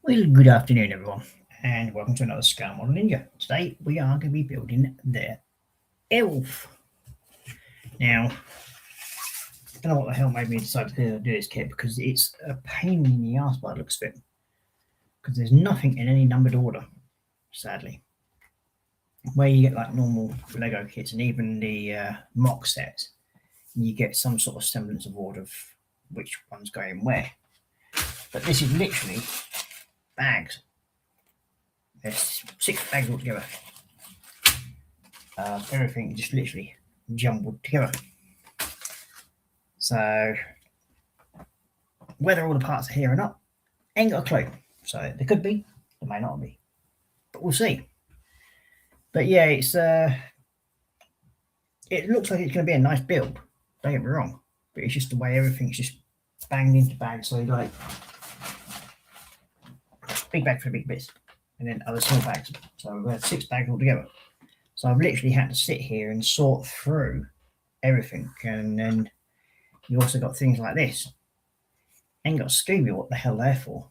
Well, good afternoon, everyone, and welcome to another Scale Model Ninja. Today, we are going to be building the Airwolf. Now, I don't know what the hell made me decide to do this kit because it's a pain in the ass by the looks of it. Because there's nothing in any numbered order, sadly. Where you get like normal Lego kits and even the mock sets, you get some sort of semblance of order of which one's going where. But this is literally bags. There's 6 bags altogether. Everything just literally jumbled together. So whether all the parts are here or not, ain't got a clue. So they could be, they may not be, but we'll see. But yeah, it looks like it's going to be a nice build. Don't get me wrong, but it's just the way everything's just banged into bags. So like big bag for big bits, and then other small bags. So we've got 6 bags altogether. So I've literally had to sit here and sort through everything, and then you also got things like this. Ain't got a Scooby what the hell they're for,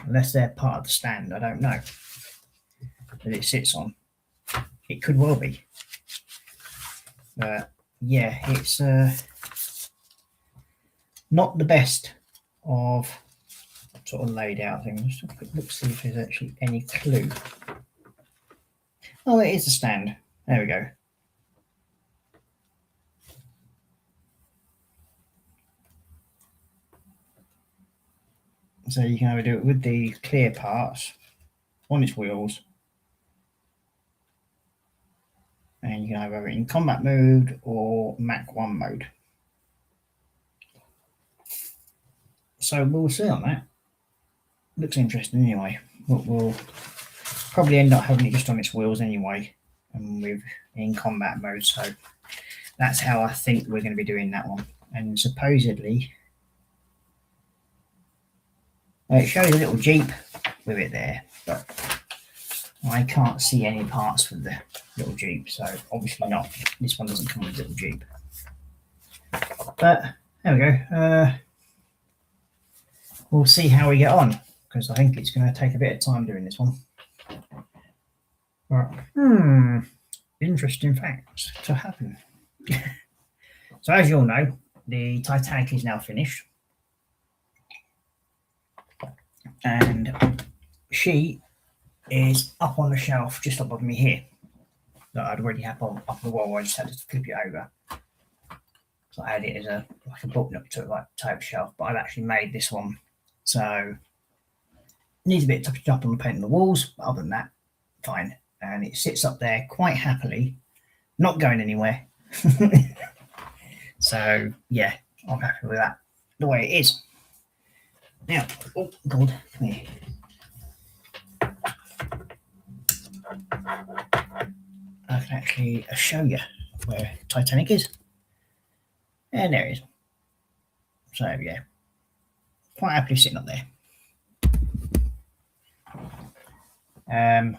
unless they're part of the stand. I don't know that it sits on. It could well be, but yeah, it's not the best of sort of laid out things. Just a quick look, see if there's actually any clue. Oh, it is a stand. There we go. So you can either do it with the clear parts on its wheels, and you can either have it in combat mode or Mach 1 mode. So we'll see on that. Looks interesting anyway. We'll probably end up having it just on its wheels anyway, and with in combat mode. So that's how I think we're going to be doing that one. And supposedly it shows a little Jeep with it there, but I can't see any parts for the little Jeep, so obviously not. This one doesn't come with a little Jeep. But there we go. We'll see how we get on, because I think it's going to take a bit of time doing this one. Right. Interesting facts to happen. So as you all know, the Titanic is now finished. And she is up on the shelf just above me here that I'd already have up the wall. I just had to flip it over. So I had it as like a book nook to it, like type shelf, but I've actually made this one. So needs a bit of touch up on the paint on the walls, but other than that, fine. And it sits up there quite happily, not going anywhere. So yeah, I'm happy with that, the way it is. Now, oh god, come here. I can actually show you where Titanic is. And there it is. So yeah, quite happily sitting up there. I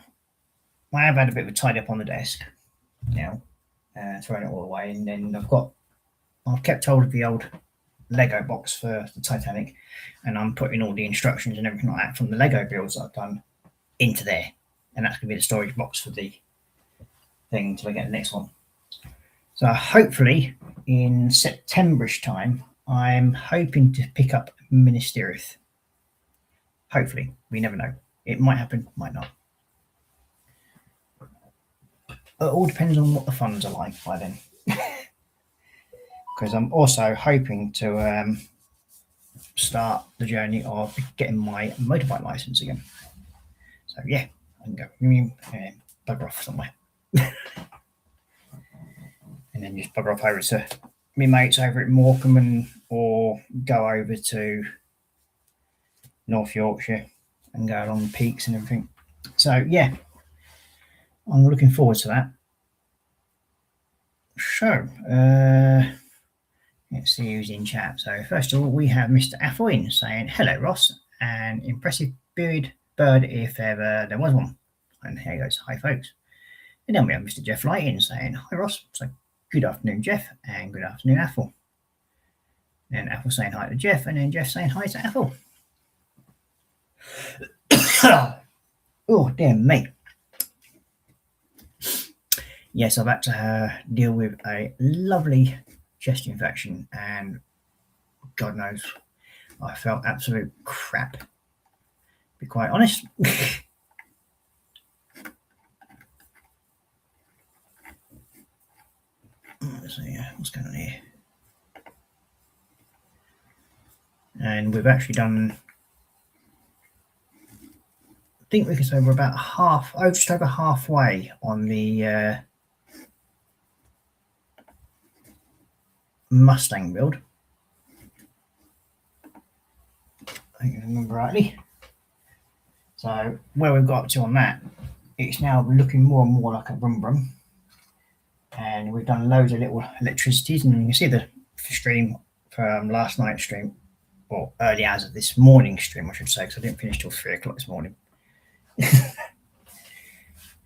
have had a bit of a tidy up on the desk now, throwing it all away, and then I've kept hold of the old Lego box for the Titanic, and I'm putting all the instructions and everything like that from the Lego builds I've done into there, and that's going to be the storage box for the thing until I get the next one. So hopefully in Septemberish time, I'm hoping to pick up Minas Tirith. Hopefully, we never know. It might happen, might not. It all depends on what the funds are like by then. Because I'm also hoping to start the journey of getting my motorbike license again. So yeah, I can go bugger off somewhere. And then just bugger off over to my mates over at Morecambe, or go over to North Yorkshire and go along the peaks and everything. So yeah, I'm looking forward to that. So let's see who's in chat. So first of all, we have Mr. Affoin saying, hello Ross, an impressive bearded bird if ever there was one. And here goes, hi folks. And then we have Mr. Jeff Lighton saying, hi Ross. So good afternoon, Jeff, and good afternoon, Athel. Then Athel saying hi to Jeff, and then Jeff saying hi to Athel. Oh, dear me. Yes, I've had to deal with a lovely chest infection, and God knows, I felt absolute crap, to be quite honest. Let's see, what's going on here? And we've actually done, I think we can say we're about just over halfway on the Mustang build. I think I remember rightly. So where we've got to on that, it's now looking more and more like a brum brum. And we've done loads of little electricities, and you can see the stream from last night's stream, or early hours of this morning's stream, I should say, because I didn't finish till 3 o'clock this morning.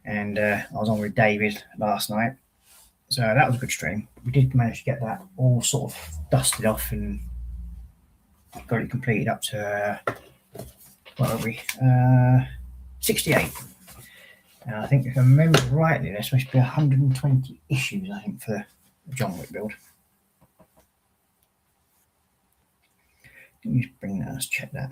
And I was on with David last night, so that was a good stream. We did manage to get that all sort of dusted off and got it completed up to what are we 68. And I think if I remember rightly, there's supposed to be 120 issues, I think, for the John Wick build. Let me just bring that, let's check that.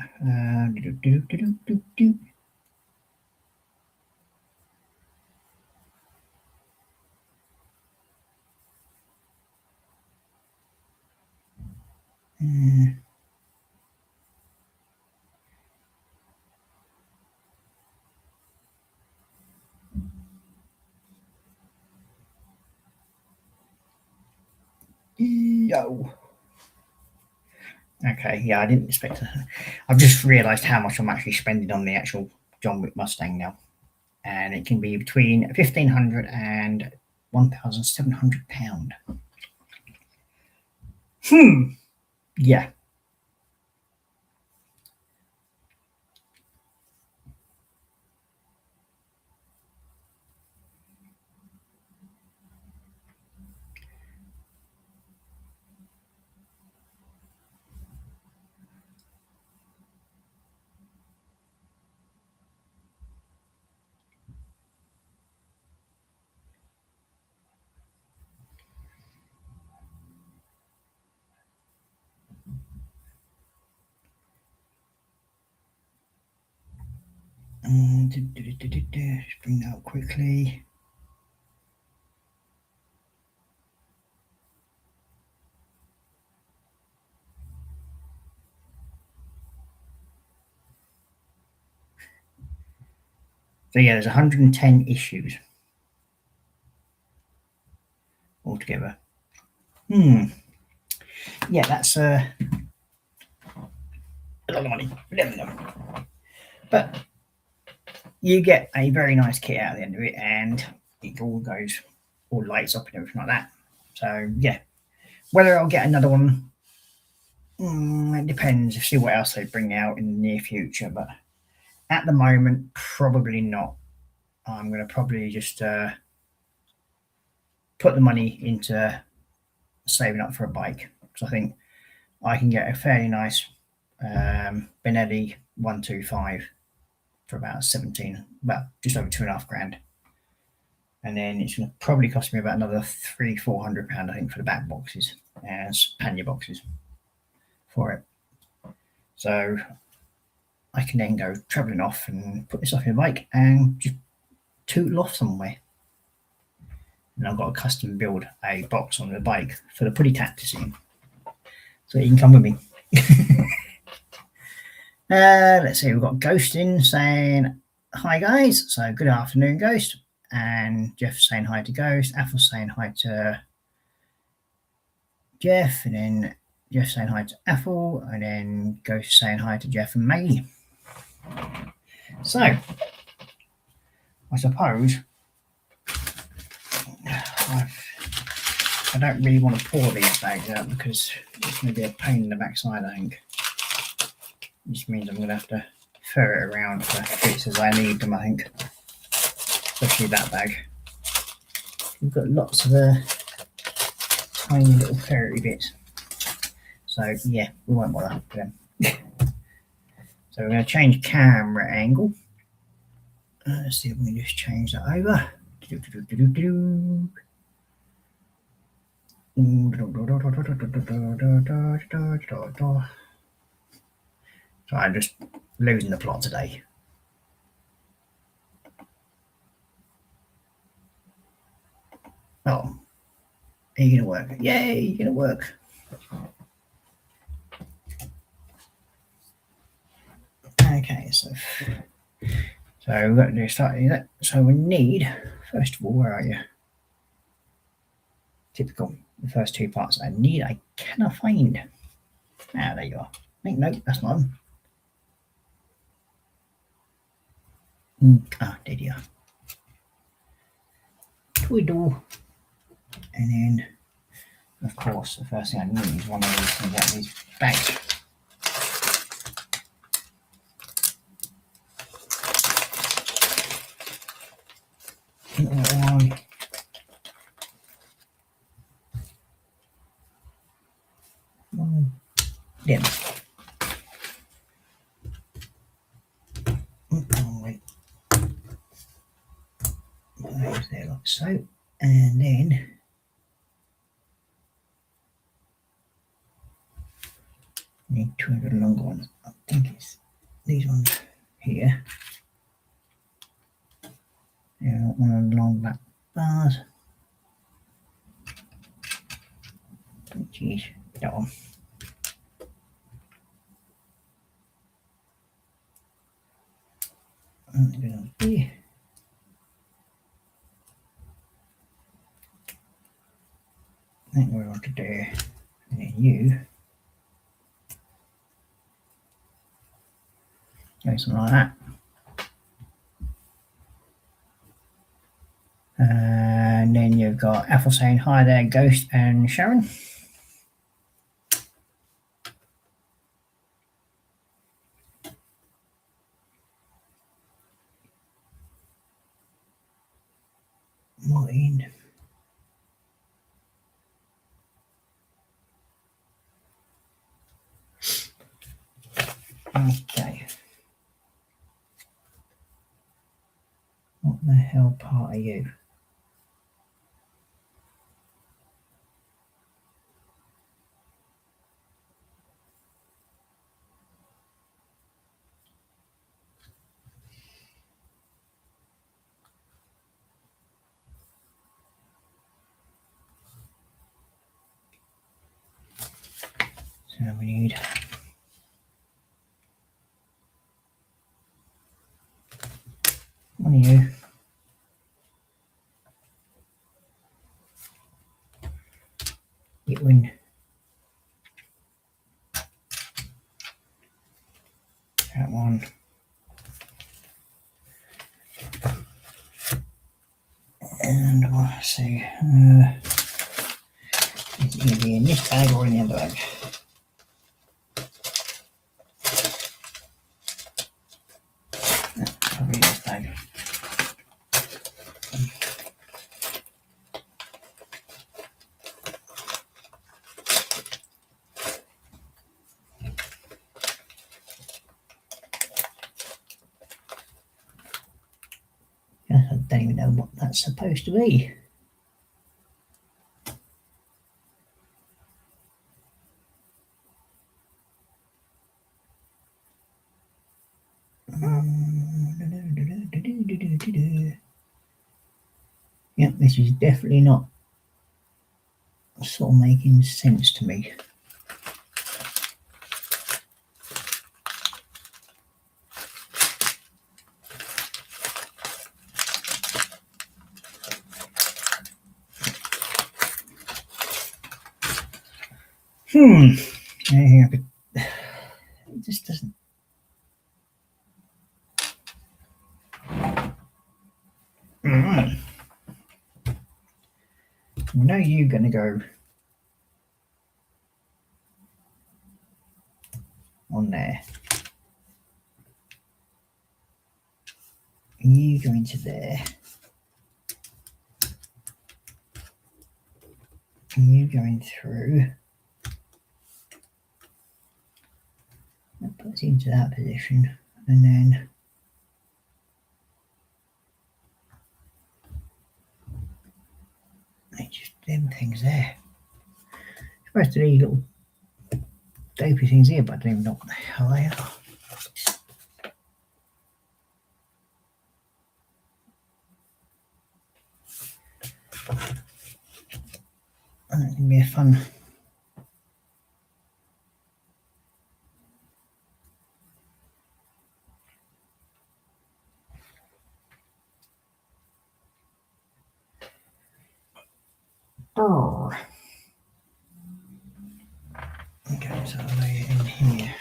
Yo. Okay, yeah, I didn't expect to. I've just realised how much I'm actually spending on the actual John Wick Mustang now. And it can be between £1,500 and £1,700. Yeah. Just bring that up quickly. So yeah, there's 110 issues altogether. Yeah, that's a lot of money. But you get a very nice kit out at the end of it, and it all lights up and everything like that. So yeah, whether I'll get another one, it depends. See what else they bring out in the near future, but at the moment, probably not. I'm going to probably just put the money into saving up for a bike, because I think I can get a fairly nice Benelli 125 for about just over £2.5 grand, and then it's going to probably cost me about another £300-400, I think, for the back boxes as pannier boxes for it. So I can then go travelling off and put this off my bike and just tootle off somewhere. And I've got to custom build a box on the bike for the putty tat to see, so you can come with me. Let's see, we've got Ghost in saying hi guys, so good afternoon Ghost, and Jeff saying hi to Ghost, Apple saying hi to Jeff, and then Jeff saying hi to Apple, and then Ghost saying hi to Jeff and Maggie. So I suppose I don't really want to pour these bags out because it's going to be a pain in the backside, I think. Which means I'm going to have to ferret around for bits as I need them, I think. Especially that bag. We've got lots of tiny little ferrety bits. So yeah, we won't bother with them. So we're going to change camera angle Let's see if we can just change that over. So I'm just losing the plot today. Oh, are you going to work? Yay, you're going to work. Okay, so we've got to do slightly that. So we need, first of all, where are you? Typical. The first two parts I need, I cannot find. Ah, there you are. No, that's not them. There you are. Twiddle. And then, of course, the first thing I need is one of these things out of these bags. Dim. Wait. Those there like so. And then need two of the longer ones. I think it's these ones here. Yeah, one of the long black bars. Which is that one. And then on here. I think we're on to there. And then you go something like that. And then you've got Ethel saying hi there, Ghost and Sharon. Martin. Okay. What the hell part are you? So we need one of you. Get in. That one. And we'll see. It's either in this bag or in the other bag. Probably this bag. I don't even know what that's supposed to be. Yeah, this is definitely not sort of making sense to me. Anything I could. It just doesn't. Right. We know you're going to go on there. You go into there. You going through. That puts into that position, and then It's just them things there. Supposed to be little dopey things here, but I don't even know what the hell they are. That can be a fun. Oh. Okay, so I'll lay it in here.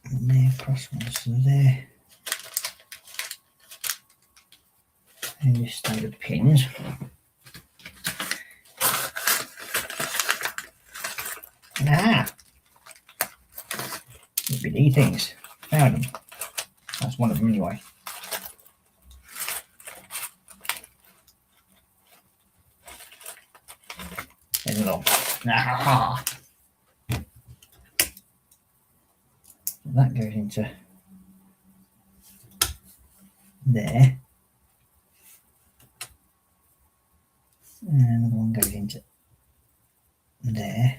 And there, cross ones there. And just stay the pins. Ah! Bitty things. Found them. That's one of them anyway. There's a little. Ah! That goes into there. And another one goes into there.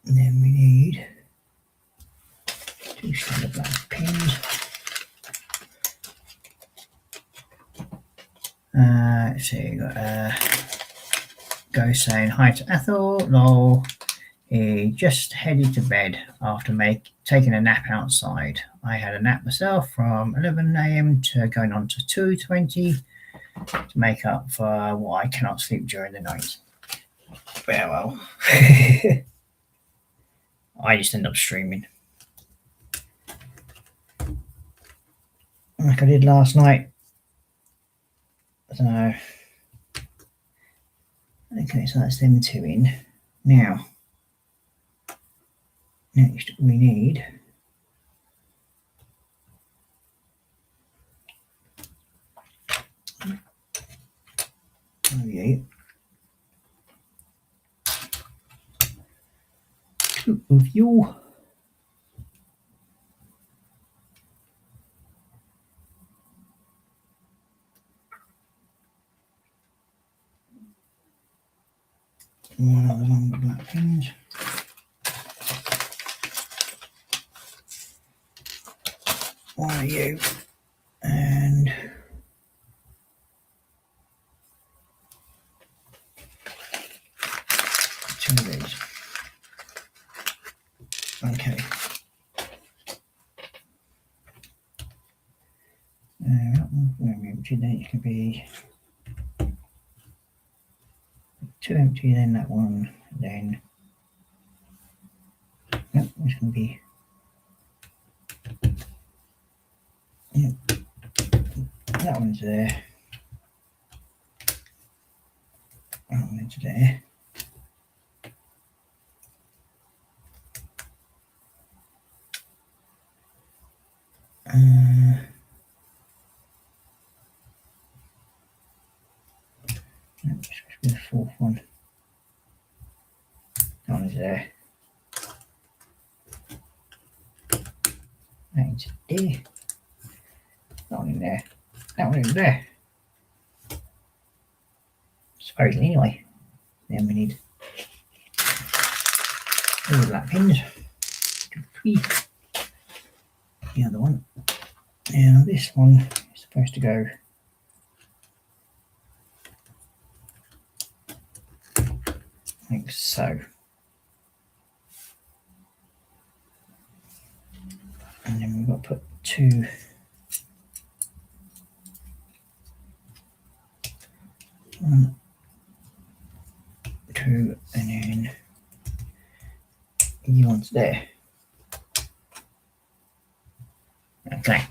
And then we need 2 standard black pins. So you got Go saying hi to Ethel. Lol. He just headed to bed after taking a nap outside. I had a nap myself from 11 a.m. to going on to 2:20 to make up for why I cannot sleep during the night. Well. I just end up streaming. Like I did last night. So, okay, so that's them 2 in. Now, next we need two of you. One of the longer black pins. One of you. And two of these. Okay. That one empty, then it can be 2 empty, then that one, then yep, it's going to be yep, that one's there, that one's there. That's supposed to be the 4th one. That one's there. That one's there. That one in there. That one in there. Supposedly, anyway. Then we need all the black pins. 2, 3. The other one. Now this one is supposed to go like so. And then we've got to put 2 1, 2, and then you want there. Okay.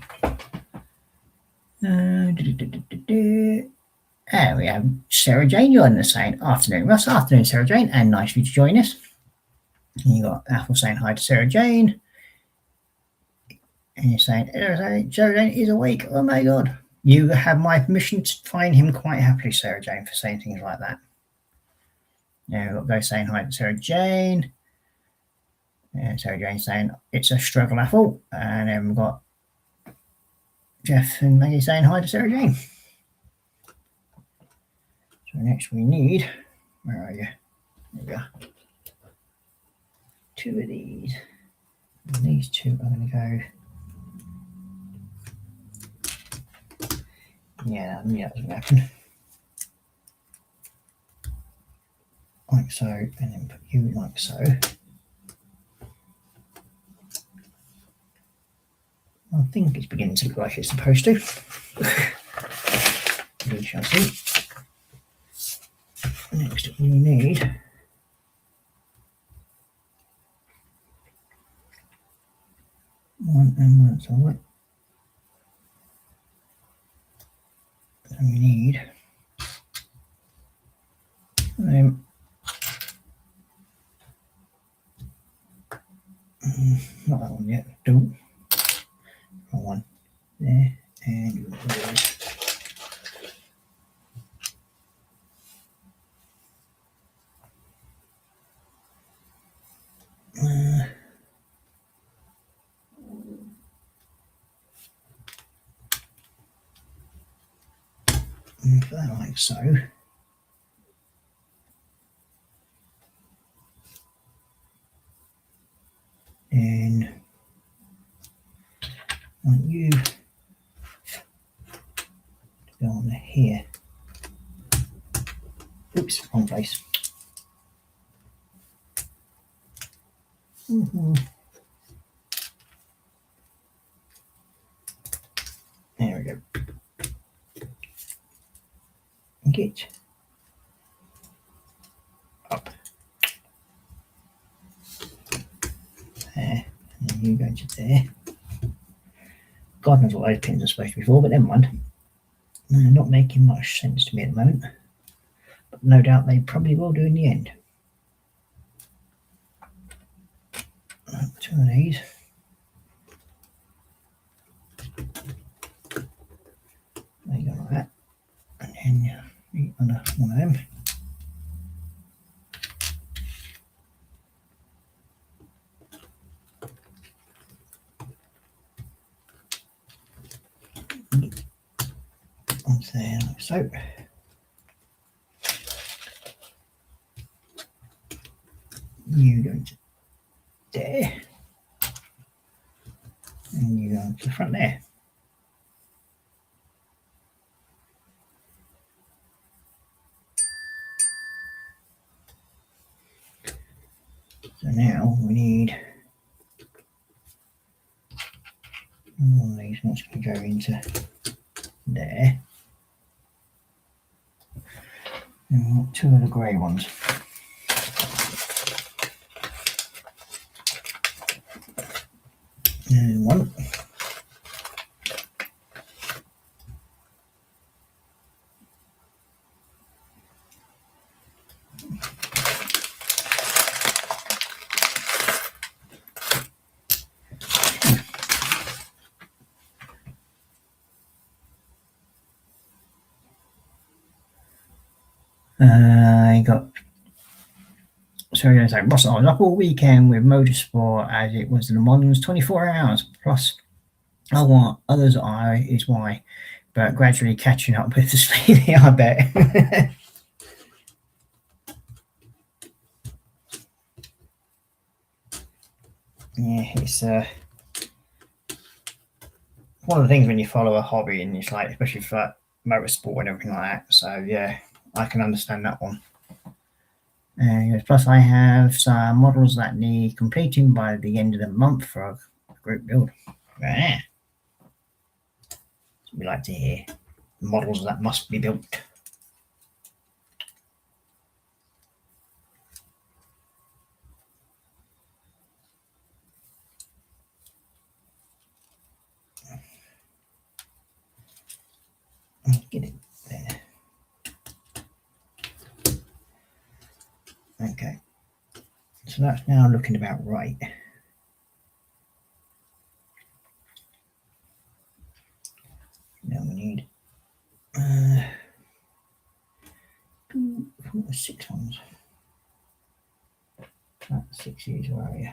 We have Sarah Jane. You're on the saying afternoon, Russ. Afternoon, Sarah Jane, and nice for you to join us. And you got Apple saying hi to Sarah Jane. And you're saying, Sarah Jane is awake. Oh my god. You have my permission to find him quite happily, Sarah Jane, for saying things like that. Now we've got Go saying hi to Sarah Jane. And Sarah Jane saying it's a struggle, Apple. And then we've got Jeff and Maggie saying hi to Sarah Jane. So next we need, where are you? There we are. 2 of these. And these 2 are going to go. Yeah, I knew that was going to happen. Like so, and then put you like so. I think it's beginning to look like it's supposed to. We shall see. Next we need one and one solid. So we need not that one yet. Do one there, and put that like so. And I want you to go on here. Oops, wrong place. There we go. Get up there, and then you go to there. God knows what those pins are supposed to be for, but never mind. They're not making much sense to me at the moment, but no doubt they probably will do in the end. 2 of these. There you go, like that. And then the other one of them. Onto there, like so. You go into there, and you go to the front there. So now we need one of these ones to go into there. And we've got 2 of the grey ones. And one. I got sorry, I was like, I was up all weekend with motorsport as it was Le Mans 24 hours plus I want others is why, but gradually catching up with the sleeping, I bet. Yeah, it's one of the things when you follow a hobby and it's like, especially for like motorsport and everything like that. So yeah, I can understand that one. Plus I have some models that need completing by the end of the month for a group build. Yeah. We like to hear models that must be built. Get it there. Okay, so that's now looking about right. Now we need the 6 ones. That's 6 years, where are you?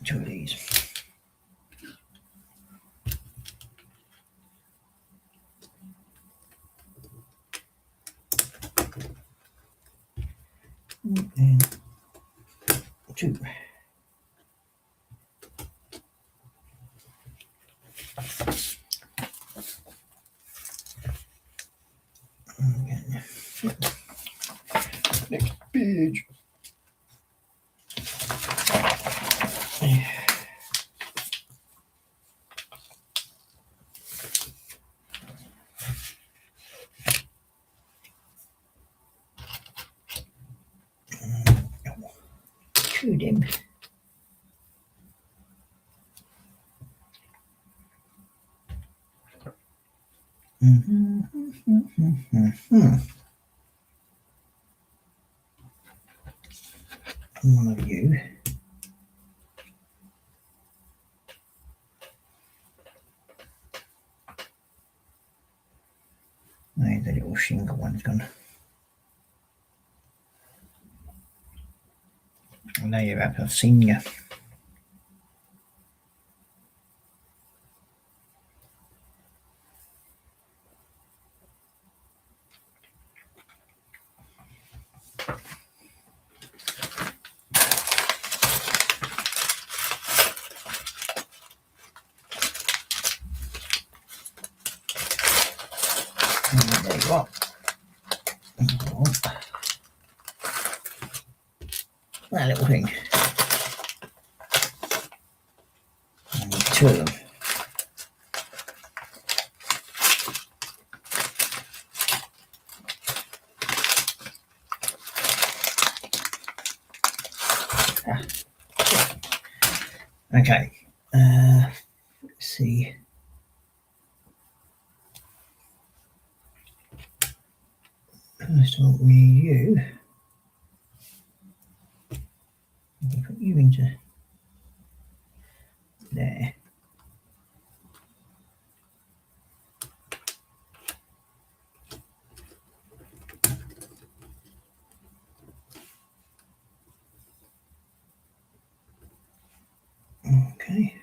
Two of these. And 2. Okay. Next page. Shoot him. One of you. No, the little shingle one's gone. I know you're up, I've seen you. There you are. That little thing. I need 2 of them. Okay. Let's see. First of all, we need you. We'll put you into there. Okay.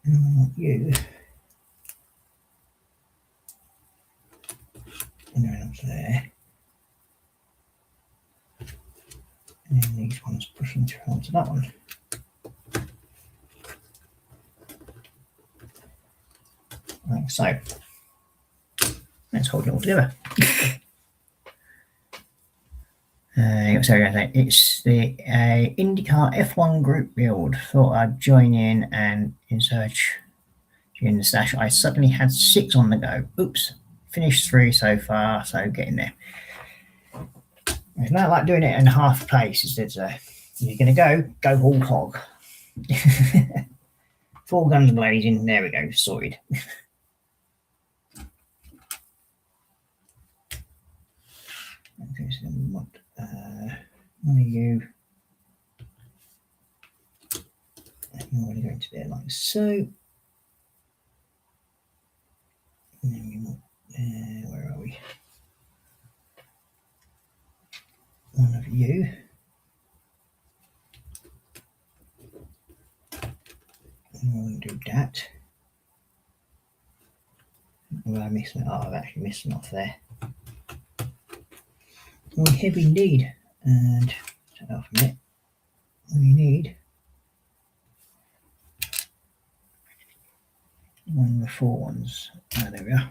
And I want you. And then up there. And then these ones pushing through onto that one. Like so. Let's hold it all together. So it's the IndyCar F1 group build. Thought I'd join in and in search in the stash. I suddenly had 6 on the go. Oops, finished 3 so far, so getting there. It's not like doing it in half place. It's you're going to go whole hog. 4 guns blazing. There we go, sorted. Okay, so then we want one of you. I'm going to go into there like so. And then we want, where are we? One of you. And we'll do that. Well, I missed it. Oh, I've actually missed one off there. We have indeed. And turn off a minute. We need one of the 4 ones. Oh, there we are.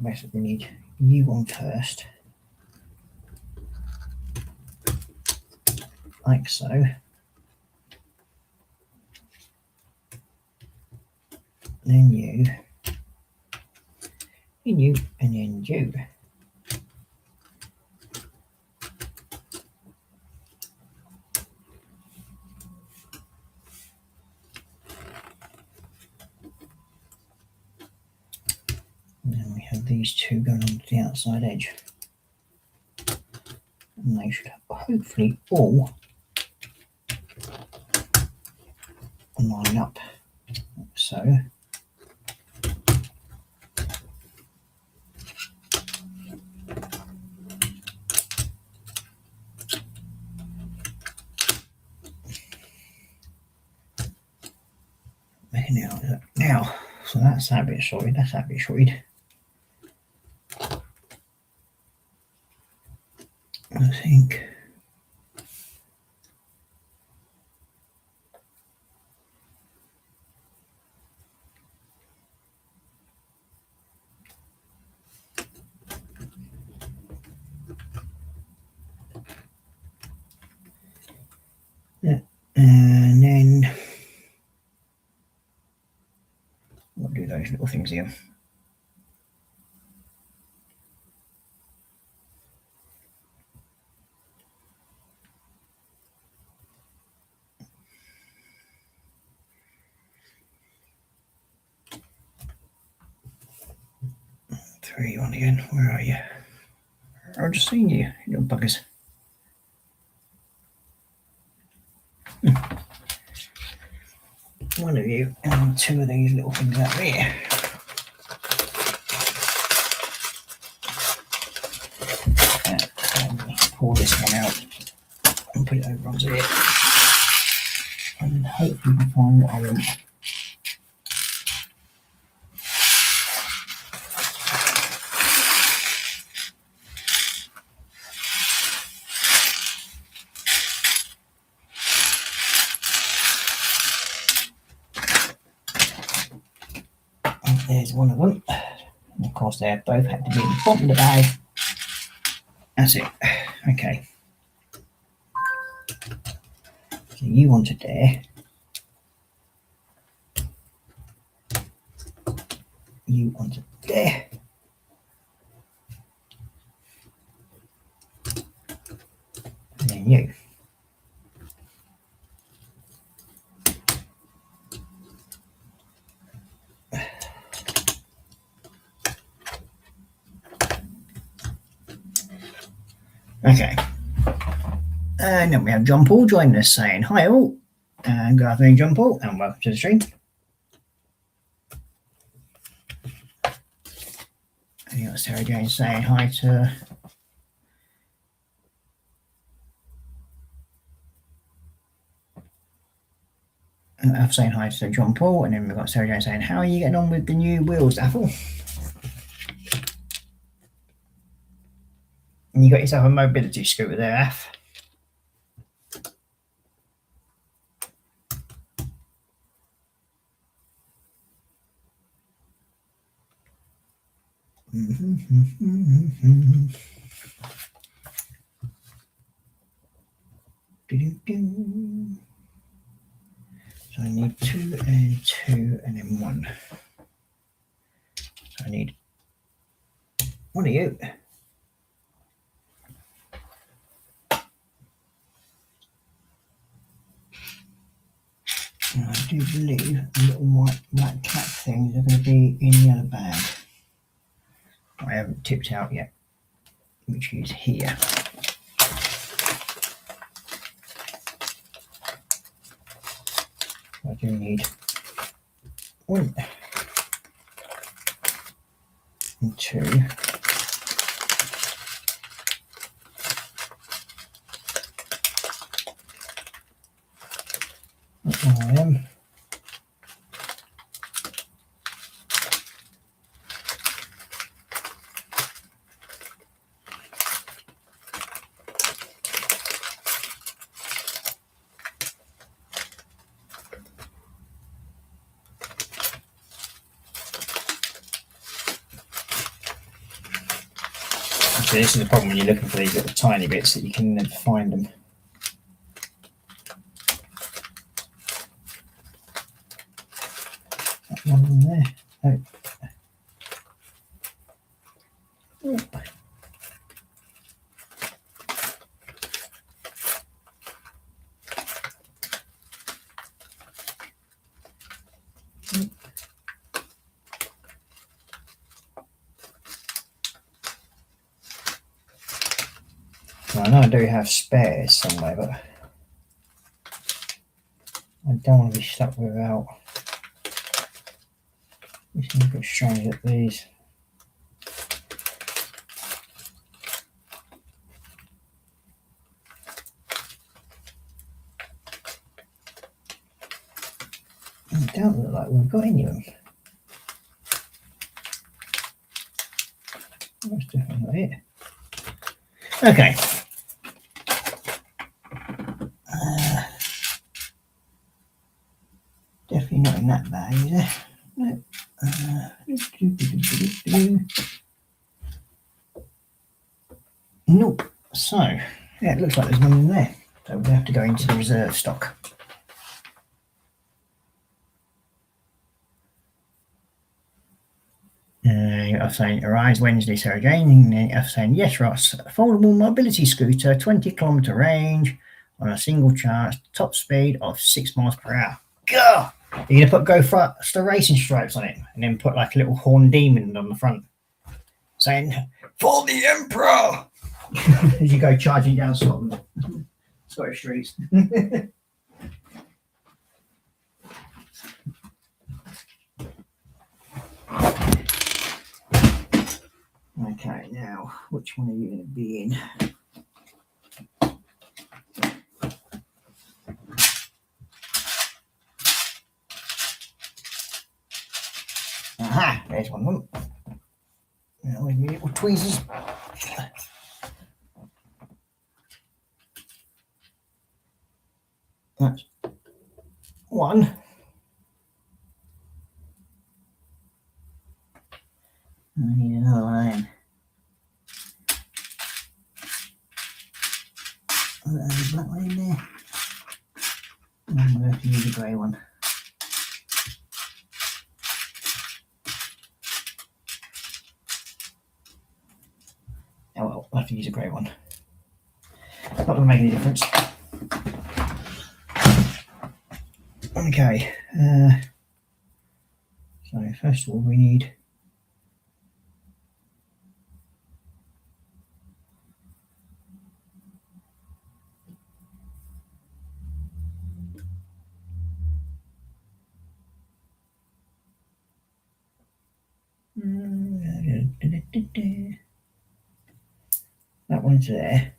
Basically, we need you on first, like so. Then you, and you, and then you. And then we have these 2 going on to the outside edge. And they should hopefully all line up. So now, so that's that bit sorted. That's that bit sorted. I think. Yeah. And then we'll do those little things here. Three on again. Where are you? I've just seen you, you little buggers. One of you and two of these little things out there. And pour this one out and put it over onto it. And hopefully we can find what I want. There's one of them, and of course they both had to be in the bottom of the bag. That's it. Okay. So you wanted there. You wanted there. And then you. Okay. And then we have John Paul joining us saying, hi all, and good afternoon, John Paul, and welcome to the stream. And you got Sarah Jane saying hi to I'm saying hi to John Paul, and then we've got Sarah Jane saying, how are you getting on with the new wheels, Apple? And you got yourself a mobility scooter there, Af. So I need 2 and 2 and then 1. So I need one of you. And I do believe the little white black cat things are going to be in the other bag. I haven't tipped out yet, which is here. I do need 1 and 2. I am. So this is the problem when you're looking for these little tiny bits that you can never find them. That one in there. Oh. Oh. I know I do have spares somewhere, but I don't want to be stuck without. This is a bit strange at these. It don't look like we've got any of them. That's definitely not it. Okay. Definitely not in that bag, is it? No. Nope. So, yeah, it looks like there's none in there. So we have to go into the reserve stock. I'm saying, arrives Wednesday, Sarah Jane. I'm saying, yes, Ross. Foldable mobility scooter, 20-kilometre range on a single charge, top speed of 6 miles per hour. God! You're going to go faster racing stripes on it and then put like a little horn demon on the front saying, for the Emperor! As you go charging down Scotland. Scottish streets. Okay, now, which one are you going to be in? Aha, there's one of them. Now, with me little tweezers. That's one. I need another one in. There's a black one in there. And I'm going to use a grey one. Oh well, I'll have to use a grey one. Not going to make any difference. Okay. So first of all, we need that one's there.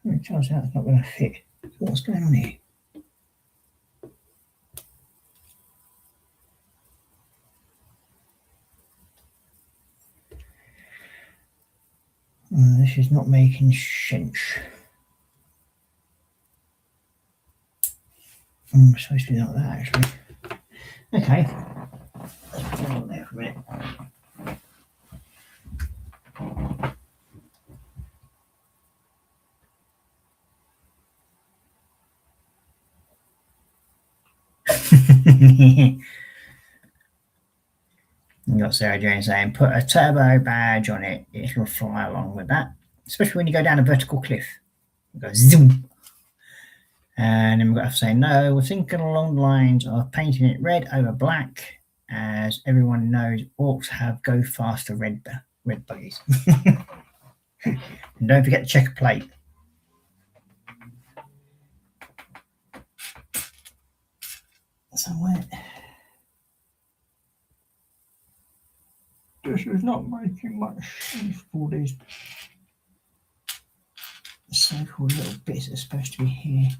It turns out it's not going to fit. So what's going on here? This is not making sense. It's supposed to be like that actually. Okay. Let's put it on there for a minute. You got Sarah Jane saying, put a turbo badge on it. It'll fly along with that, especially when you go down a vertical cliff. It goes zoom. And then we've got to say, no, we're thinking along the lines of painting it red over black. As everyone knows, orcs have go faster red buggies. And don't forget the checker plate. So this is not making much sense for these so-called little bits that are supposed to be here.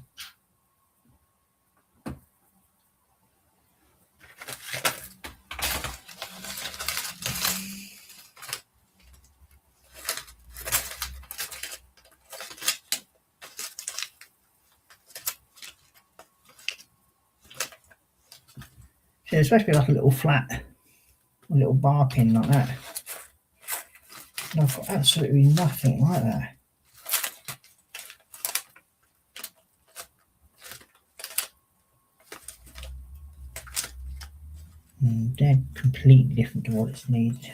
So it's supposed to be like a little flat, a little bar pin like that. And I've got absolutely nothing like that. They're completely different to what it's needed.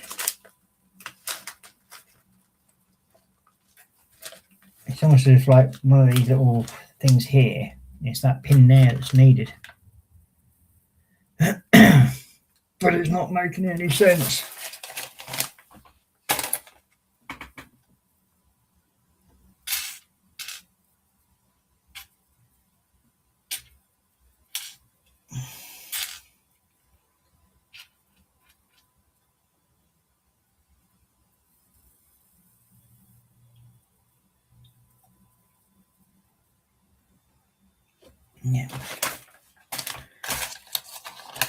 It's almost as if like one of these little things here, it's that pin there that's needed. But it's not making any sense. Yeah.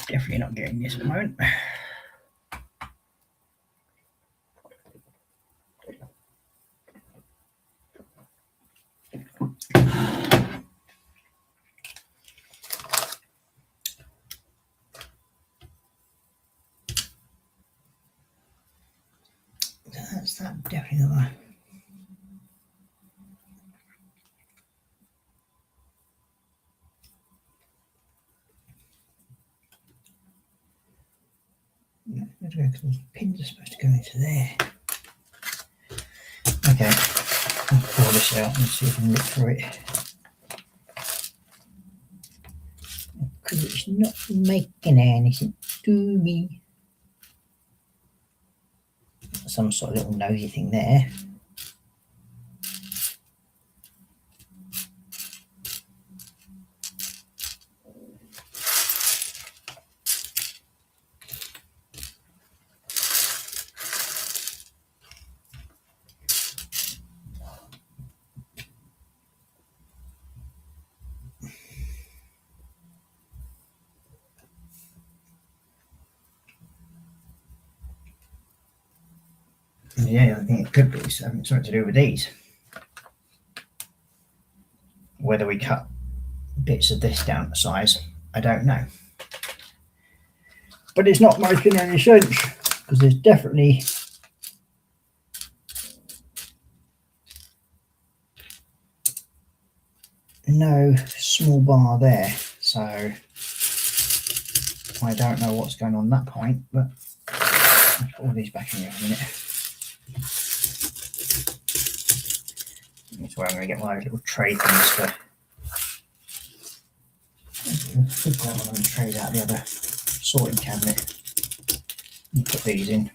Definitely not getting this at the moment. That's that definitely not. Because the pins are supposed to go into there. Okay, I'll pull this out and see if I can look through it. Because it's not making anything to me. Some sort of little nosy thing there. Yeah, I think it could be something to do with these. Whether we cut bits of this down to size, I don't know. But it's not making any sense because there's definitely no small bar there. So I don't know what's going on at that point, but I'll put all these back in here in a minute. That's where I'm going to get my little tray things for. I've got one of them trays out the other sorting cabinet and put these in.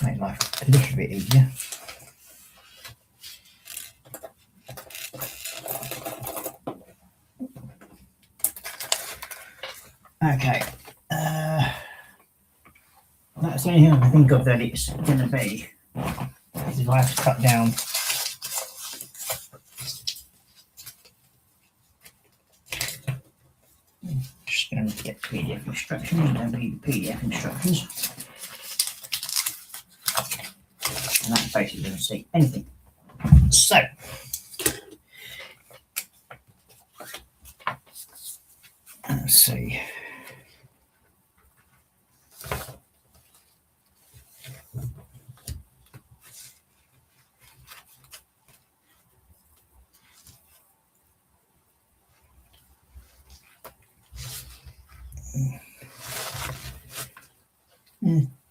Make life a little bit easier. Okay, that's the only thing I can think of that it's going to be. Is if I have to cut down just going to get PDF instructions, don't need the PDF instructions. And that basically doesn't see anything. So, let's see.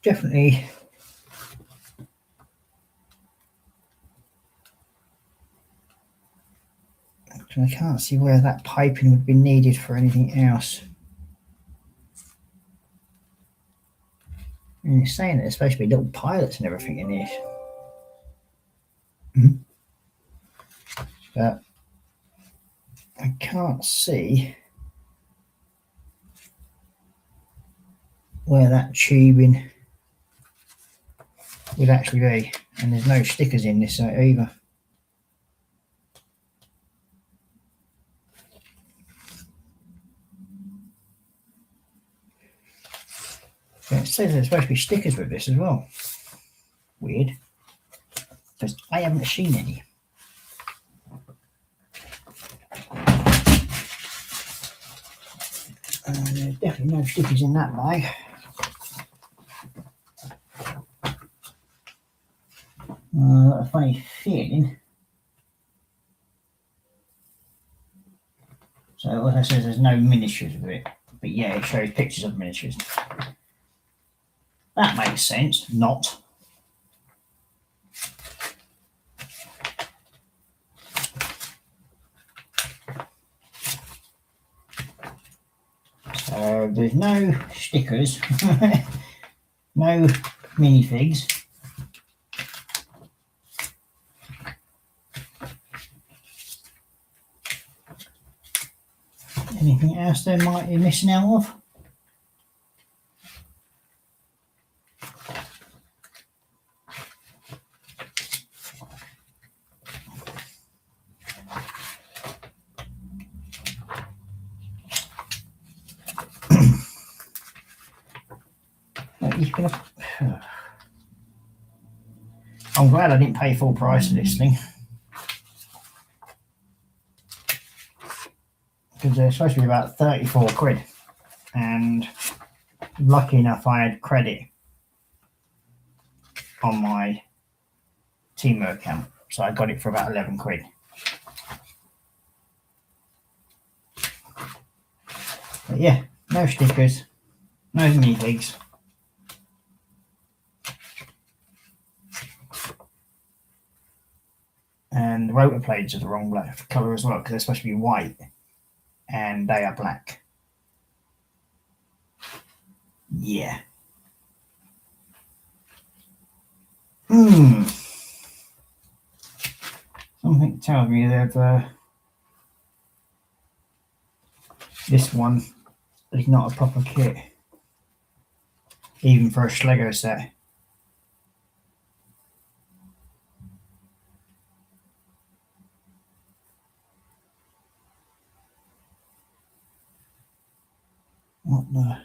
Definitely I can't see where that piping would be needed for anything else. And it's saying that there's supposed to be little pilots and everything in this. But I can't see where that tubing would actually be. And there's no stickers in this either. But it says there's supposed to be stickers with this as well. Weird. Because I haven't seen any. There's definitely no stickers in that bag. A funny feeling. So as I said, there's no miniatures of it. But yeah, it shows pictures of miniatures. That makes sense. Not. So there's no stickers, no minifigs. Anything else they might be missing out of? you can. I'm glad I didn't pay full price for this thing, because they're supposed to be about 34 quid, and lucky enough I had credit on my Temu account, so I got it for about 11 quid. But yeah, no stickers, no minifigs. And the rotor blades are the wrong black colour as well, because they're supposed to be white and they are black. Yeah. Something tells me that this one is not a proper kit, even for a Schlegel set. What the?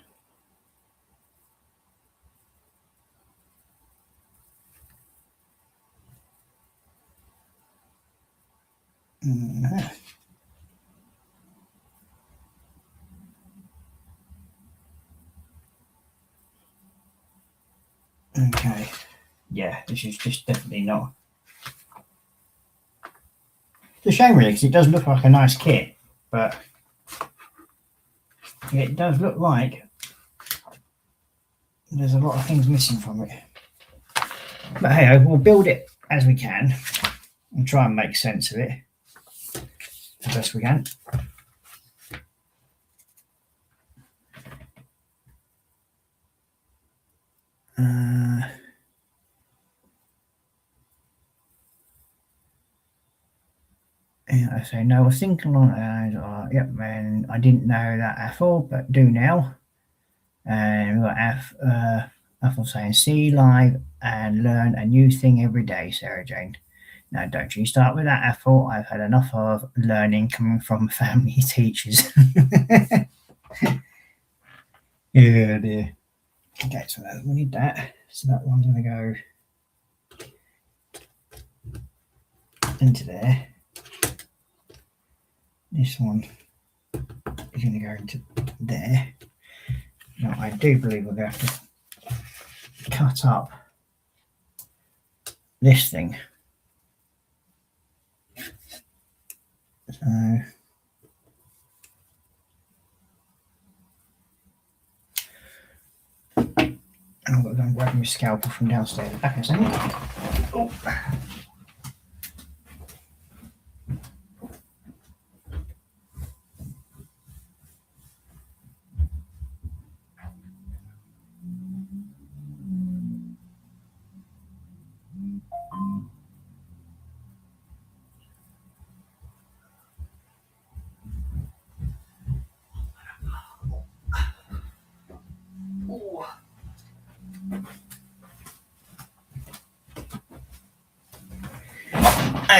Okay. Yeah, this is just definitely not. It's a shame really, because it does look like a nice kit, but it does look like there's a lot of things missing from it. But hey, we'll build it as we can and try and make sense of it as best we can. Yeah, I say no. I was thinking along those. Yep, man. I didn't know that Ethel, but do now. And we've got Ethel saying, "See live and learn a new thing every day." Sarah Jane. No, don't you start with that, Ethel. I've had enough of learning coming from family teachers. Yeah, dear. Okay, so we need that. So that one's going to go into there. This one is going to go into there. Now, I do believe we're going to have to cut up this thing. So, I'm going to go and grab my scalpel from downstairs. Back in a second. Oh.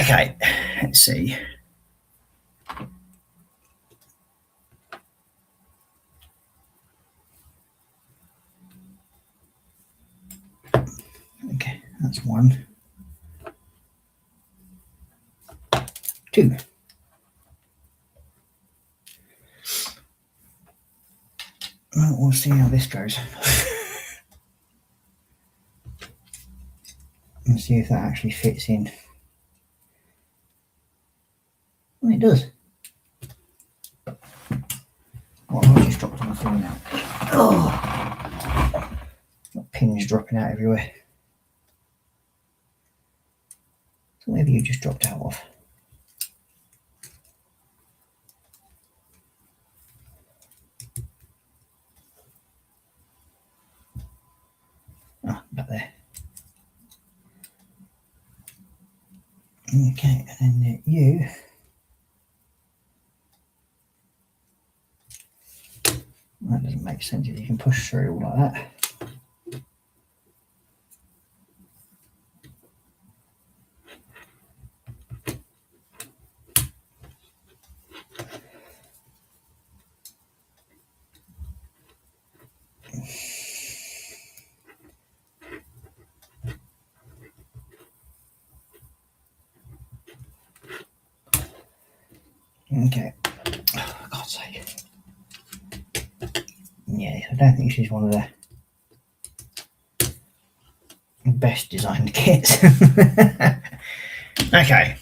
Okay, let's see. Okay, that's 1, 2. Well, we'll see how this goes. And see if that actually fits in. Well, it does. What have I just dropped on the floor now? Oh! Got pins dropping out everywhere. So where have you just dropped out of? Ah, back there. Okay, and then you. That doesn't make sense if you can push through all like that. Okay. Oh, God's sake. Yeah, I don't think she's one of the best designed kits. Okay.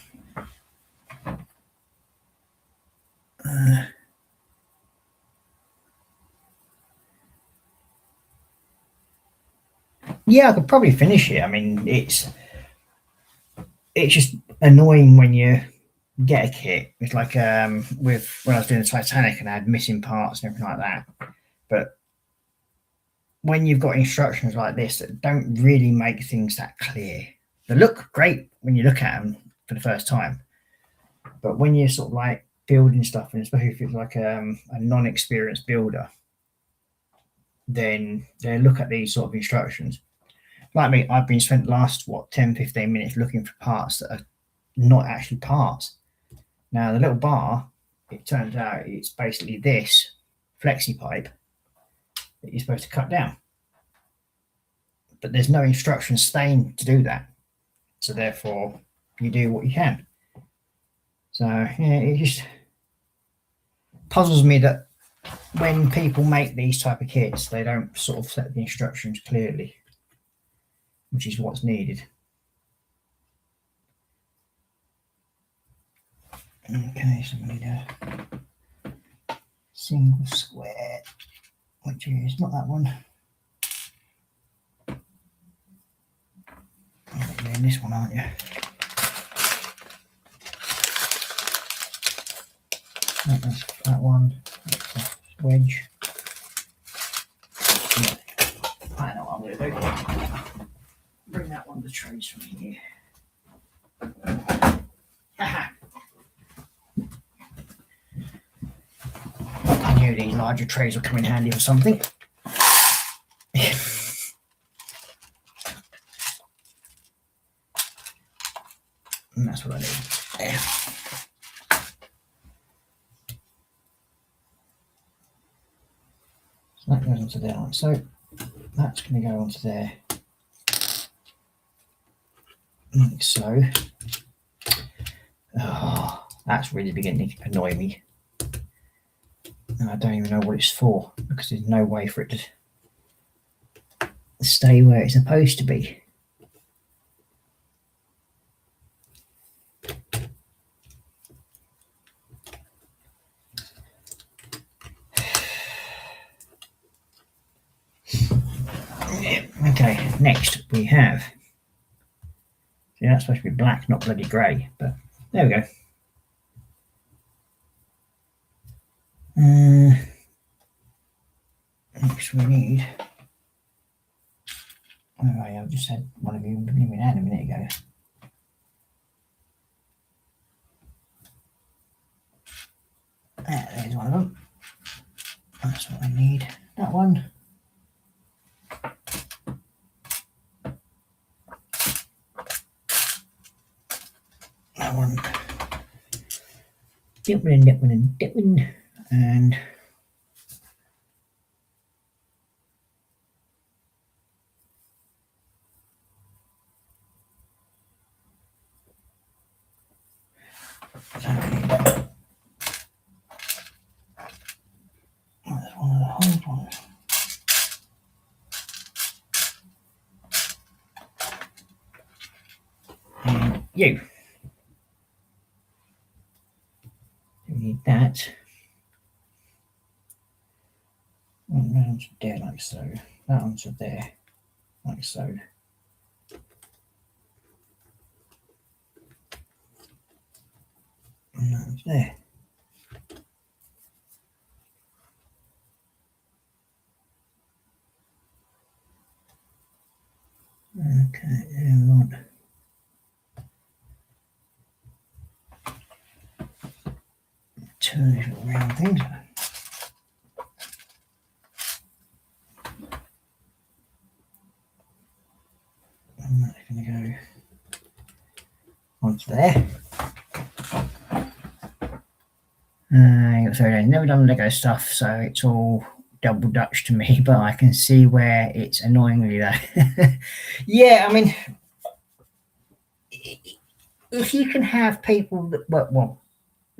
Yeah, I could probably finish it. I mean, it's just annoying when you get a kit. It's like with when I was doing the Titanic and I had missing parts and everything like that. But when you've got instructions like this that don't really make things that clear, they look great when you look at them for the first time, but when you're sort of like building stuff, and especially if it's like a non-experienced builder, then they look at these sort of instructions. Like me, I've been spent the last 10-15 minutes looking for parts that are not actually parts. Now the little bar, it turns out it's basically this flexi pipe that you're supposed to cut down, but there's no instruction staying to do that, so therefore you do what you can. So yeah, it just puzzles me that when people make these type of kits, they don't sort of set the instructions clearly, which is what's needed. Okay, so we need a single square, which is not that one. You're doing this one, aren't you? That's that one. That's a wedge. Yeah. I know what I'm going to do. Bring that one to trays from here. Haha. I knew these larger trays would come in handy for something. And that's what I need. There. So that goes onto there like so. That's going to go onto there like so. Oh, that's really beginning to annoy me. And I don't even know what it's for, because there's no way for it to stay where it's supposed to be. Okay, next we have, see, that's supposed to be black, not bloody grey, but there we go. Next we need, oh yeah, I just had one of you in hand a minute ago. There's one of them. That's what I need. That one. That one. That one, that one, and that one. And that's one of the hard ones. And you. We need that. That one's there like so. That one's there like so. And that one's there. Okay, there we want. Two little round things. And that's going to go onto there. So I've never done Lego stuff, so it's all double Dutch to me, but I can see where it's annoyingly there. Yeah, I mean, if you can have people that, well,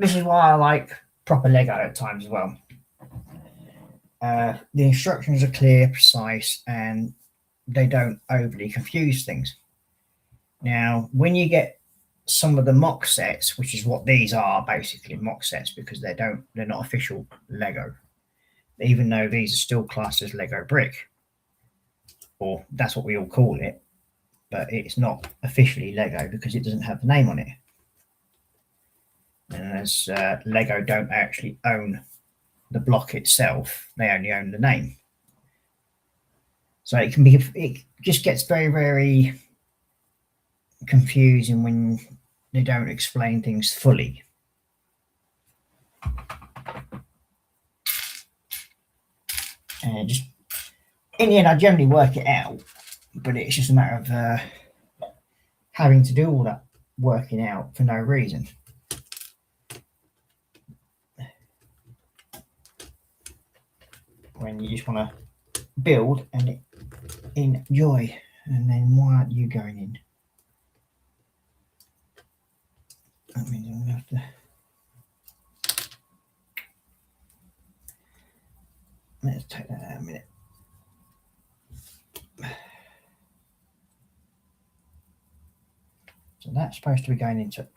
this is why I like proper Lego at times as well. The instructions are clear, precise, and they don't overly confuse things. Now, when you get some of the mock sets, which is what these are, basically mock sets, because they're not official Lego, even though these are still classed as Lego brick, or that's what we all call it, but it's not officially Lego because it doesn't have the name on it. And as Lego don't actually own the block itself, they only own the name. So it just gets very, very confusing when they don't explain things fully. And just in the end, I generally work it out, but it's just a matter of having to do all that working out for no reason. When you just want to build and enjoy, and then why aren't you going in? That means I'm gonna have to. Let's take that out a minute. So that's supposed to be going into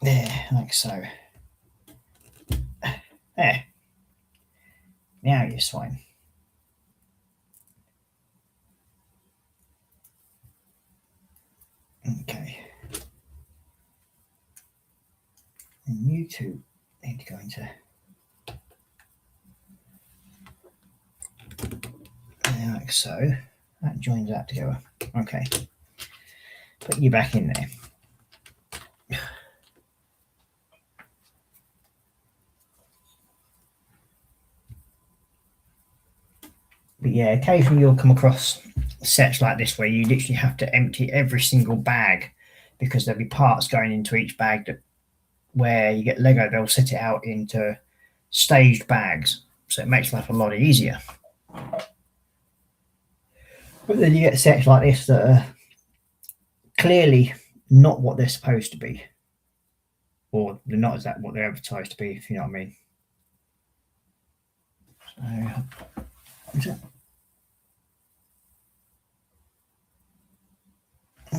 there, like so. There. Now you're swine. Okay. And you two need to go into there, like so. That joins that together. Okay. Put you back in there. But yeah, occasionally you'll come across sets like this where you literally have to empty every single bag because there'll be parts going into each bag that where you get Lego, they'll set it out into staged bags. So it makes life a lot easier. But then you get sets like this that are clearly not what they're supposed to be. Or they're not exactly what they're advertised to be, if you know what I mean. So, a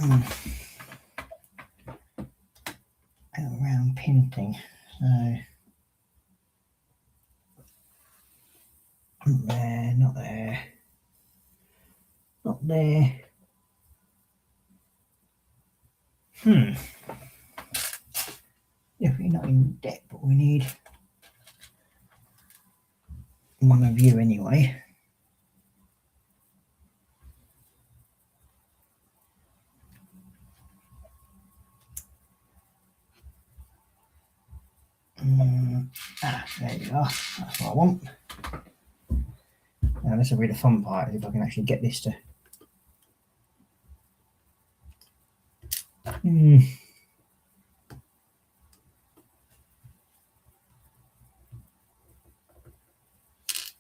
round pin thing. So not there, not there, not there. Definitely not in debt, but we need one of you anyway. There you are. That's what I want. Now this will be the fun part, if I can actually get this to.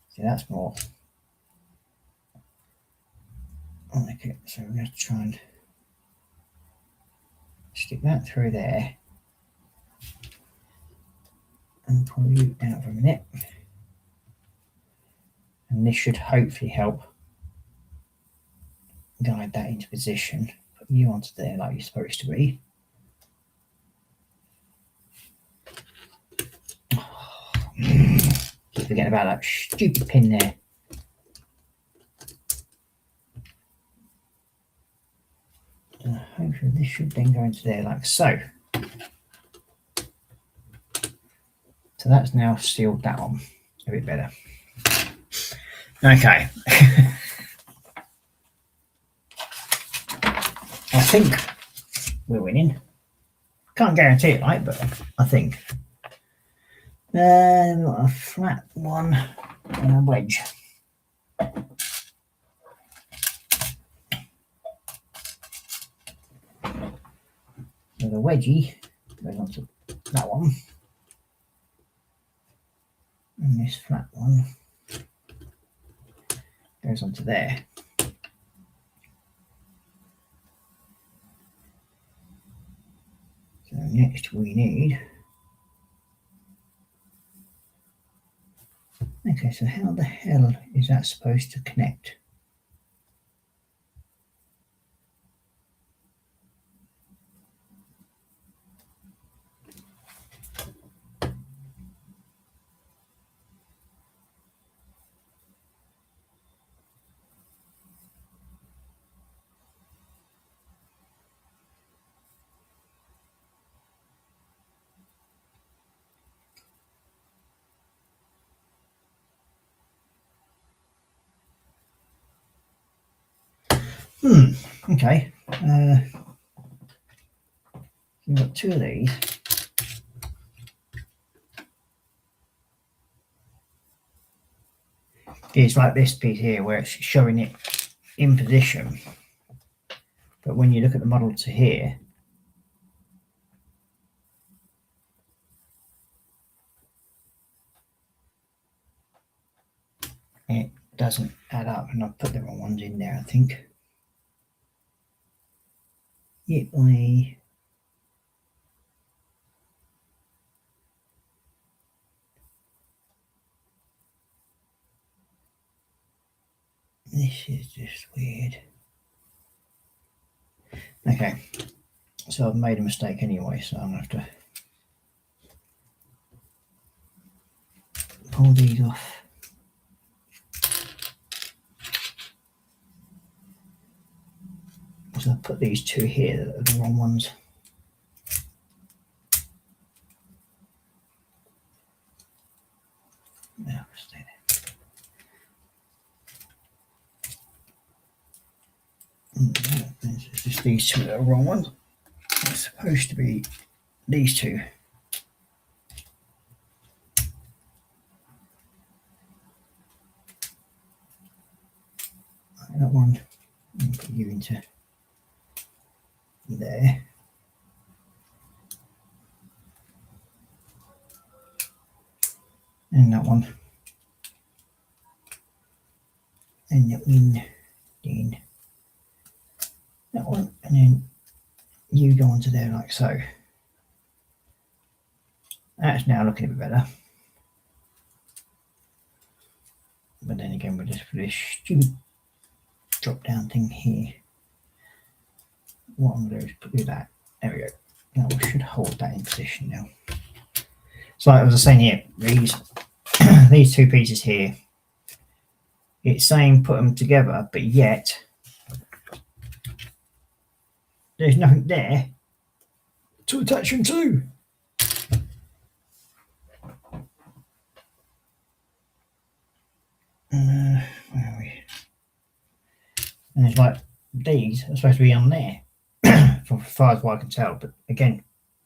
See, that's more. Okay, so we're going to try and stick that through there and pull you out for a minute. And this should hopefully help guide that into position. Put you onto there like you're supposed to be. Keep forgetting about that stupid pin there. Hopefully this should then go into there like so. So that's now sealed that on a bit better. Okay. I think we're winning. Can't guarantee it, right? But I think. Then we've got a flat one and a wedge. So the wedgie goes onto that one. And this flat one goes onto there. So next we need. Okay, so how the hell is that supposed to connect? Okay. You've got two of these. It's like this piece here where it's showing it in position. But when you look at the model to here, it doesn't add up, and I've put the wrong ones in there, I think. Yep, this is just weird. Okay, so I've made a mistake anyway, so I'm going to have to pull these off. So I'll put these two here that are the wrong ones. Now, stay there. It's just these two that are the wrong ones. It's supposed to be these two. That one, I'll put you into there. And that one. And that one, then that one, and then you go onto there like so. That's now looking a bit better. But then again, we'll just put this stupid drop down thing here. What I'm going to do is do that. There we go. Now we should hold that in position now. So like I was saying here, these two pieces here, it's saying put them together, but yet there's nothing there to attach them to. Where are we? And it's like these are supposed to be on there, from as far as what I can tell. But again,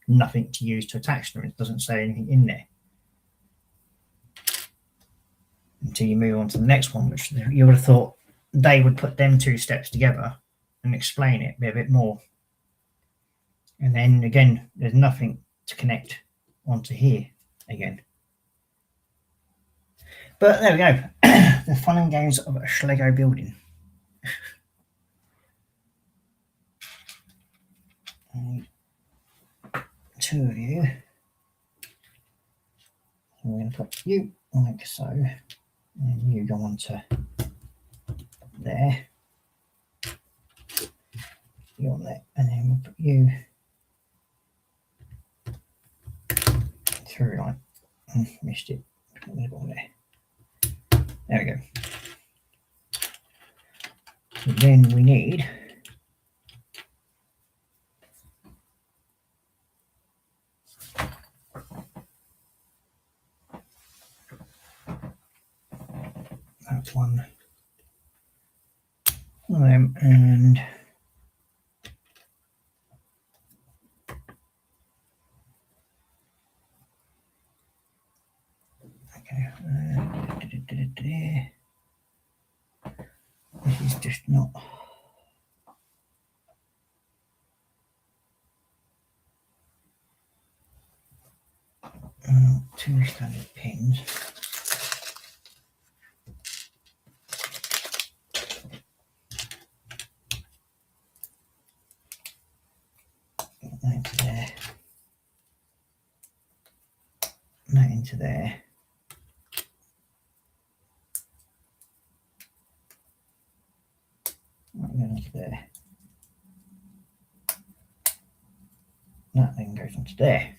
nothing to use to attach them. It doesn't say anything in there until you move on to the next one, which you would have thought they would put them two steps together and explain it a bit more. And then again, there's nothing to connect onto here again. But there we go. The fun and games of a Schlegel building. Two of you. I'm going to put you like so, and you go on to there. You on there, and then we'll put you through like missed it. There we go. So then we need that one of them, and okay, this is just not two standard pins. There. there. That goes onto there. That then goes onto there.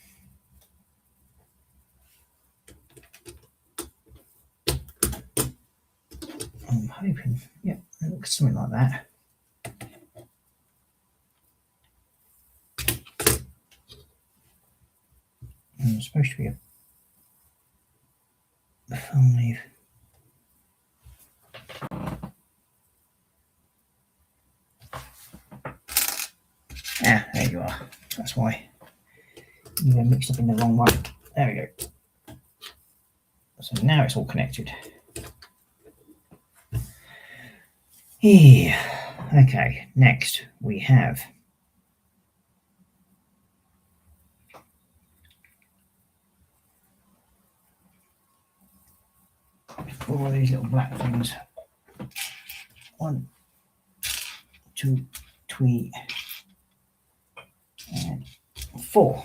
I'm hoping, yeah, it looks something like that. And it's supposed to be a film leaf. Ah, there you are. That's why you were mixed up in the wrong one. There we go. So now it's all connected. Yeah. Okay, next we have all of these little black things. 1, 2, 3, and 4.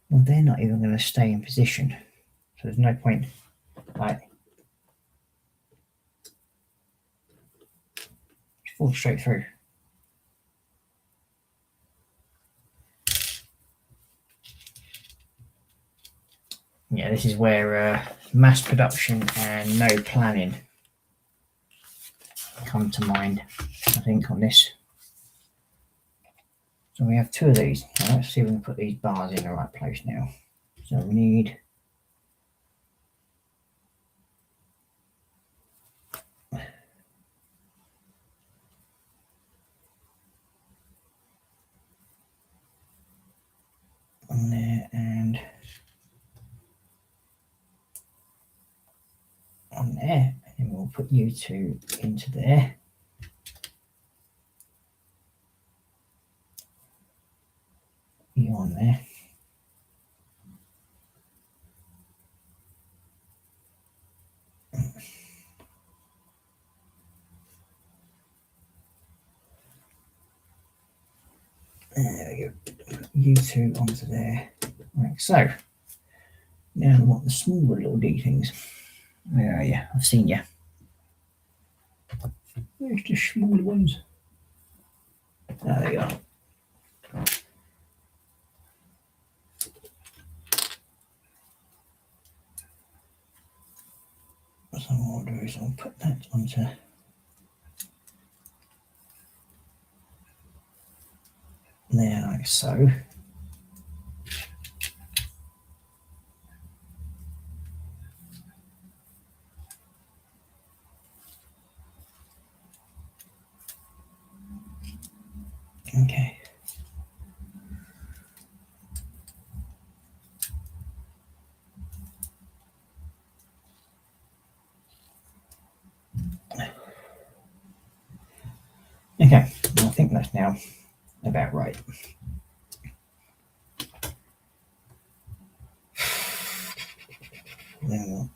Well, they're not even going to stay in position, so there's no point. Like, fall straight through. Yeah, this is where mass production and no planning come to mind, I think, on this. So we have 2 of these. Now let's see if we can put these bars in the right place now. So we need on there and on there, and we'll put you 2 into there. You on there. There we go. Put you 2 onto there. Like so. Now I want the smaller little D things. Where are you? I've seen you. Where's the smaller ones? There you are. So what I'll do is I'll put that onto there like so. Okay. Okay, I think that's now about right. Then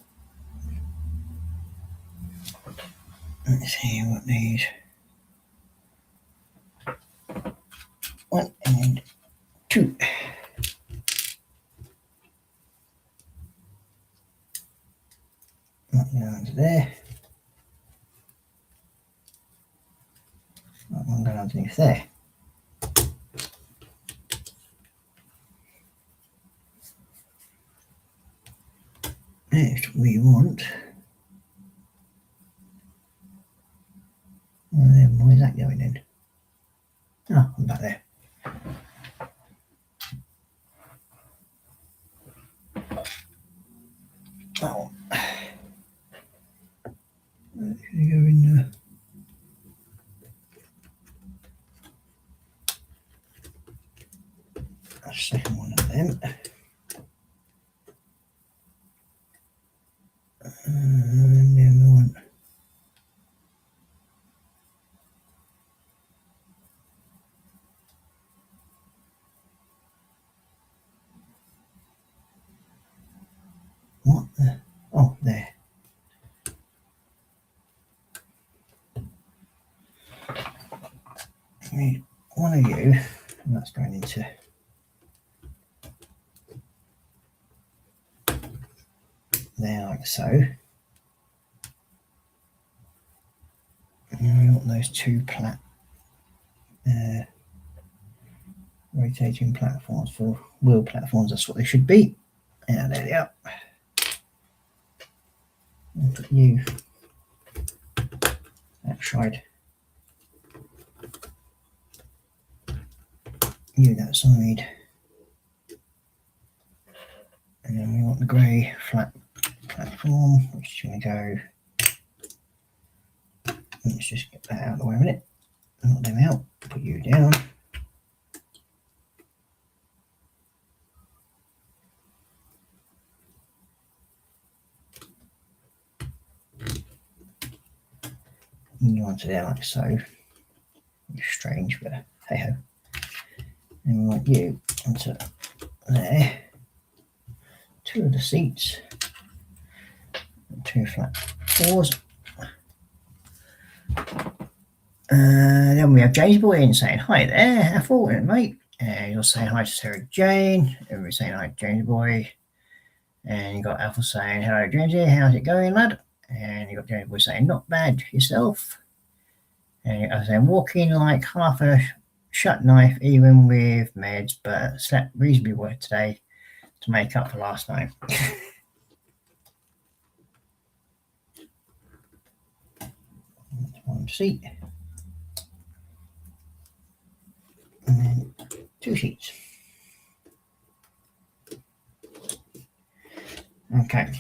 let's see what these 1 and 2. That goes there. That one goes underneath there. Next we want, where's that going in? Oh, I'm back there. Oh, that's going to go in there. A second one of them. And then we want what the? Oh, there. We need 1 of you, and that's going into there like so. And we want those two rotating platforms for wheel platforms. That's what they should be. Yeah, there they are. I'll put you that side, you that side, and then we want the grey flat platform, which is going to go. Let's just get that out of the way a minute. Knock them out. Put you down. And you onto there like so. It's strange, but hey ho. And we want you onto there. Two of the seats. Two flat fours. Then we have James Boy in saying hi there. How fortunate, mate. And you're saying hi to Sarah Jane. And we're saying hi to James Boy. And you got Alpha saying hello, Jamesy. How's it going, lad? And you got James Boy saying not bad yourself. And I was saying walking like half a shut knife, even with meds, but slept reasonably well today to make up for last night. One seat. And then two seats. Okay.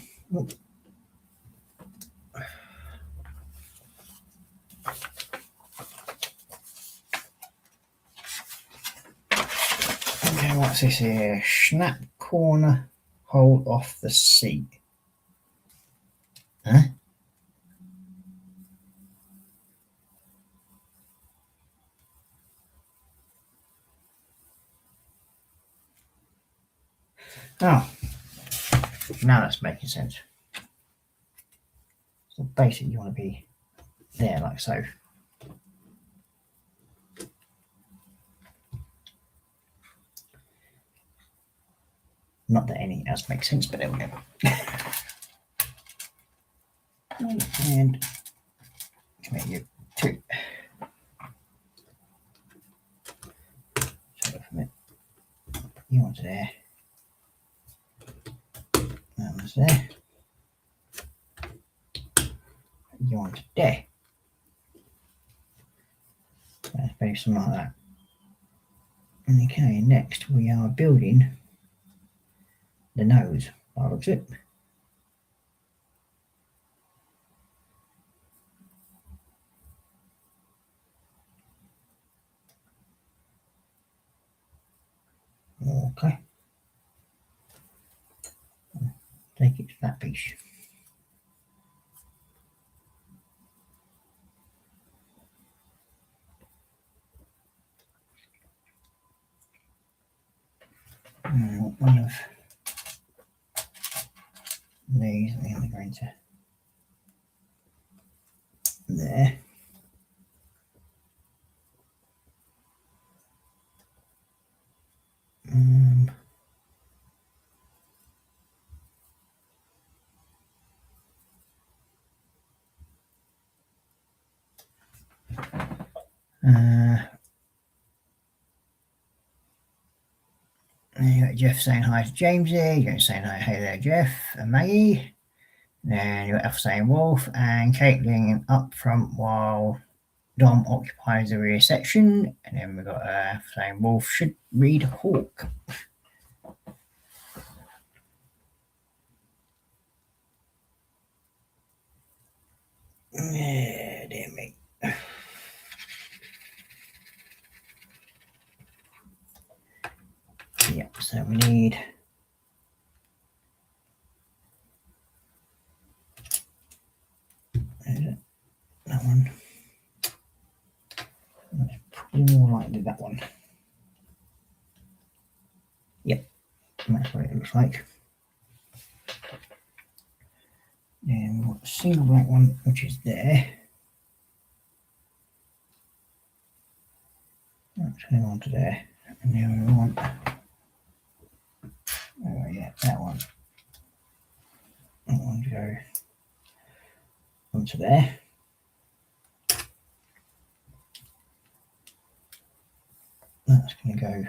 Okay, what's this here? Snap corner, hold off the seat. Huh? Oh, now that's making sense. So basically you want to be there like so. Not that anything else makes sense, but there we go. And come here, you two. So from it, you onto there. That one's there. You onto there. That's maybe something like that. Okay, next we are building the nose, by the looks of it. Okay. Take it to that piece. One of these, I'm going to go into there. And you got Jeff saying hi to Jamesy. You're saying hi, hey there, Jeff and Maggie. Then you got Alpha saying Wolf and Caitlin up front while Dom occupies the rear section. And then we've got Alpha saying Wolf should read Hawk. Yeah, dear me. Yep, so we need that one. That's probably more likely that one. Yep, that's what it looks like. Then we've got a single black one, which is there. Let's go on to there. And then we want, oh yeah, that one. That one go onto there. That's going to go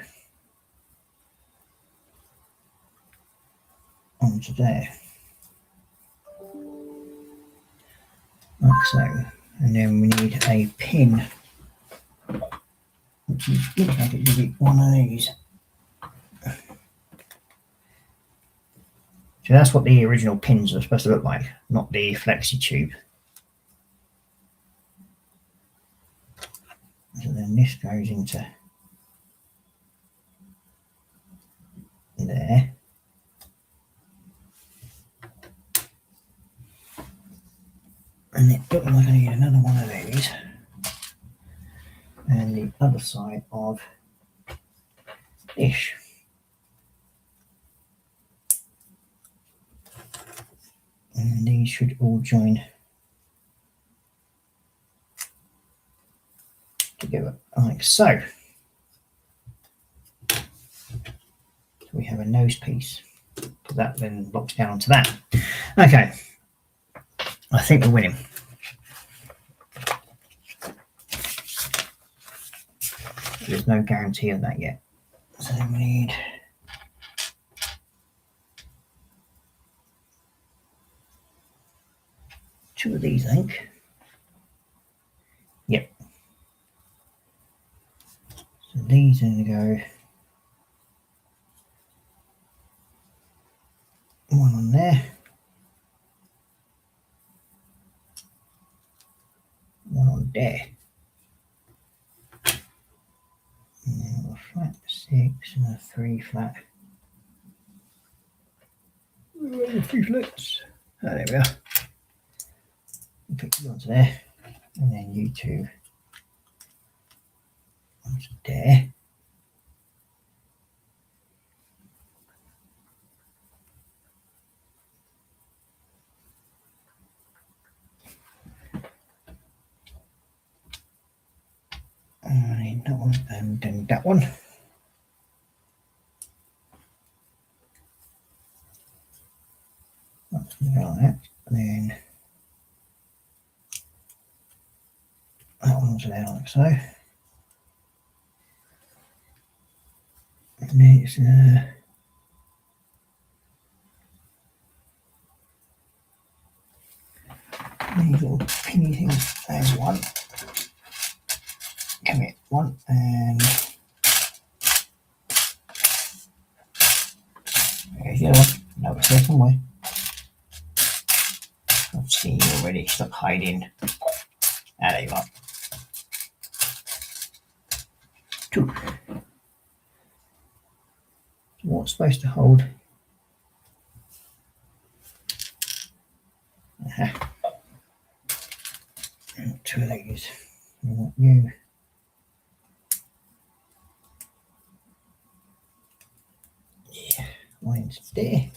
onto there, like so. And then we need a pin, which looks like it should be one of these. So that's what the original pins are supposed to look like, not the flexi tube. So then this goes into there. And it looks like I need another one of these. And the other side of this. And these should all join together like so. So we have a nose piece. That then locks down onto that. Okay, I think we're winning. There's no guarantee of that yet. So then we need two of these, I think. Yep. So these are going to go one on there, one on there. And then a flat 6 and a 3 flat. A few flats. Oh, there we are. Put you onto there, and then you two onto there. And that one, and then that one. That's going to go like that, and then that one onto there like so. And then it's these little pinny things. There's one. Come here, one, and there's the other one. No, it's there somewhere. I've seen you already. Stop hiding. Ah, there you are. Two. What's supposed to hold? Two of these. I want you. Yeah, mine's there.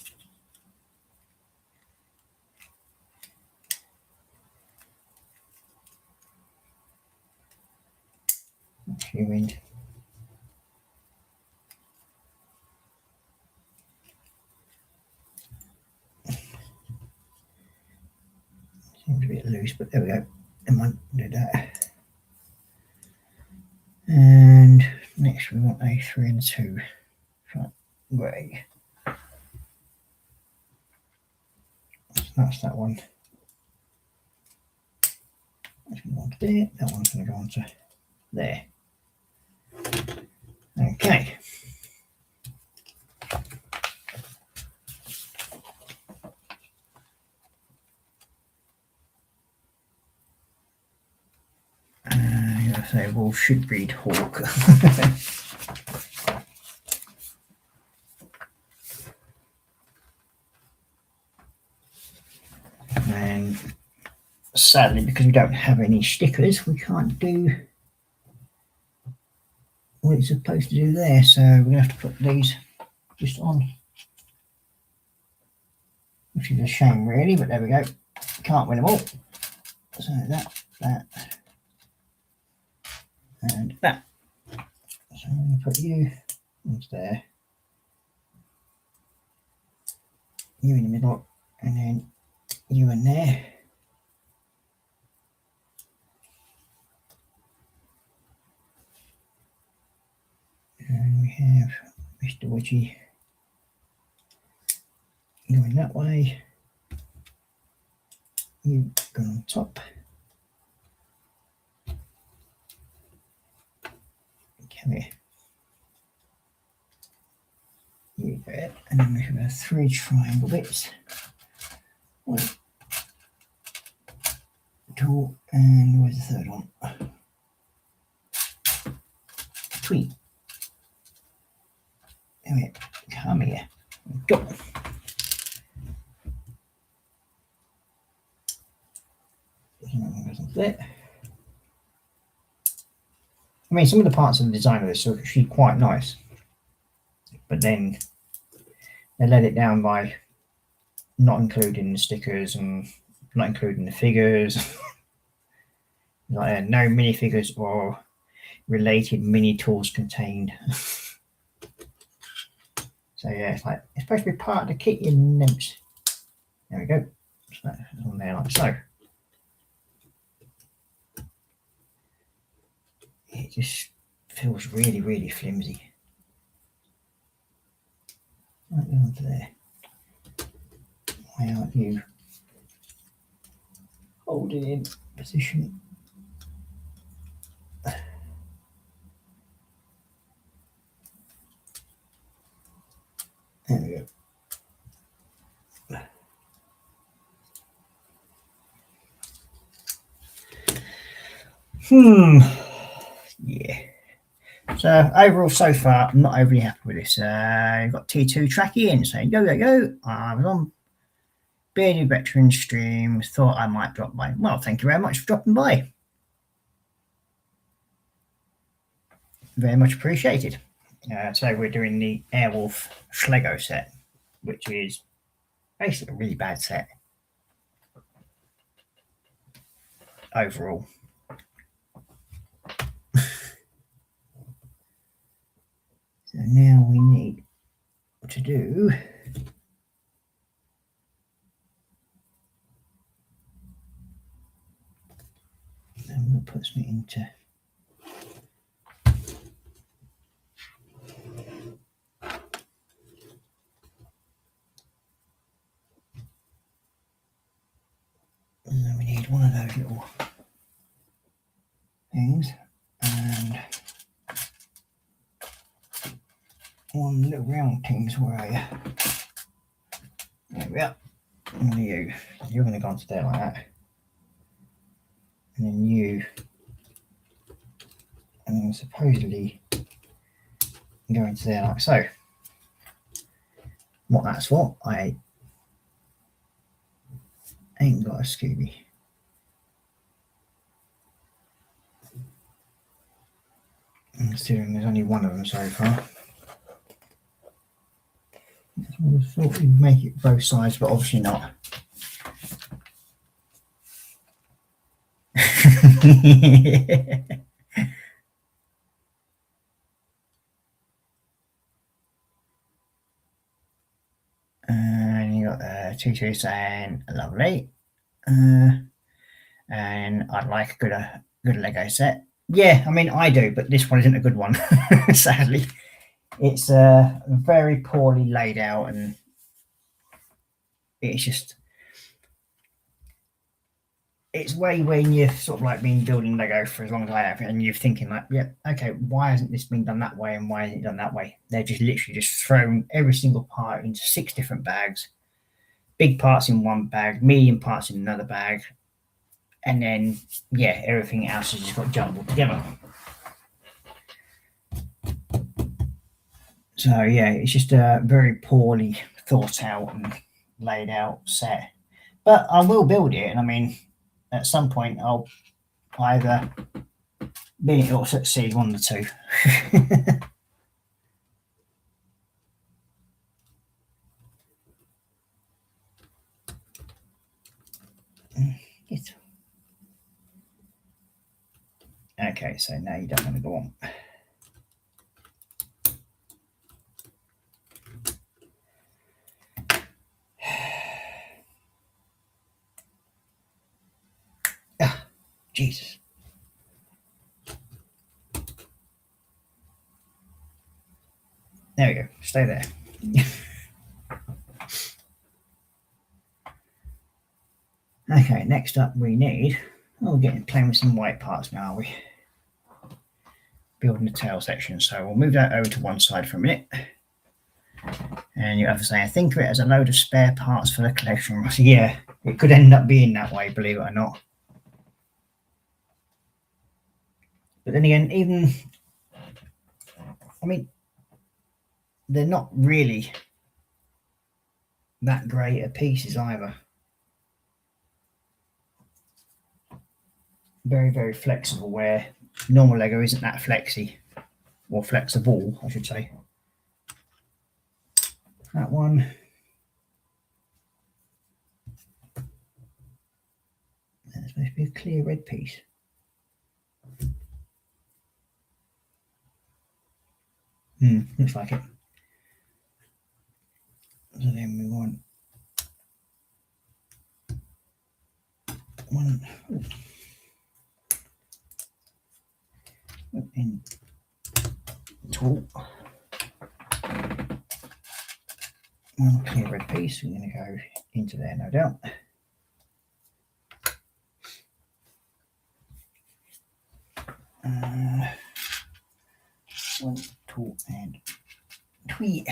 You in. Seems a bit loose, but there we go. I might do that. And next we want a 3 and 2 flat grey. So that's that one. That's going to go onto there. That one's going to go onto there. Okay. So wolf should breed hawk. And sadly, because we don't have any stickers, we can't do what it's supposed to do there. So we're going to have to put these just on, which is a shame really, but there we go. Can't win them all. So that, and that. So I'm going to put you into there, you in the middle, and then you in there. And we have Mr. Witchy going that way. You go on top. Come here. You go it. And then we have our 3 triangle bits. 1, 2, and where's the third one? 3. There, come here. Go. There. I mean, some of the parts of the design of this are actually quite nice, but then they let it down by not including the stickers and not including the figures. Like no minifigures or related mini tools contained. So yeah, it's like it's supposed to be part of the kit, you nymphs. There we go. So that's on there like so. It just feels really, really flimsy. Right onto there. Why aren't you holding in position? There we go. Yeah. So overall, so far, I'm not overly happy with this. You've got T2 tracking saying, go, go, go. I was on Bearded Veteran stream, thought I might drop by. Well, thank you very much for dropping by. Very much appreciated. So we're doing the Airwolf Schlego set, which is basically a really bad set overall. So now we need to do and that puts me into and then we need one of those little things and one little round things. Where are you? There we are. And you're going to go onto there like that, and then you, and then supposedly go into there like so. What that's for, I ain't got a Scooby. Considering there's only one of them so far. I would have thought we'd make it both sides, but obviously not. And you got Tutu saying lovely, and I'd like a good Lego set. Yeah, I mean I do, but this one isn't a good one. Sadly, it's very poorly laid out, and it's just it's way when you've sort of like been building Lego for as long as I have, and you're thinking like, yeah, okay, why hasn't this been done that way, and why isn't it done that way? They're just literally just thrown every single part into 6 different bags, big parts in one bag, medium parts in another bag, and then yeah, everything else has just got jumbled together. So yeah, it's just a very poorly thought out and laid out set. But I will build it, and I mean, at some point I'll either bin it or succeed, one of the two. Okay, so now you don't want to go on. Jesus. There we go. Stay there. Okay, next up we need... Oh, we're playing with some white parts now, are we? Building the tail section. So we'll move that over to one side for a minute. And you have to say, I think of it as a load of spare parts for the collection. Yeah, it could end up being that way, believe it or not. But then again, even... I mean, they're not really that great at pieces either. Very, very flexible, where normal Lego isn't that flexy, or flexible, I should say. That one. There's supposed to be a clear red piece. Looks like it. So then we want one in tool. One clear red piece. We're going to go into there, no doubt. One tool and tweet.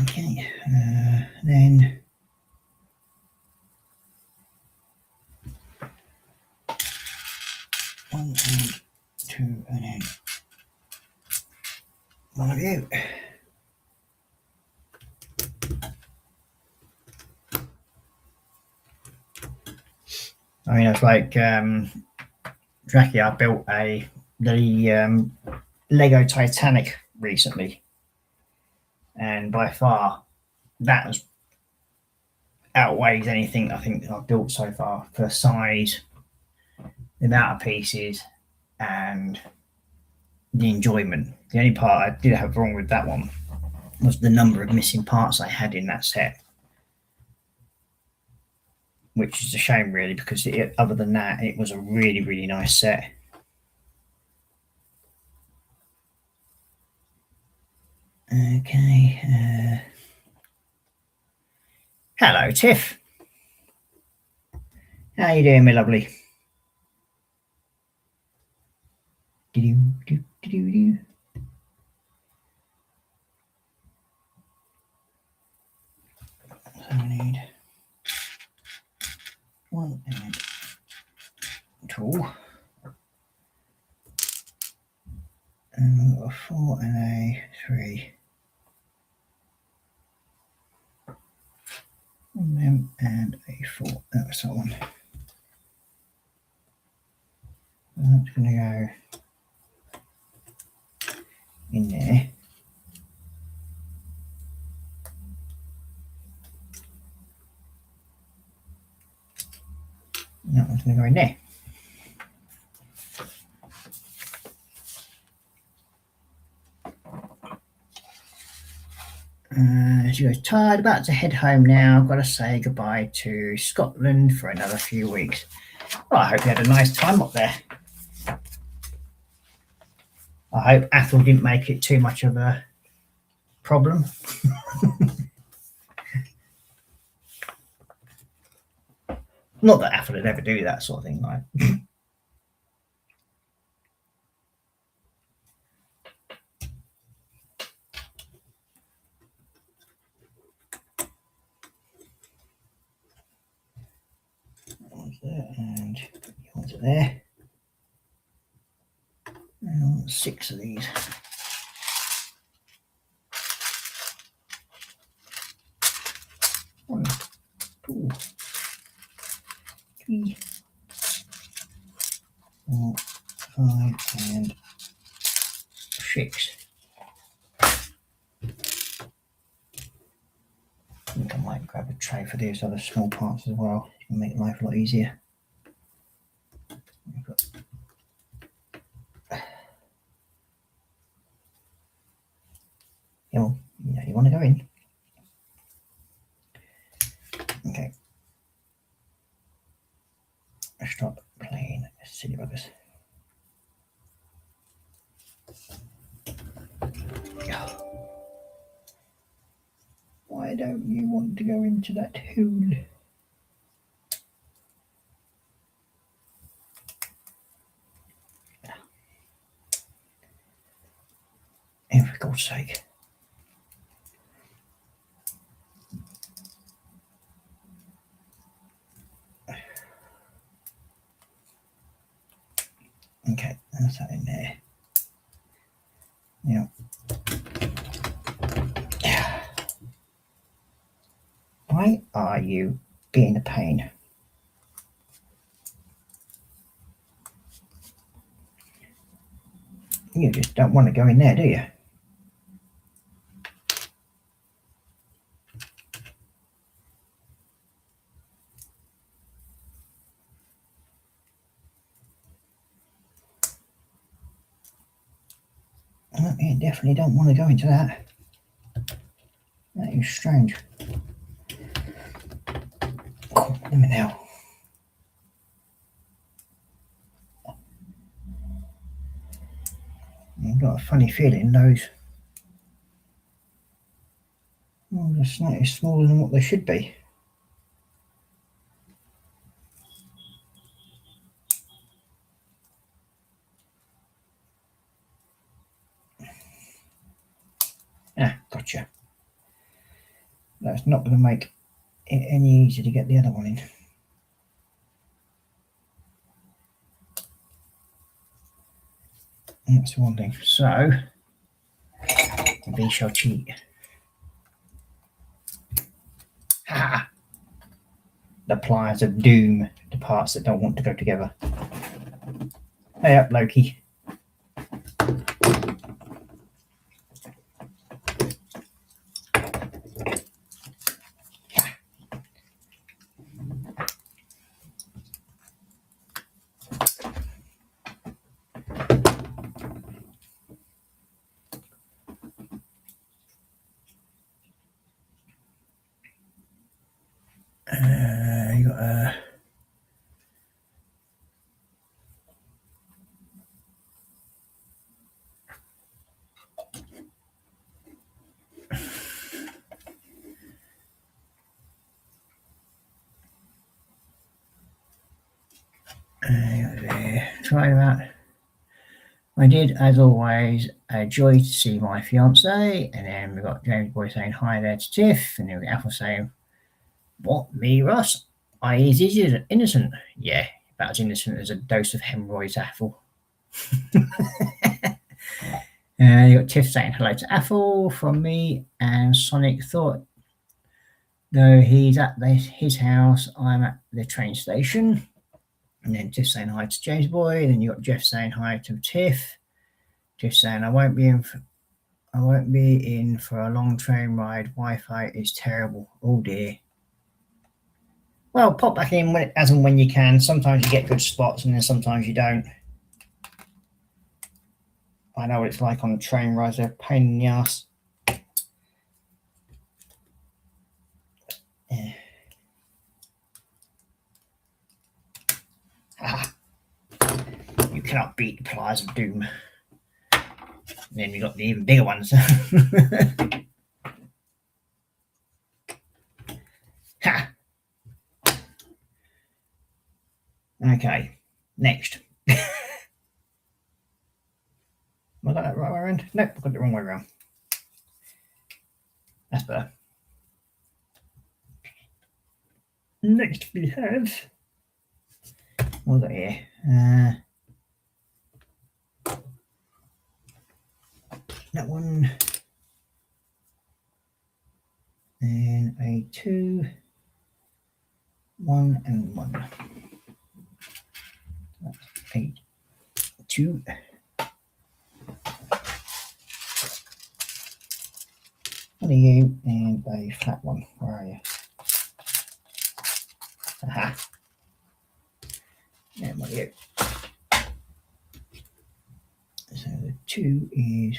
Okay, then one and two, and then one of you. I mean, it's like Draki, I built the Lego Titanic recently, and by far that was outweighs anything I think I've built so far for size, the amount of pieces, and the enjoyment. The only part I did have wrong with that one was the number of missing parts I had in that set, which is a shame really, because other than that it was a really, really nice set. Okay, hello Tiff, how you doing, my lovely? So I need one and tool, and a 4 and a 3. And a 4. That's that one. That's going to go in there. And that one's going to go in there. She goes, tired, about to head home now. Got to say goodbye to Scotland for another few weeks. Well, I hope you had a nice time up there. I hope Athel didn't make it too much of a problem. Not that Athel would ever do that sort of thing, right? One's there, and one's there. And 6 of these. One, 2, 3, 4, 5, and 6. I think I might grab a tray for these other small parts as well. It can make life a lot easier. We've got stop playing silly buggers. Why don't you want to go into that hole? And for God's sake. Okay, that's that in there. Now, why are you being a pain? You just don't want to go in there, do you? You definitely don't want to go into that. That is strange. Oh, let me now. I've got a funny feeling those are slightly smaller than what they should be. Ah, gotcha. That's not going to make it any easier to get the other one in. That's one thing. So, we shall cheat. Ha! The pliers of doom, the parts that don't want to go together. Hey up, Loki. You got try that. I did, as always, a joy to see my fiance, and then we got James Boy saying hi there to Tiff, and then we got Apple saying, "What, me, Russ? I is innocent." Yeah, about as innocent as a dose of hemorrhoids, Apple. You got Tiff saying hello to Apple from me, and Sonic thought, though he's at his house, I'm at the train station. And then Tiff saying hi to James Boy. Then you got Jeff saying hi to Tiff. Tiff saying I won't be in for a long train ride. Wi-Fi is terrible. Oh dear. Well, pop back in as and when you can. Sometimes you get good spots, and then sometimes you don't. I know what it's like on the train rides. They're a pain in the ass. Yeah. You cannot beat the pliers of doom. And then you got the even bigger ones. Ha! Okay, next. Have I got that right way around? Nope, I've got it the wrong way around. That's better. Next we have, what was that here? That one. And a 2, 1, and 1. That's 8, 2. What are you? And a flat one. Where are you? Aha. And what are you? So the 2 is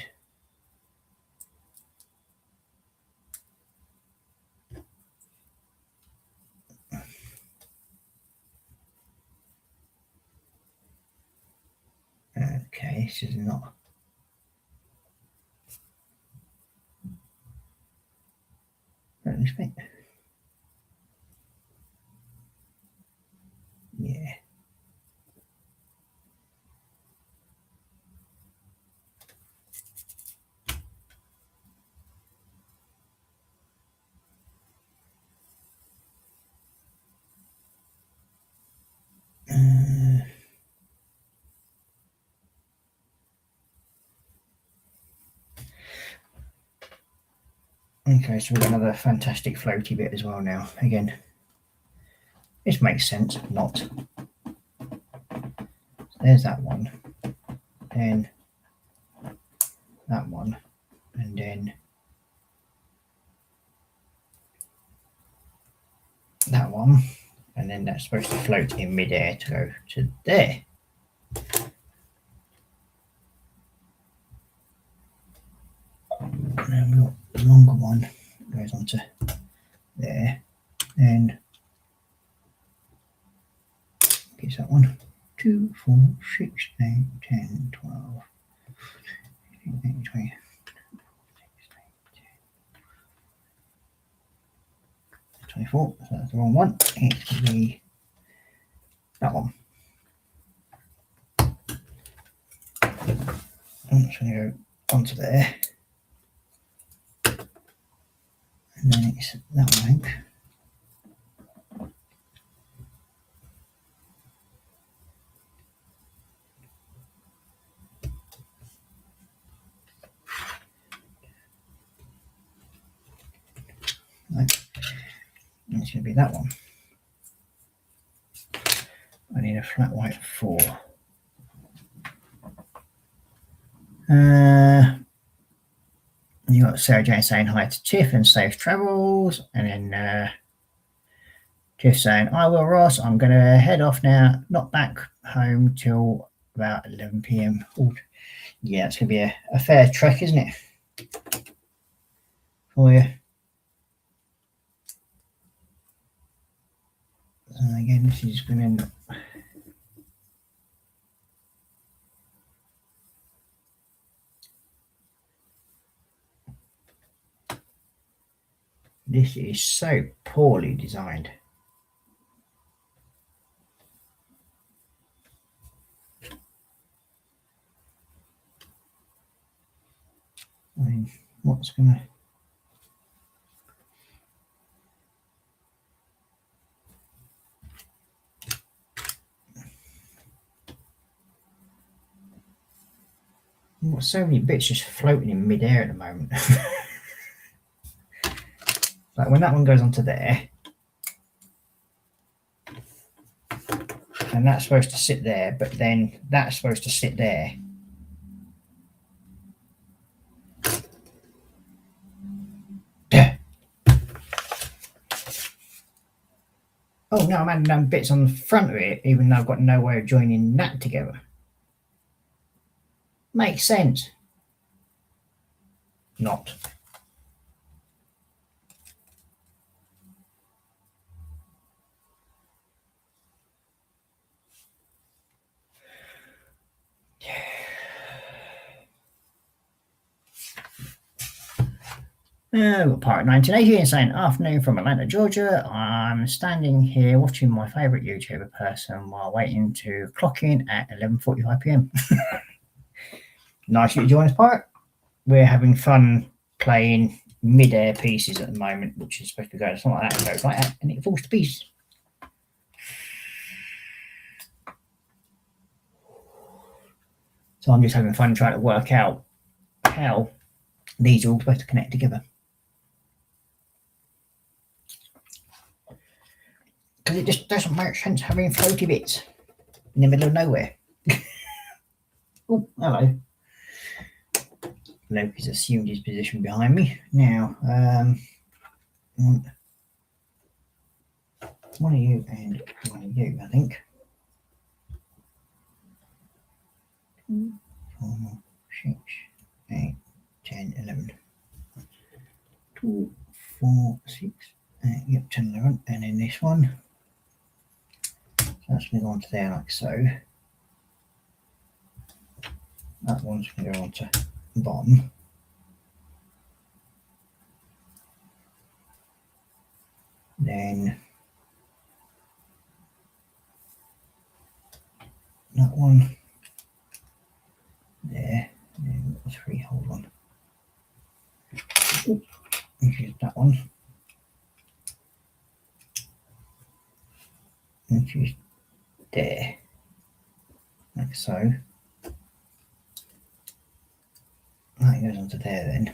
Okay, this is not. Don't expect. Yeah. Okay, so we've got another fantastic floaty bit as well now. Again, this makes sense, not. There's that one, then that one, and then that one, and then that's supposed to float in midair to go to there. And then we've got the longer one that goes on to there, and gets that one. 2, 4, 6, 8, 10, 12, 15, 20. 24, so that's the wrong one. It's going to be that one. I'm just going to go onto there. And then it's that one, I think. Right. And it's going to be that one. I need a flat white 4. You got Sarah Jane saying hi to Tiff and safe travels, and then Tiff saying, "I will, Ross. I'm going to head off now. Not back home till about 11 p.m. Ooh, yeah, it's going to be a fair trek, isn't it? For you. So again, this is going to end up. This is so poorly designed. I mean, what's going to... I've got so many bits just floating in midair at the moment. Like when that one goes onto there, and that's supposed to sit there, but then that's supposed to sit there. Oh no, I'm adding bits on the front of it, even though I've got no way of joining that together. Makes sense. Not. Got Pirate 1980 saying, "Afternoon from Atlanta, Georgia. I'm standing here watching my favourite YouTuber person while waiting to clock in at 11:45 p.m. Nice you to join us, Pirate. We're having fun playing mid-air pieces at the moment, which is supposed to go something like that, and goes like that, and it falls to pieces. So I'm just having fun trying to work out how these are all supposed to connect together. Because it just doesn't make sense having floaty bits in the middle of nowhere. Oh, hello. Loki's assumed his position behind me. Now, one of you and one of you, I think. 2, 4, 6, 8, 10, 11. 2, 4, 6, 8, yep, 10, 11. And then this one. So that's going to go onto there like so. That one's going to go onto the bottom. Then that one there. And then 3, hold on. Here's that one. And she's there. Like so. That goes onto there then.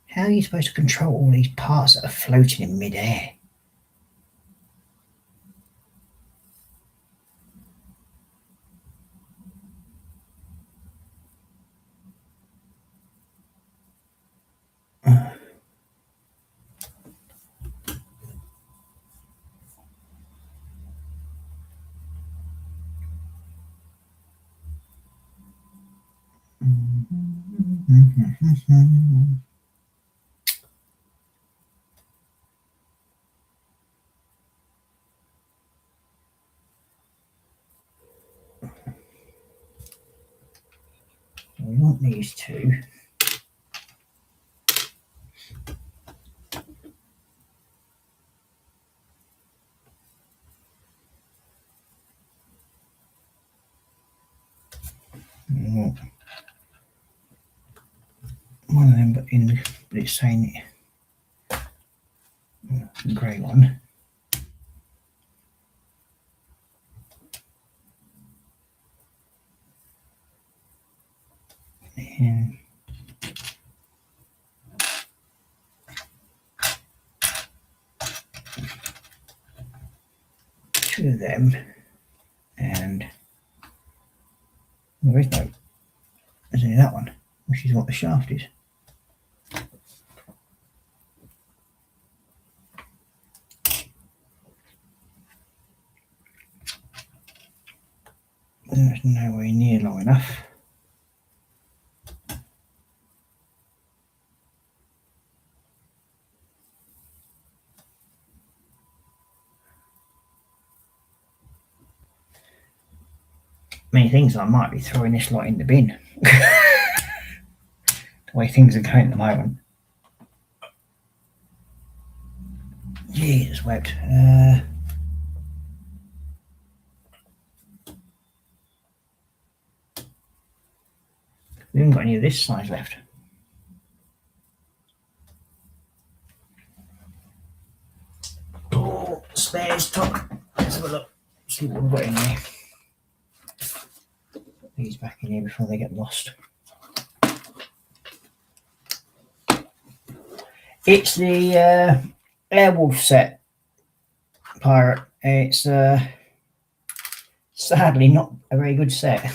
How are you supposed to control all these parts that are floating in mid-air? We want these two. One of them, but it's saying the grey one. And two of them, and there is no, there's only that one, which is what the shaft is. There's nowhere near long enough. Many things I might be throwing this lot in the bin. The way things are going at the moment. Jesus wept. We haven't got any of this size left. Oh, spare stock. Let's have a look. See what we've got in there. Put these back in here before they get lost. It's the Airwolf set, Pirate. It's sadly not a very good set.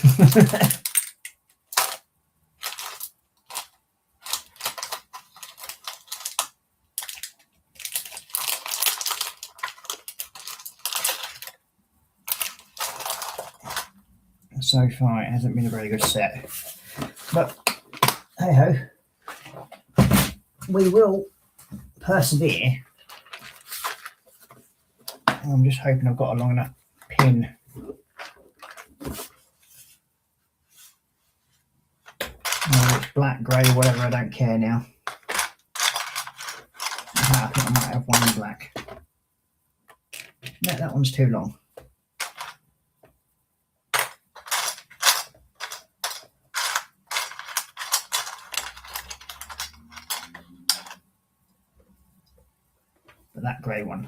So far, it hasn't been a very good set. But hey ho, we will persevere. I'm just hoping I've got a long enough pin. It's black, grey, whatever, I don't care now. I think I might have one in black. No, that one's too long. But that grey one,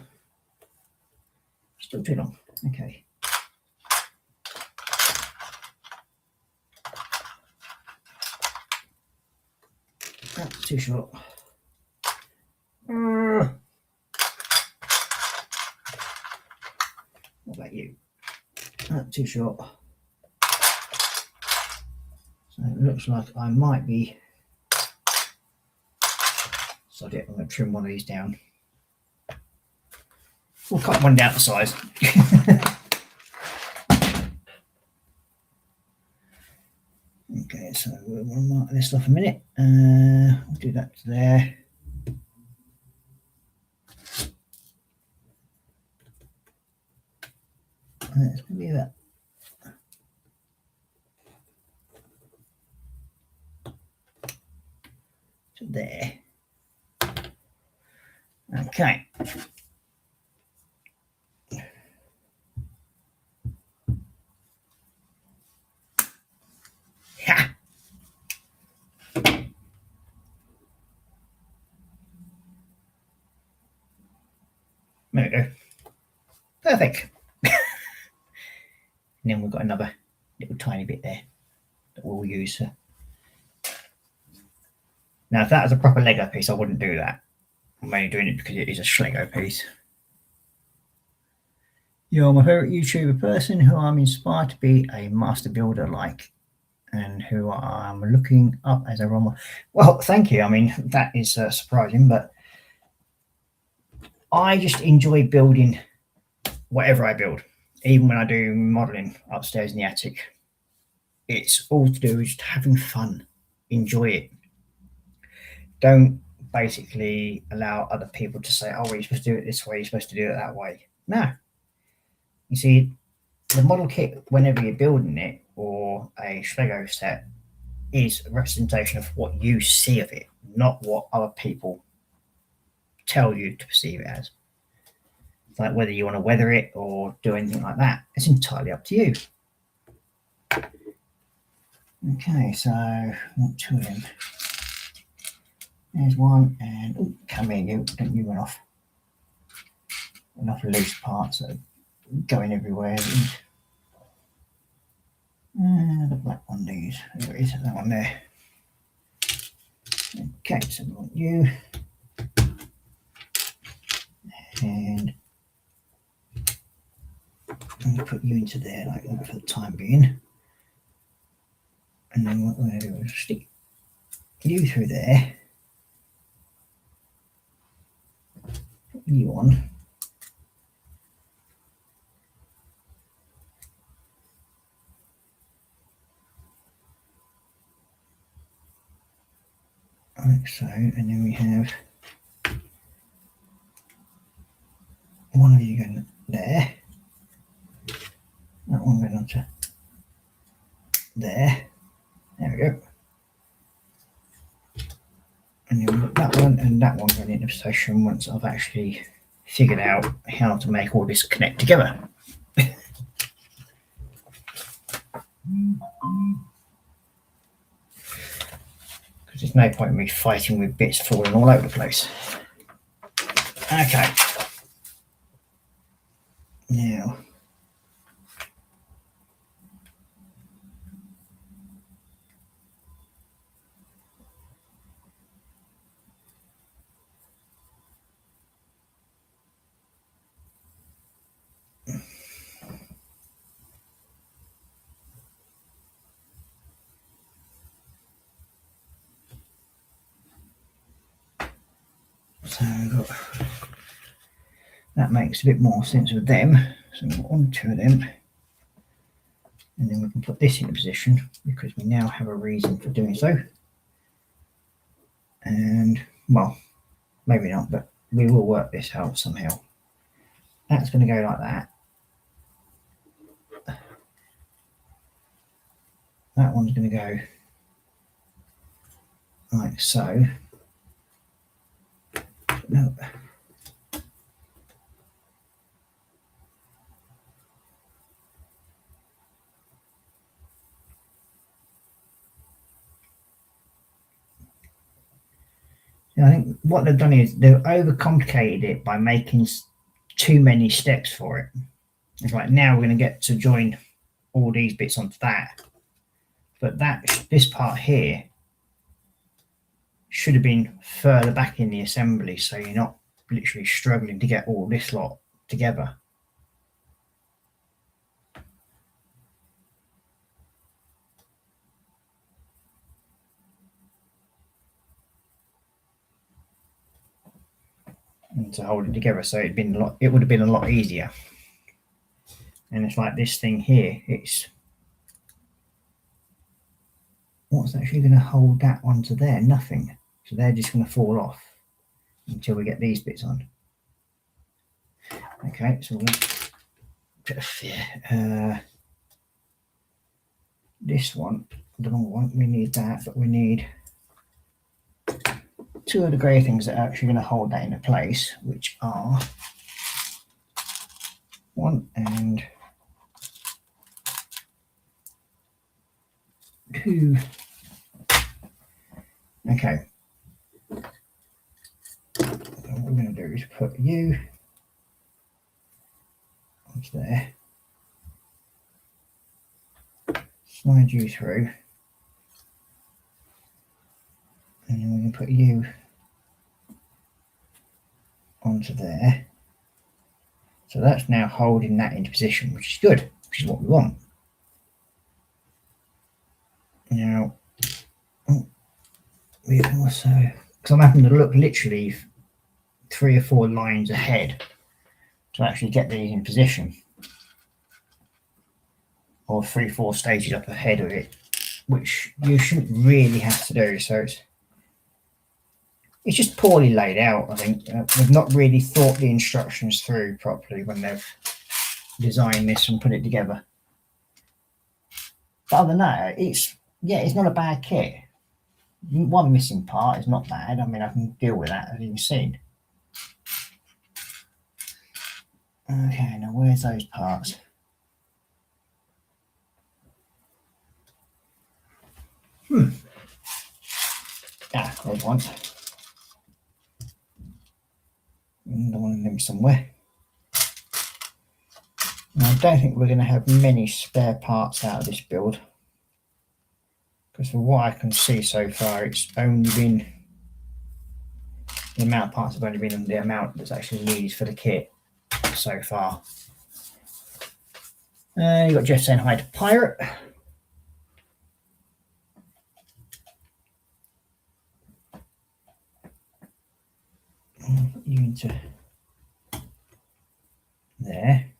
still too long. Okay. That's too short. What about you? That's too short. So it looks like I might be. Sod it, I'm going to trim one of these down. We'll cut one down to size. Okay, so we'll mark this off a minute. I'll do that to there. be that. To there. Okay. Ha! There we go. Perfect. And then we've got another little tiny bit there that we'll use. Now, if that was a proper Lego piece, I wouldn't do that. I'm only doing it because it is a Schlego piece. You're my favourite YouTuber person who I'm inspired to be a master builder like, and who I'm looking up as a role model. Well, thank you. I mean, that is surprising, but I just enjoy building whatever I build, even when I do modelling upstairs in the attic. It's all to do with just having fun. Enjoy it. Don't basically allow other people to say, oh, well, you're supposed to do it this way, you're supposed to do it that way. No. You see, the model kit, whenever you're building it, or a Schlego set, is a representation of what you see of it, not what other people tell you to perceive it as. It's like whether you want to weather it or do anything like that, it's entirely up to you. Okay, so what two of them? There's one, and oh, come here, you don't you run off. Enough loose parts that are going everywhere. The black one, these. There it is, that one there. Okay, so we want you. And I'm going to put you into there like that for the time being. And then what we're going to do is stick you through there. Put you on. Like so, and then we have one of you going there. That one going onto there. There we go. And then we've got that one and that one going into position once I've actually figured out how to make all this connect together. Because there's no point in me fighting with bits falling all over the place. Okay. Now, so we've got, that makes a bit more sense with them. So we've got one, two of them. And then we can put this into position because we now have a reason for doing so. And, well, maybe not, but we will work this out somehow. That's going to go like that. That one's going to go like so. No. I think what they've done is they've overcomplicated it by making too many steps for it. It's like now we're going to get to join all these bits onto that, but this part here should have been further back in the assembly, so you're not literally struggling to get all this lot together. And to hold it together, so it would have been a lot easier. And it's like this thing here, it's what's actually going to hold that onto there? Nothing. So they're just going to fall off until we get these bits on. Okay, so we'll bit of fear. This one, the long one, we need that, but we need two of the grey things that are actually going to hold that into place, which are 1 and 2. Okay. What we're going to do is put you onto there, slide you through, and then we can put you onto there. So that's now holding that into position, which is good, which is what we want. Now, we also, because I'm having to look literally 3 or 4 lines ahead to actually get these in position, or 3 or 4 stages up ahead of it, which you shouldn't really have to do. So it's just poorly laid out. I think they've not really thought the instructions through properly when they've designed this and put it together. But other than that, it's not a bad kit. One missing part is not bad. I mean, I can deal with that, as you've seen. Okay, now where's those parts? There's one. Another one of them somewhere. Now, I don't think we're going to have many spare parts out of this build, because from what I can see so far, it's only been the amount of parts have only been the amount that's actually needed for the kit so far. You've got Jeff saying hi to Pirate. Put you into there.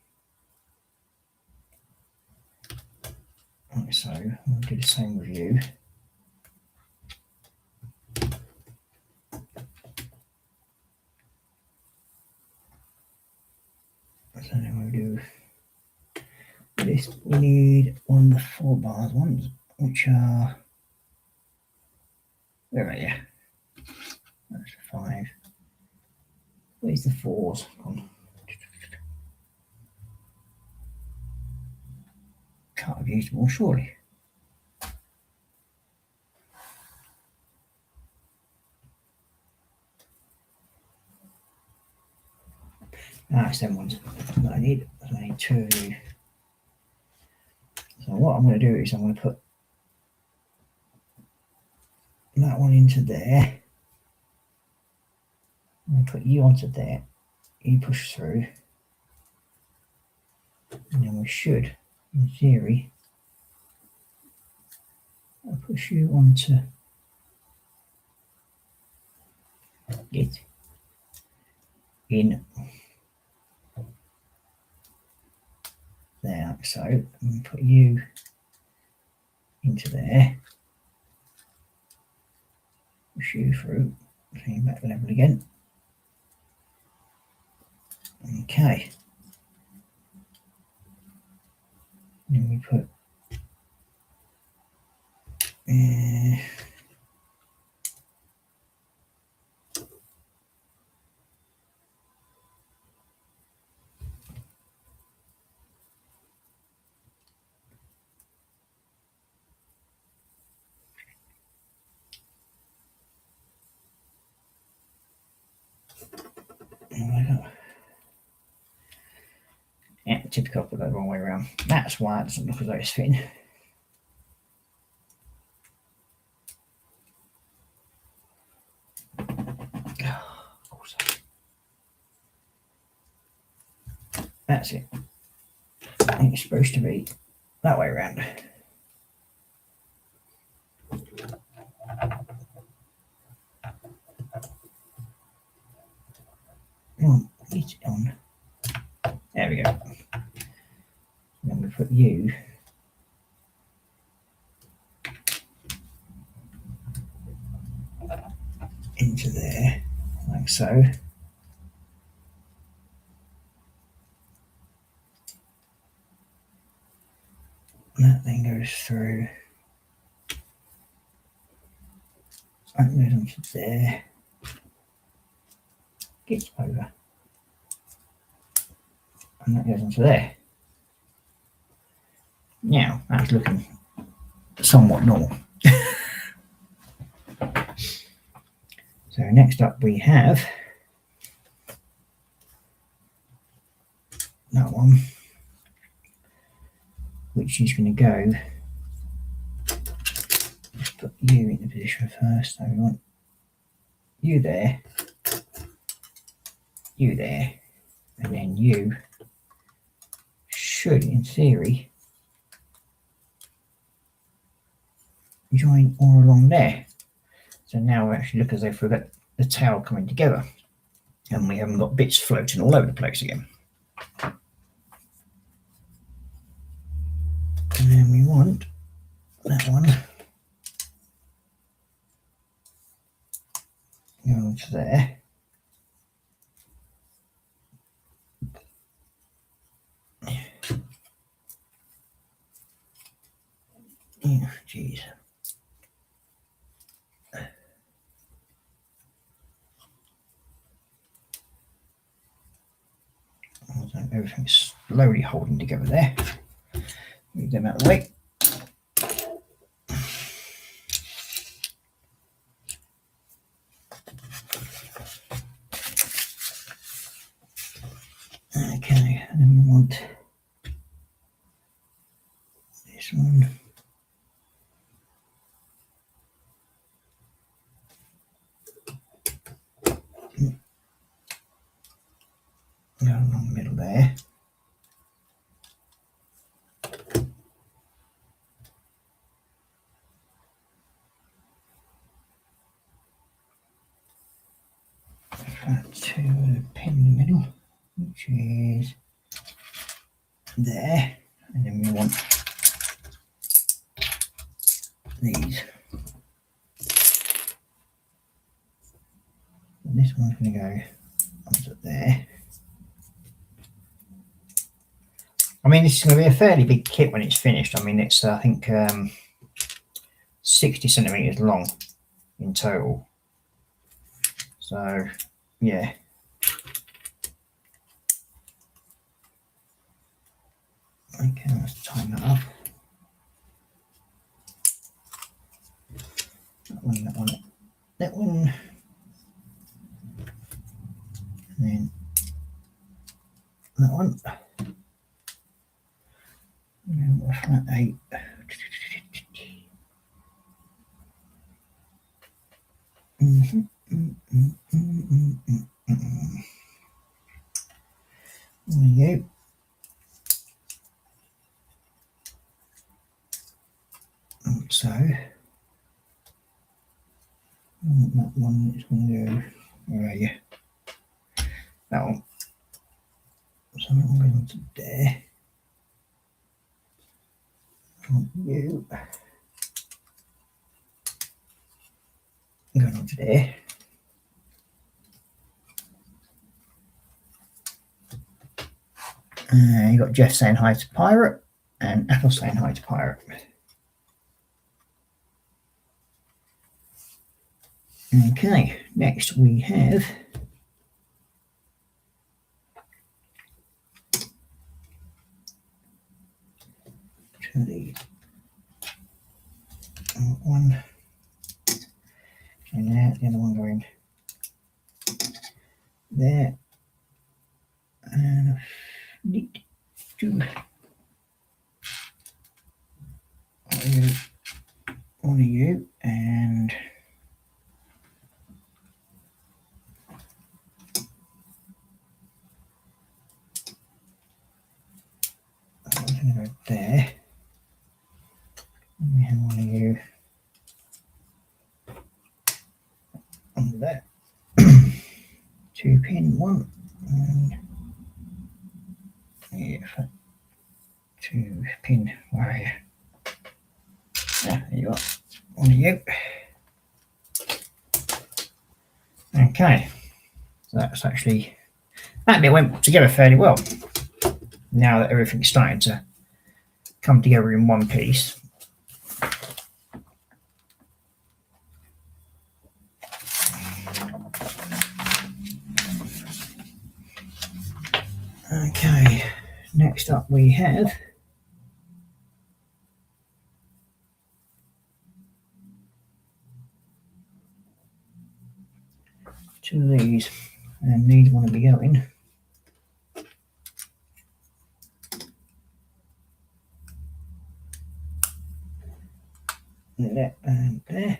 Like so, we'll do the same with you. So then we'll do this. We need one of the 4 bars ones, which are, where are you? That's 5. Where's the 4s? Can't have used them all, surely. It's them ones that I need. I need 2 of you. So what I'm going to do is I'm going to put that one into there. I'm going to put you onto there. You push through. And then we should, in theory, I'll push you onto it in there, like so. And put you into there. Push you through. Bring you back level again. Okay. Then we put yeah, typical, put that the wrong way around. That's why it doesn't look as though it's fitting. That's it. It's supposed to be that way around. Get it on. There we go. Then we put you into there, like so. That then goes through. That goes onto there. Gets over. And that goes onto there. Now, that's looking somewhat normal. So next up we have that one, which is going to go, let's put you in the position first. So we want you there, and then you should, in theory, join all along there. So now we actually look as if we've got the tail coming together and we haven't got bits floating all over the place again. And then we want that one going to there. Oh, jeez. Everything's slowly holding together there. Move them out of the way. Okay, and then we want this one. Go along the middle there. To a pin in the middle, which is there, and then we want these. And this one's going to go onto there. I mean, this is going to be a fairly big kit when it's finished. I mean, it's I think 60 centimeters long in total. So yeah. Okay, let's tighten that up. That one. And then that one. And then we'll flat 8. There you go. So that one is going to go, where are you? That one. So that one goes onto there. You going onto there. You got Jeff saying hi to Pirate and Apple saying hi to Pirate. Okay, next we have the one, and there, the other one going there, and need to one of you, and I'm going to go there. We have one of you on that. 2-pin one, and yeah, 2-pin, where are you? There you are, one of you. Okay, so that's actually, that bit went together fairly well. Now that everything's starting to come together in one piece. Okay, next up we have two of these, and these want to be going there and there.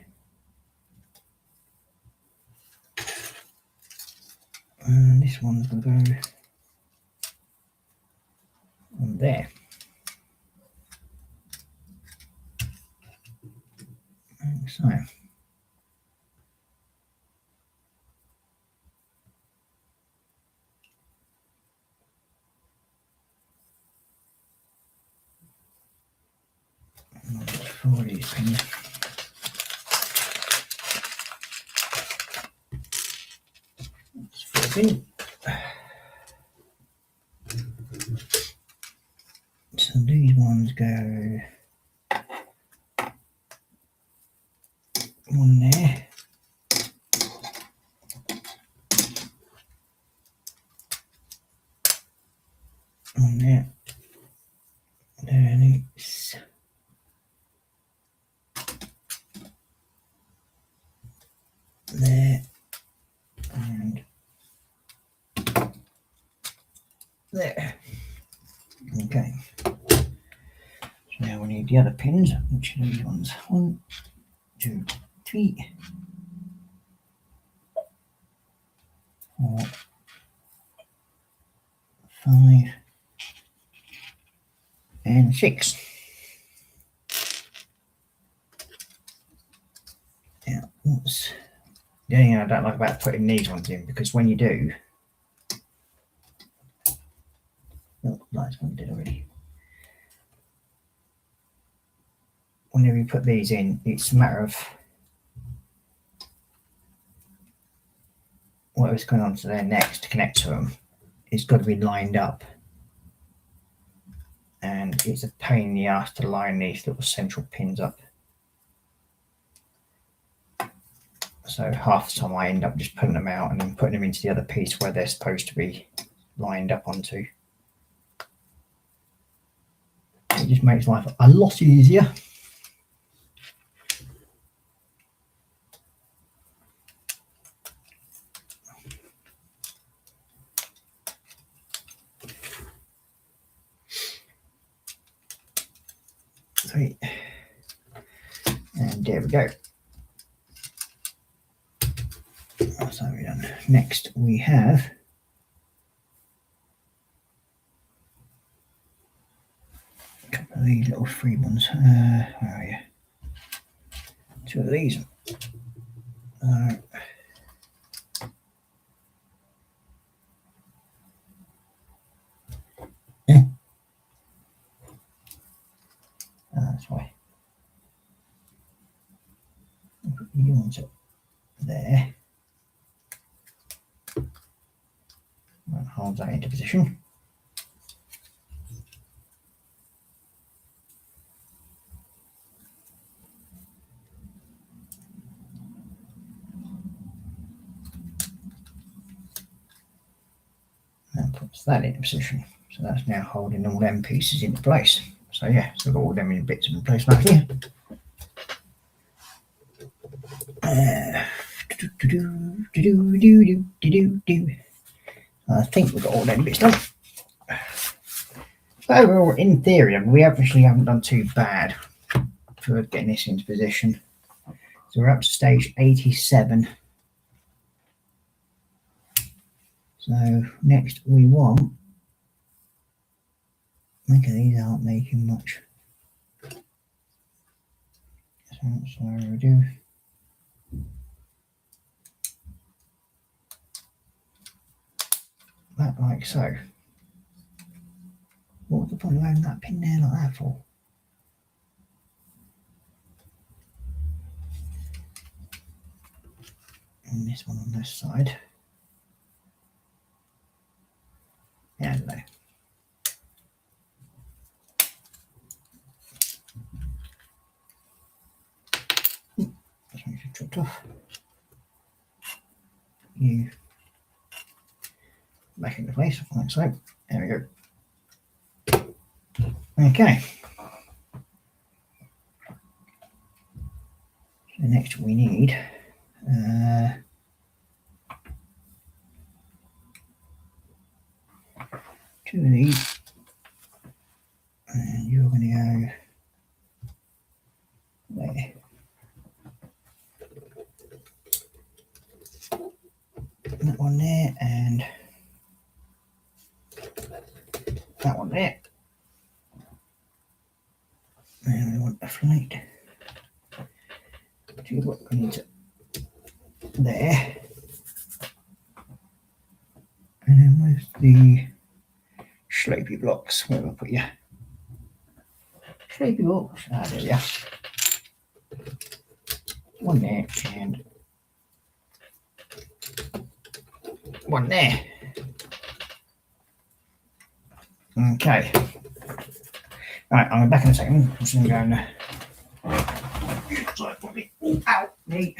And this one's going to go on there. And so for these pins. Let's flip in. So these ones go one there, one there, then it's there and there. Okay, so now we need the other pins, which are these ones. 1, 2, 3, 4, 5, and 6. Now, what's the only thing I don't like about putting these ones in, because when you do, oh, that's one did already. Whenever you put these in, it's a matter of whatever's going on to there next to connect to them. It's got to be lined up, and it's a pain in the ass to line these little central pins up. So half the time I end up just pulling them out and then putting them into the other piece where they're supposed to be lined up onto. It just makes life a lot easier. Three. And there we go. That's how we're done. Next we have a couple of these little free ones. Where are you? Two of these. That's why. Put the new ones up there. And hold that into position. And puts that into position. So that's now holding all them pieces into place. So yeah, so we've got all them in bits in place back here. I think we've got all them bits done. But overall, in theory, we actually haven't done too bad for getting this into position. So we're up to stage 87. So next we want, okay, these aren't making much. So we do that like so. What's the point of having that pin there like that for? And this one on this side. Yeah, I don't know. chopped off. You back into place like so. There we go. Okay. So next we need two of these, and you're going to go there. That one there, and that one there. And we want a flight to what we need there. And then where's the slopey blocks? Where will I put you? Slopey blocks. Ah, there we are. One there and one there. Okay. Right, I'm back in a second. I'm just going to go and put me out. Neat.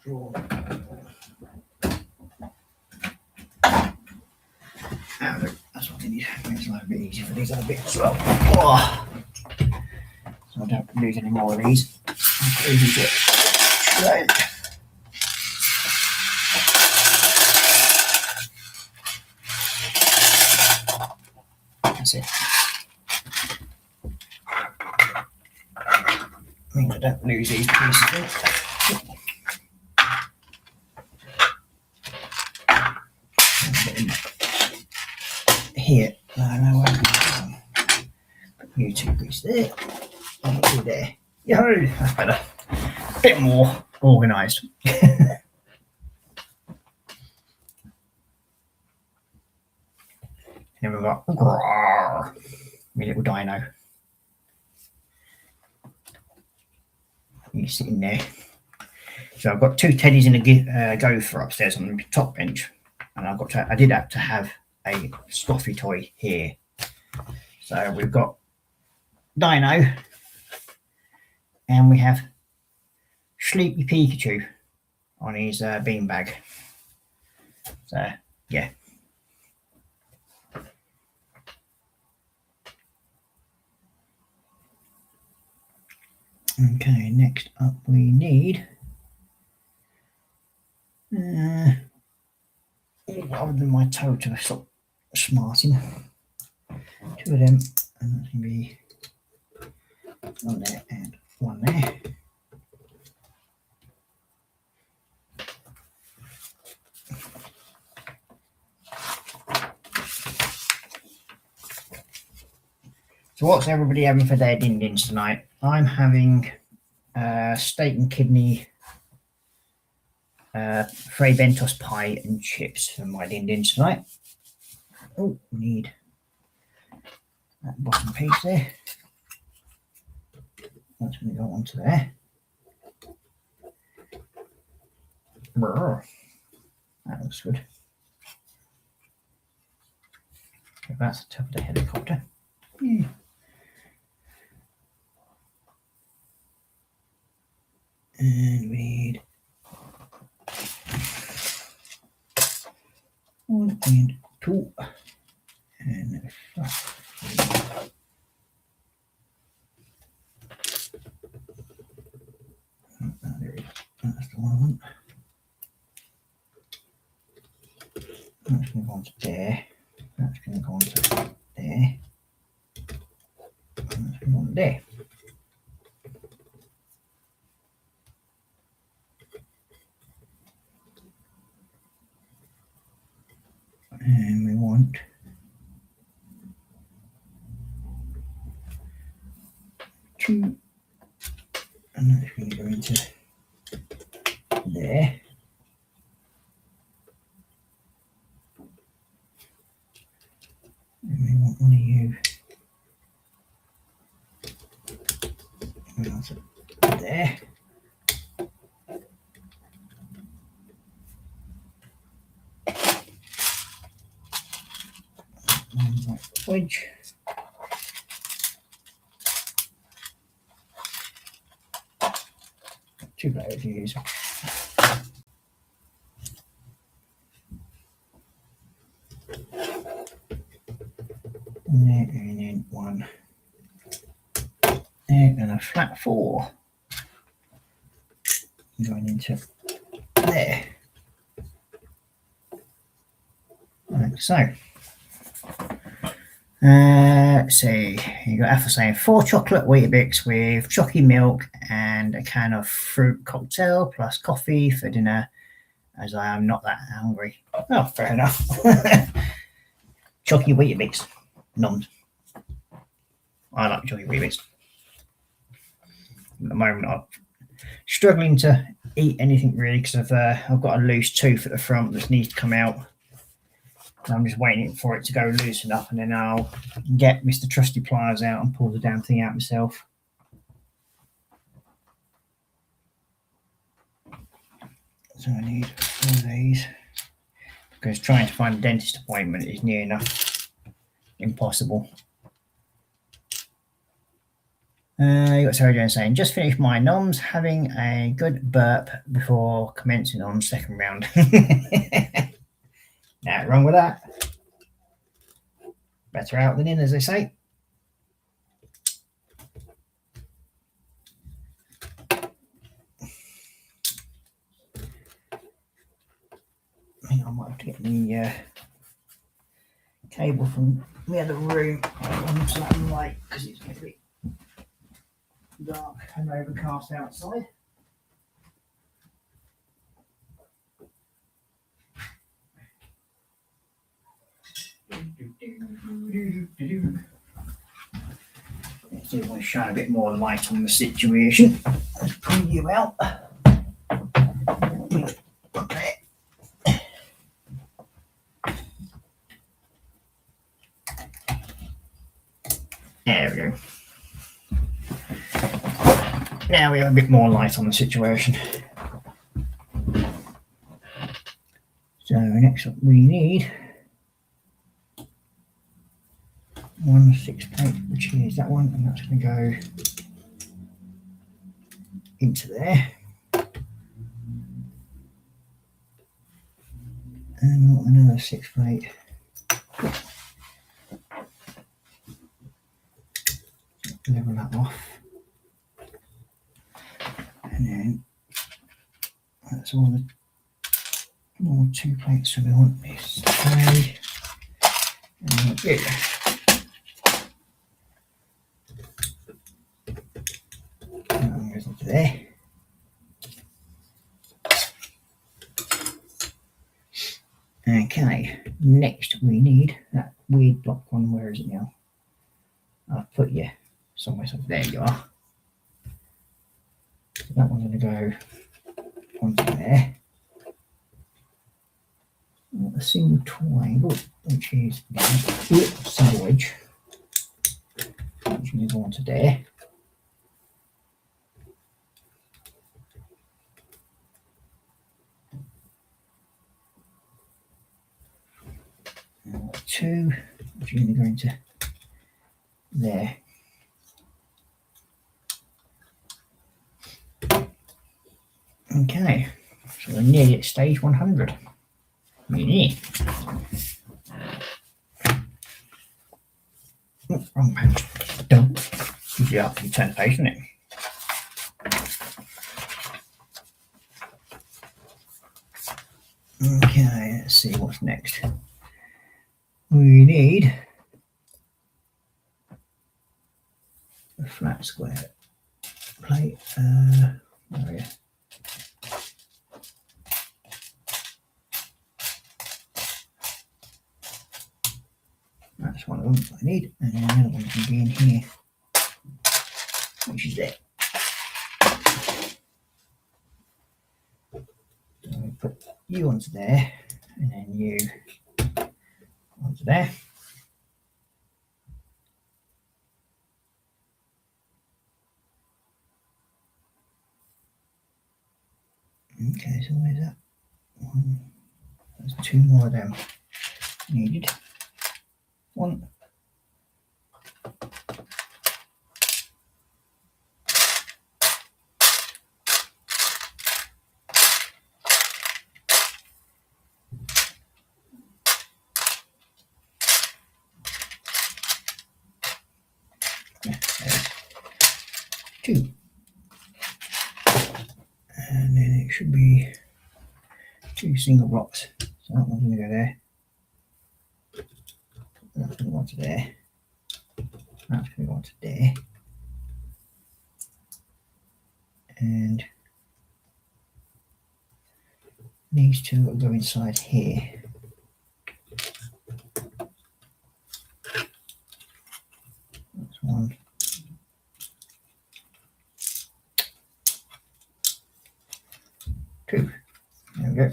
Drawer. That's what I need. Makes life a bit easier for these other bits as well. Oh. So I don't lose any more of these. Easy to shred. That's it. Means I don't lose these pieces. Here, no, put new two pieces there, and two there. Yo, that's better. A bit more organised. Here we've got my little dino. He's sitting there. So I've got two teddies in a gopher upstairs on the top bench, and I did have to have a Stoffy toy here. So we've got Dino, and we have Sleepy Pikachu on his beanbag. So yeah. Okay, next up we need other than my toe to stop smarting, two of them, and that's going to be one there and one there. So what's everybody having for their din-dins tonight? I'm having steak and kidney, Fray Bentos pie and chips for my din-dins tonight. Oh, we need that bottom piece there. That's going to go onto there. That looks good. That's the top of the helicopter. Yeah. And we need 1 and 2 and 5. There it is. That's the one I want. That's going to go on to there. That's going to go on to there. That's going to go on there. And we want 2, and that's going to go into there. And we want one of you onto there. And like wedge. Two layers to use. And then 1 there, and a flat 4 going into there, like so. So you got Apple saying 4 chocolate Weetabix with chalky milk and a can of fruit cocktail plus coffee for dinner, as I am not that hungry. Oh, fair enough. Chalky Weetabix, noms. I like chalky Weetabix. At the moment, I'm struggling to eat anything really because I've got a loose tooth at the front that needs to come out. I'm just waiting for it to go loose enough, and then I'll get Mr. Trusty Pliers out and pull the damn thing out myself. So I need 4 of these, because trying to find a dentist appointment is near enough impossible. You got Sarah Jones saying, just finished my noms, having a good burp before commencing on second round. Nothing wrong with that. Better out than in, as they say. I think I might have to get the cable from the other room onto that light, because it's going to be dark and overcast outside. Let's see if I want to shine a bit more light on the situation. Let's pull you out. Okay. There we go. Now we have a bit more light on the situation. So next up we need 1 6 plate, which is that one, and that's going to go into there. And another 6 plate. Level that off. And then that's all the more 2 plates, so we want this 3 and good. That goes into there. Okay, next we need that weird block one. Where is it now? I'll put you somewhere. So there you are. So that one's going to go onto there. A single triangle, which is single edge, which is going to go onto there. And 2, which is going to go into there. Okay, so we're nearly at stage 100. Yeah. Oh, wrong page. Don't. Usually after you turn the page, isn't it? Okay, let's see what's next. We need a flat square plate. Where are you? That's one of them I need, and then another one can be in here, which is there. So we put you onto there, and then you onto there. Okay, so where's that one? There's 2 more of them needed. 1. 2. And then it should be 2 single blocks. So that one's going to go there. That's going to go onto there. That's going to go onto there. And these 2 will go inside here. That's 1. 2. There we go.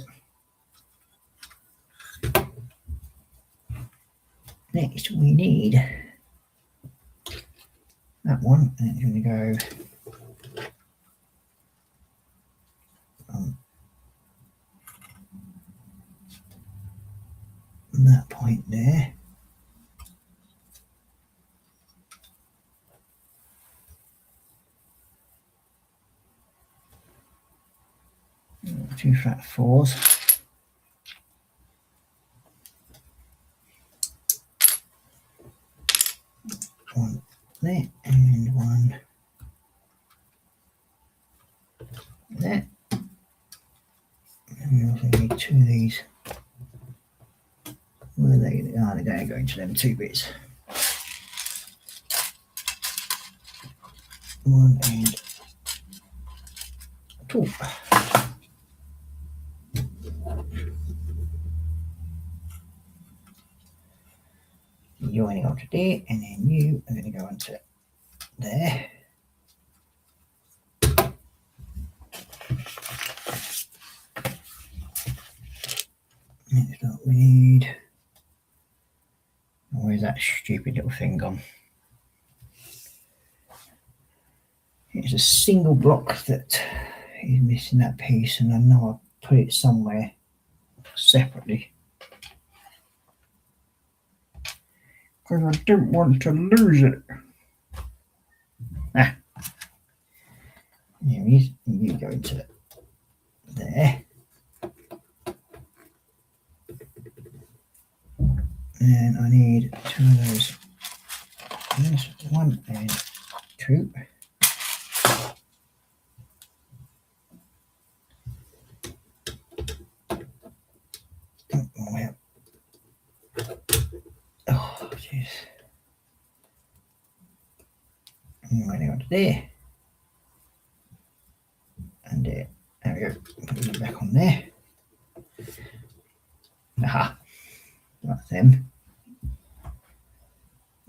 Next, we need that one, and it's going to go from that point there. Two flat 4s. One there and one there. And we also need 2 of these. Where are they? They're going to go into them 2 bits. 1 and 2. You're going to go onto there, and then you are going to go onto there. Next up, we need. Where's that stupid little thing gone? It's a single block that is missing that piece, and I know I put it somewhere separately because I don't want to lose it. Ah, there he is. You go into there, and I need 2 of those. Yes, 1 and 2. Oh, jeez. I'm going to go to there. And there. There we go. Put them back on there. Aha. That's them.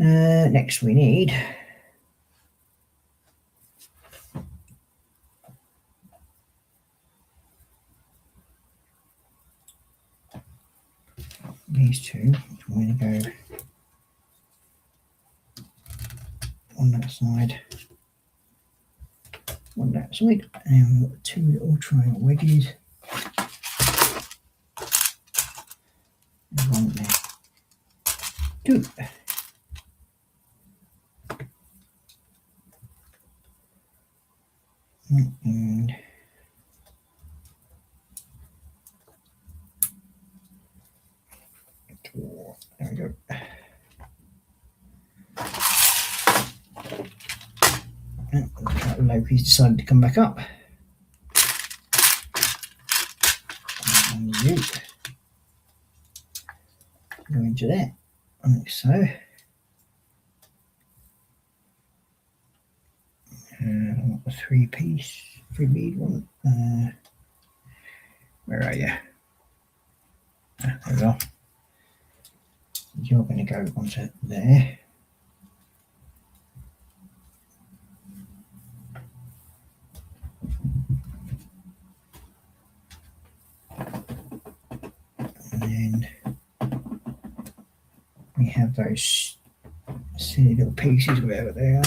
Next we need these two. I'm going to go on that side, on that side, and we've got two little triangle wedges. And one there. Two. And there we go. And Loki's decided to come back up. And you go into there, like so. A three bead one. Where are you? There we go. You're going to go onto there. And then we have those silly little pieces, wherever they are.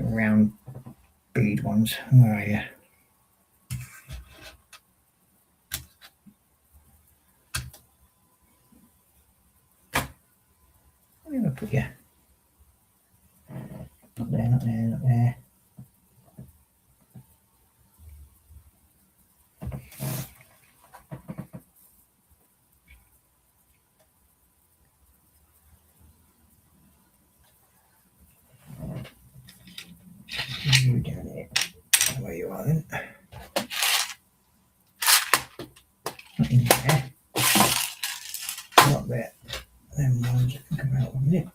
Round bead ones. Where are you? Where did I put you? Not there, not there, not there. You down there. Where you are then? Not in there. Not there. Them ones can come out on it.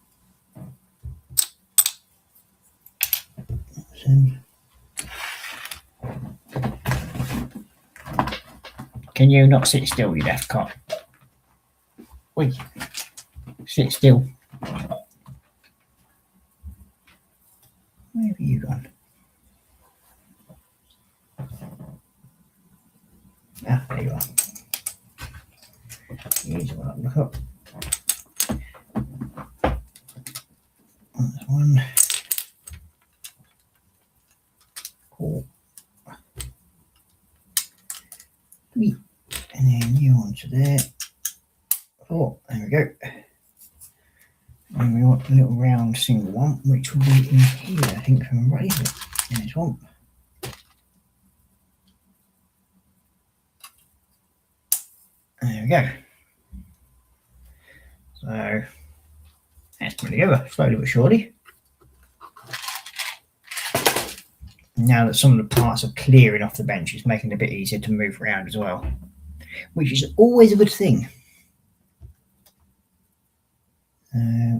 Can you not sit still, you daft cock? Wait. Sit still. Where have you gone? Ah, there you are. Here's one up, look up. That's one. Cool. Three. And then you onto there. Four. There we go. And we want a little round single one, which will be in here, I think, from right here. There's one. There we go. So that's put together slowly but surely. Now that some of the parts are clearing off the bench, it's making it a bit easier to move around as well, which is always a good thing.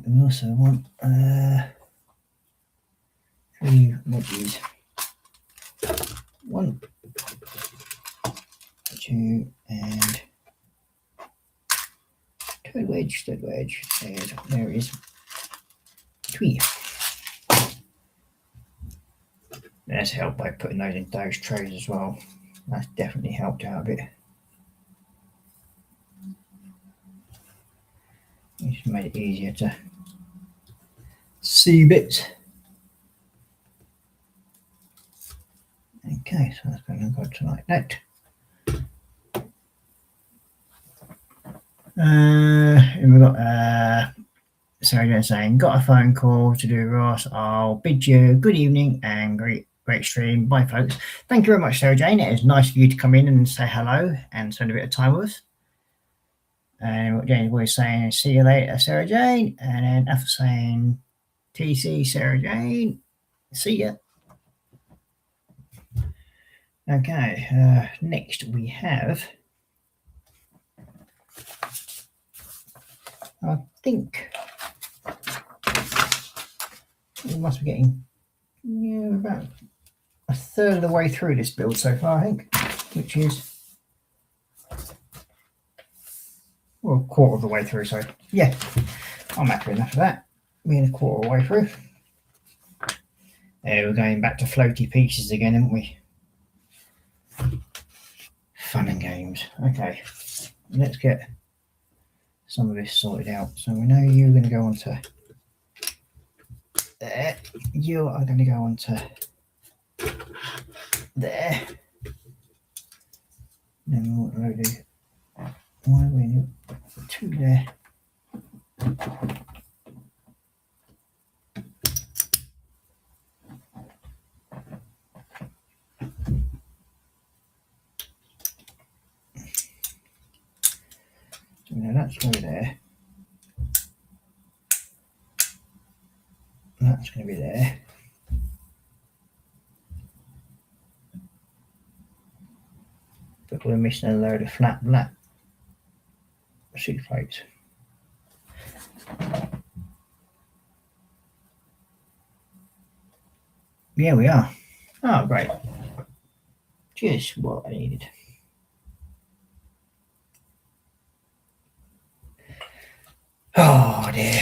We also want 3 wedges. 1, 2, and third wedge, and there is 3. That's helped by putting those in those trays as well. That's definitely helped out a bit. It's made it easier to see bits. Okay, so that's going to go to like that. And we've got Sarah saying, got a phone call to do, Ross. I'll bid you good evening and great stream. Bye, folks. Thank you very much, Sarah Jane. It was nice of you to come in and say hello and spend a bit of time with us. And what Jane's always saying, see you later, Sarah Jane. And then after saying, TC, Sarah Jane, see ya. Okay, next we have, I think we must be getting about a third of the way through this build so far, I think, which is Well, a quarter of the way through, sorry. Yeah, I'm happy enough for that. Being a quarter of the way through. There, we're going back to floaty pieces again, aren't we? Fun and games. Okay, let's get some of this sorted out. So we know you're going to go onto there. You are going to go onto there. Then what do I do? Why are we two there? So now that's going to be there. That's going to be there. But we're missing a load of flat black sheet plates. Yeah, we are. Oh, great. Just what I needed. Oh dear.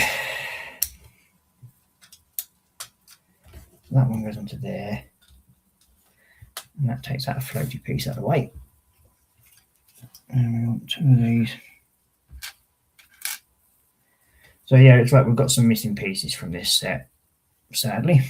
That one goes onto there. And that takes that floaty piece out of the way. And we want two of these. So yeah, it's like we've got some missing pieces from this set, sadly.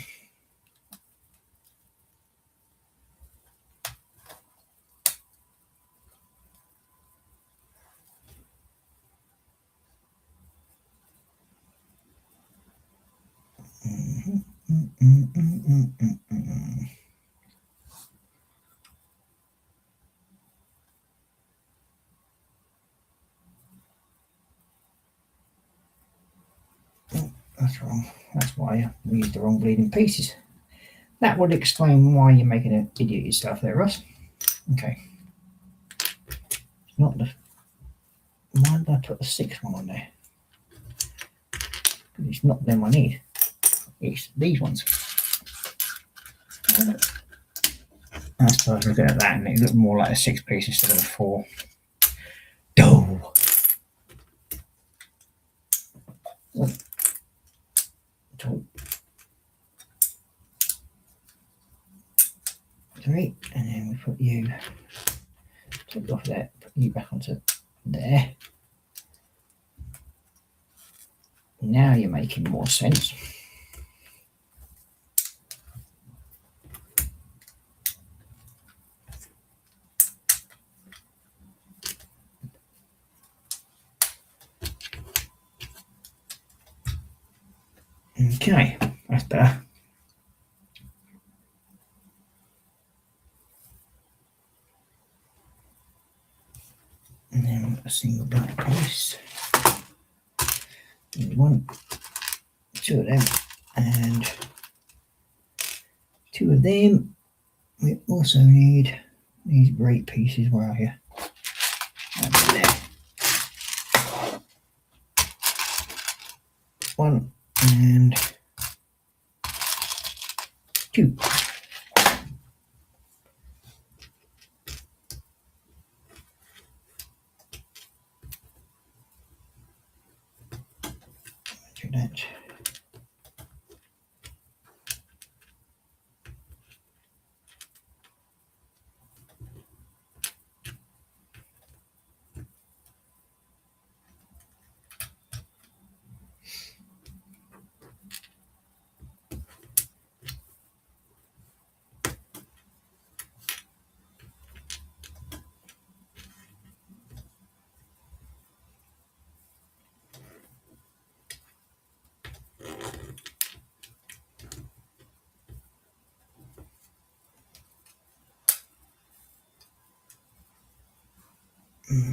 Oh, that's wrong. That's why we used the wrong bleeding pieces. That would explain why you're making an idiot of yourself there, Russ. Okay. It's not the. Why did I put the sixth one on there? Because it's not them I need. It's these ones. I suppose looking at that and it looked more like a 6 piece instead of a 4. Dough. 1, 2, 3, and then we put you take off there, put you back onto there. Now you're making more sense. Okay, that's better. And then a single black piece. 1, 2 of them, and 2 of them. We also need these great pieces. Where are you? Over there. 1 and 2. Do that.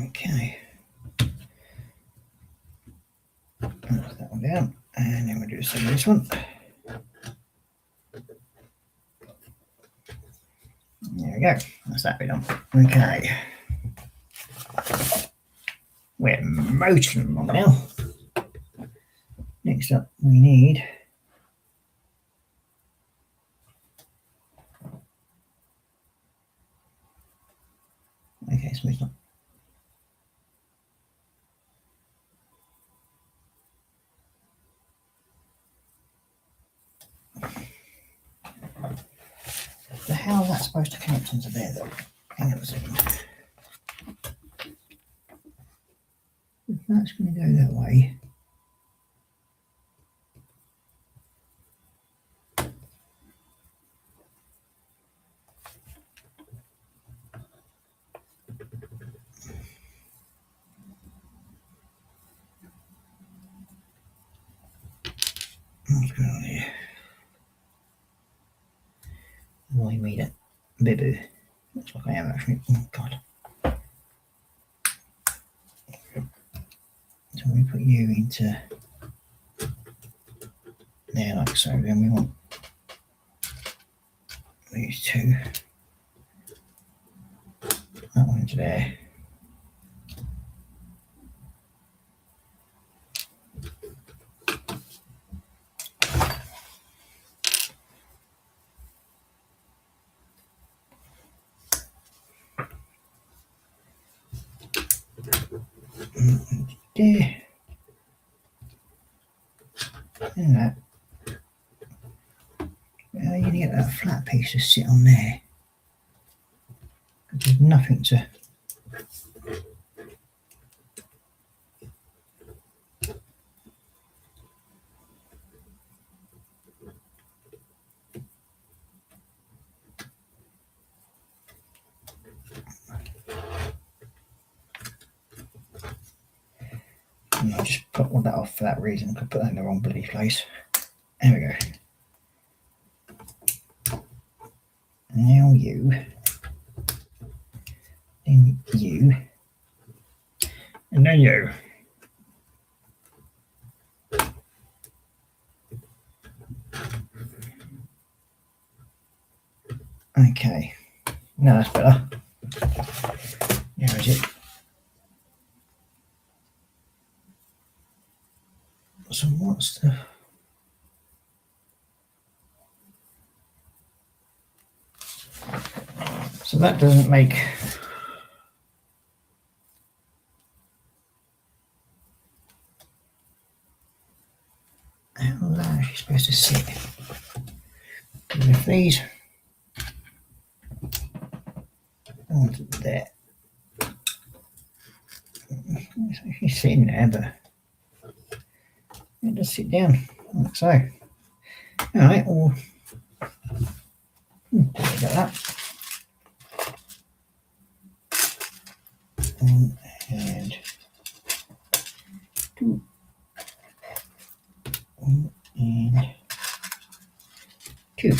Okay. Knock that one down, and then we'll do the same with this one. There we go. That's that bit on. Okay. We're motoring along now. Next up, we need okay, so it's not So how is that supposed to connect into there though? Hang on a second. If that's going to go that way. What's going on here? Why made it boo-boo? Looks like I am actually. Oh god. So we put you into there like so, then we want these two. That one into there. There. And that. How are you going to get that flat piece to sit on there? There's nothing to. And I just put all that off for that reason. I could put that in the wrong bloody place. There we go. Now you. Then you. And then you. Okay. Now that's better. Now is it? So what's the... So that doesn't make... How is that actually supposed to sit? With these... onto there. It's actually sitting there, but... it does sit down, like so. Alright, well... got that. One and two. One and two.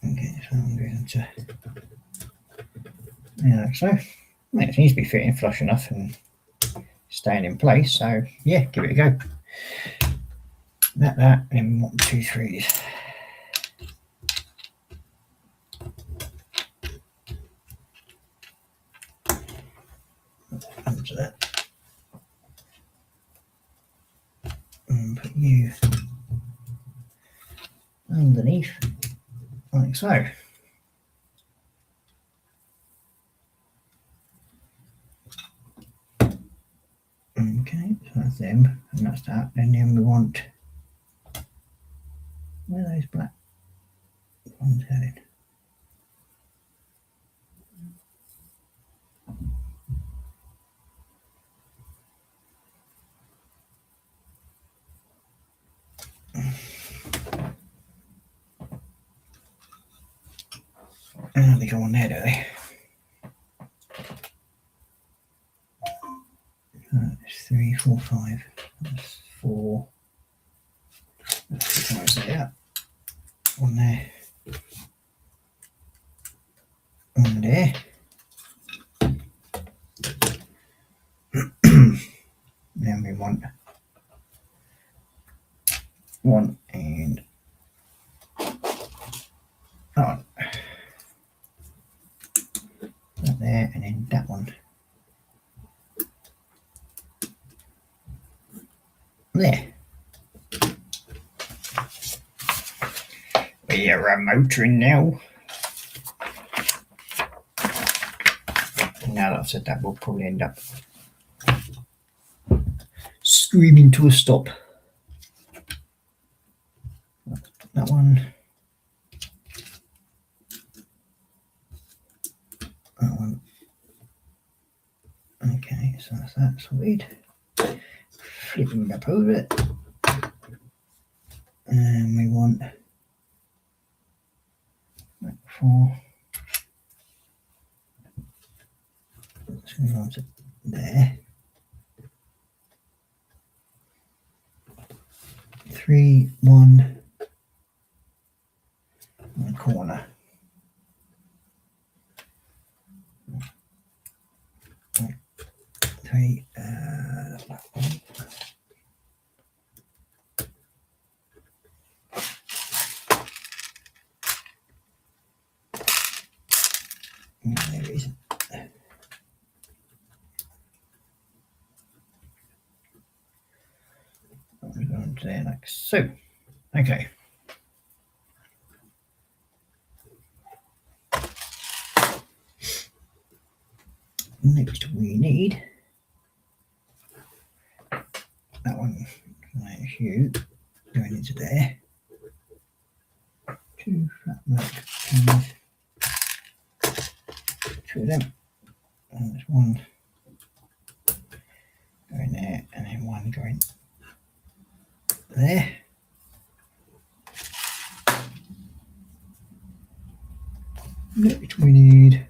Okay, so I'm going to, yeah, like so. It seems to be fitting flush enough and staying in place, so yeah, give it a go. That, and 1, 2, 3. Onto that. And put you underneath, like so. Okay, so that's them, and that's that. And then we want, where are those black ones headed? And they go on there, do they? That's 3, 4, 5. That's 4. That's there. One there. One there. Then we want 1 and that there, and then that one there. We are motoring now. now that I've said that, we'll probably end up screaming to a stop. That one. That one. Okay, so that's that sorted. Flipping back over it. And we want that 4. Let's move on to there. 3, 1, and a corner. 3, that one. There it is. We're going to there like so. Okay. Next we need that one. That's you going into there. 2 flat black pins. 2 of them. And there's 1 going there, and then 1 going there. Next we need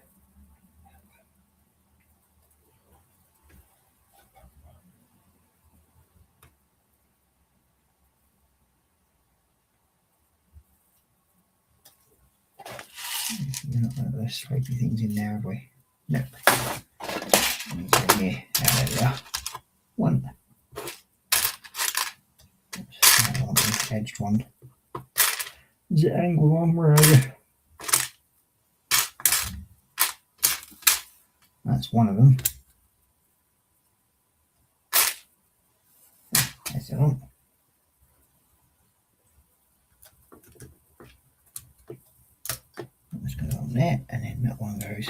we're not going to those scrapey things in there, have we? Nope. So here, there we are. 1. Oops, edged one. Is it angle one? Where are you? That's one of them. That's the one. Let's go on there, and then that one goes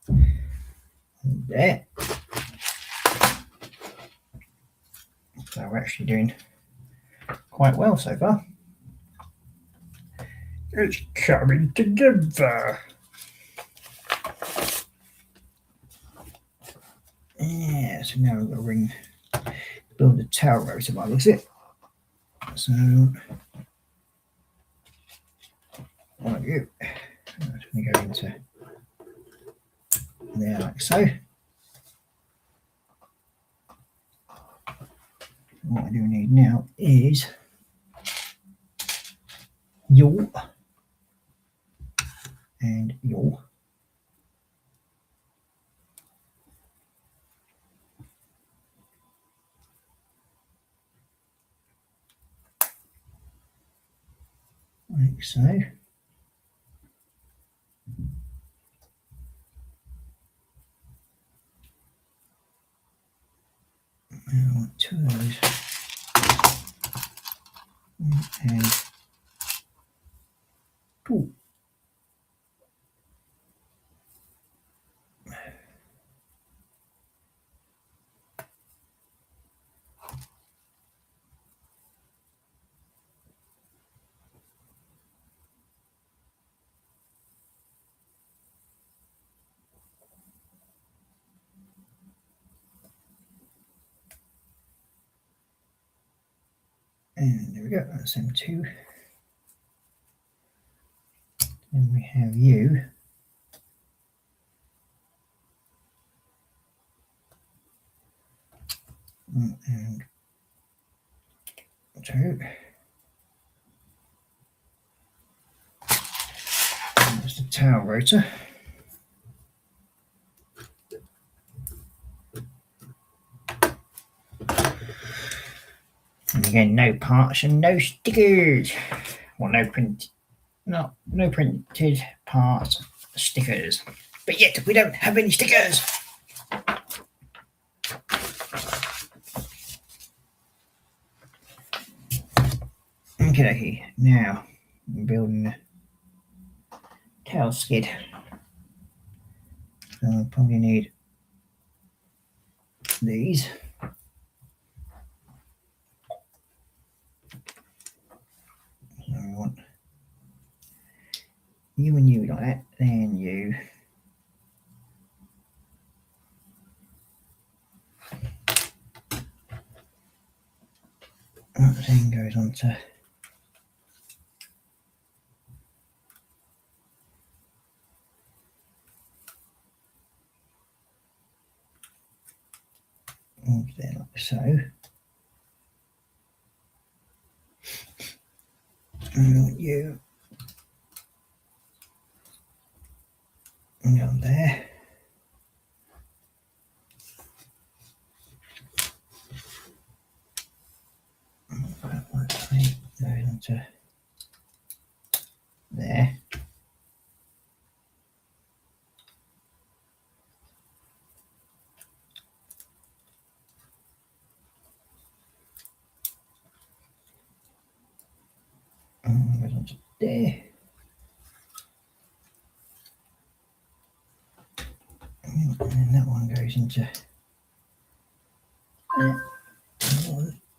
on there. So we're actually doing quite well so far. It's coming together. Yeah, so now we've got to build a tail rotor by the looks of it. So, one of you. I'm going to go into there like so. What I do need now is yaw and yaw. Like so. I want 2 of those. And 2. And there we go, that's them 2. Then we have you. And 2. There's the tail rotor. And again, no parts and no stickers. Well, no printed parts, stickers. But yet we don't have any stickers. Okay, now I'm building the tail skid. So I'll probably need these. So we want you and you like that, then you. That then goes on to there like so. And you down there. That goes on to there. And goes on to there. And then that one goes into there.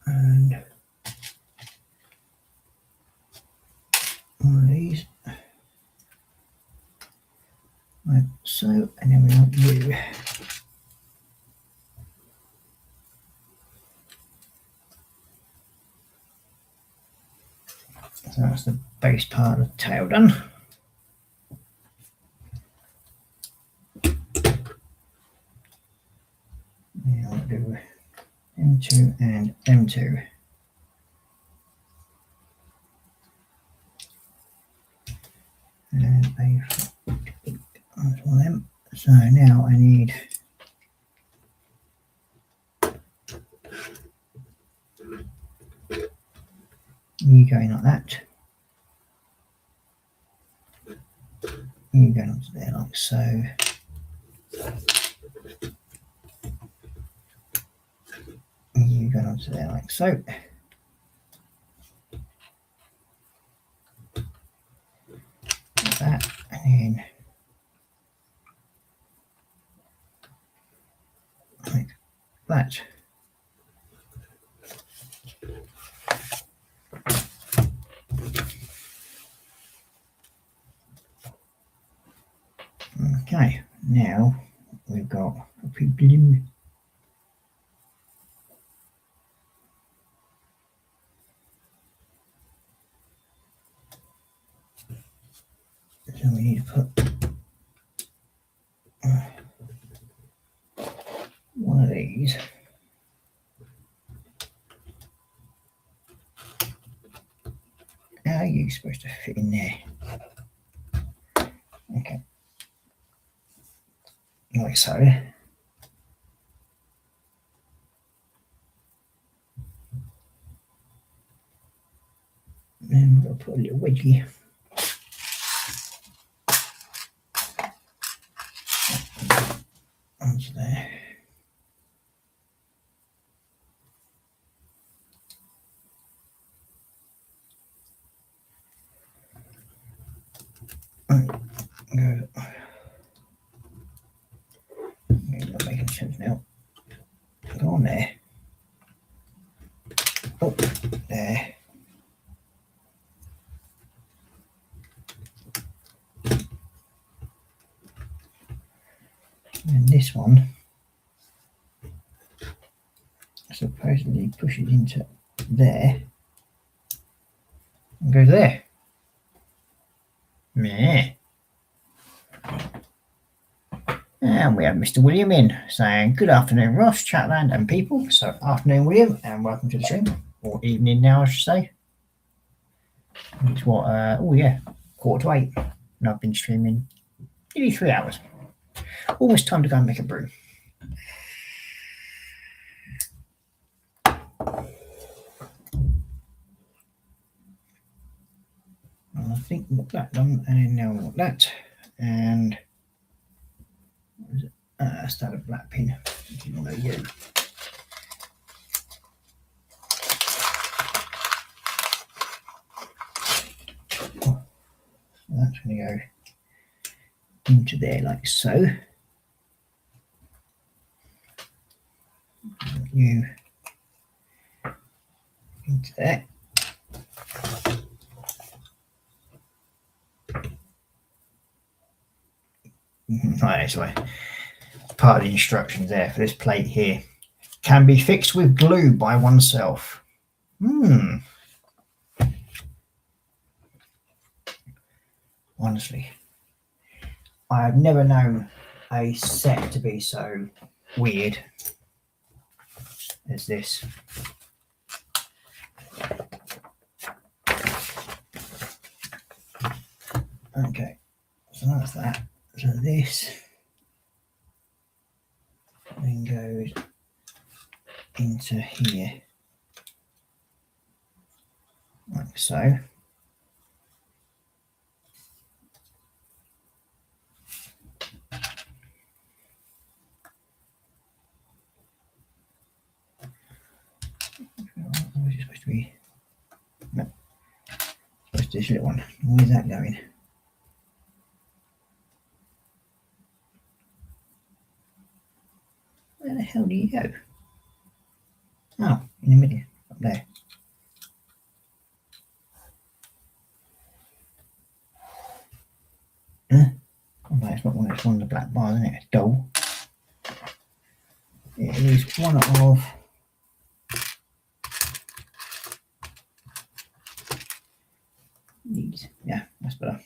And one of these. Like so, and then we want you. So that's the base part of the tail done. Now I'll do M2 and M2. And that's one of them. So now I need you going like that. You going onto there like so. You going onto there like so. Like that, and then like that. Okay, now we've got a blim. So we need to put one of these. How are you supposed to fit in there? Okay, like so. Then we're going to put a little wedgie. Onto there. Go. It's not making sense now. Go on there. Oh, there. And this one supposedly pushes into there and goes there. Meh. And we have Mr. William in saying, good afternoon, Ross, Chatland, and people. So, afternoon, William, and welcome to the stream. Or evening now, I should say. It's what, oh yeah, 7:45. And I've been streaming nearly 3 hours. Almost time to go and make a brew. And I think we've got that done, and now we've got that. And start a black pin. No, you. So that's going to go into there like so. you into there. Right, anyway, part of the instructions there for this plate here. Can be fixed with glue by oneself. Honestly, I have never known a set to be so weird as this. Okay, so that's that. So this then goes into here, like so. Where's it supposed to be? No, it's supposed to be this little one. Where's that going? Where the hell do you go? Oh, in the middle, up there. Huh? Oh, no, it's not one. It's one of the black bars, isn't it? It's dull. It is one of these. Yeah, that's better.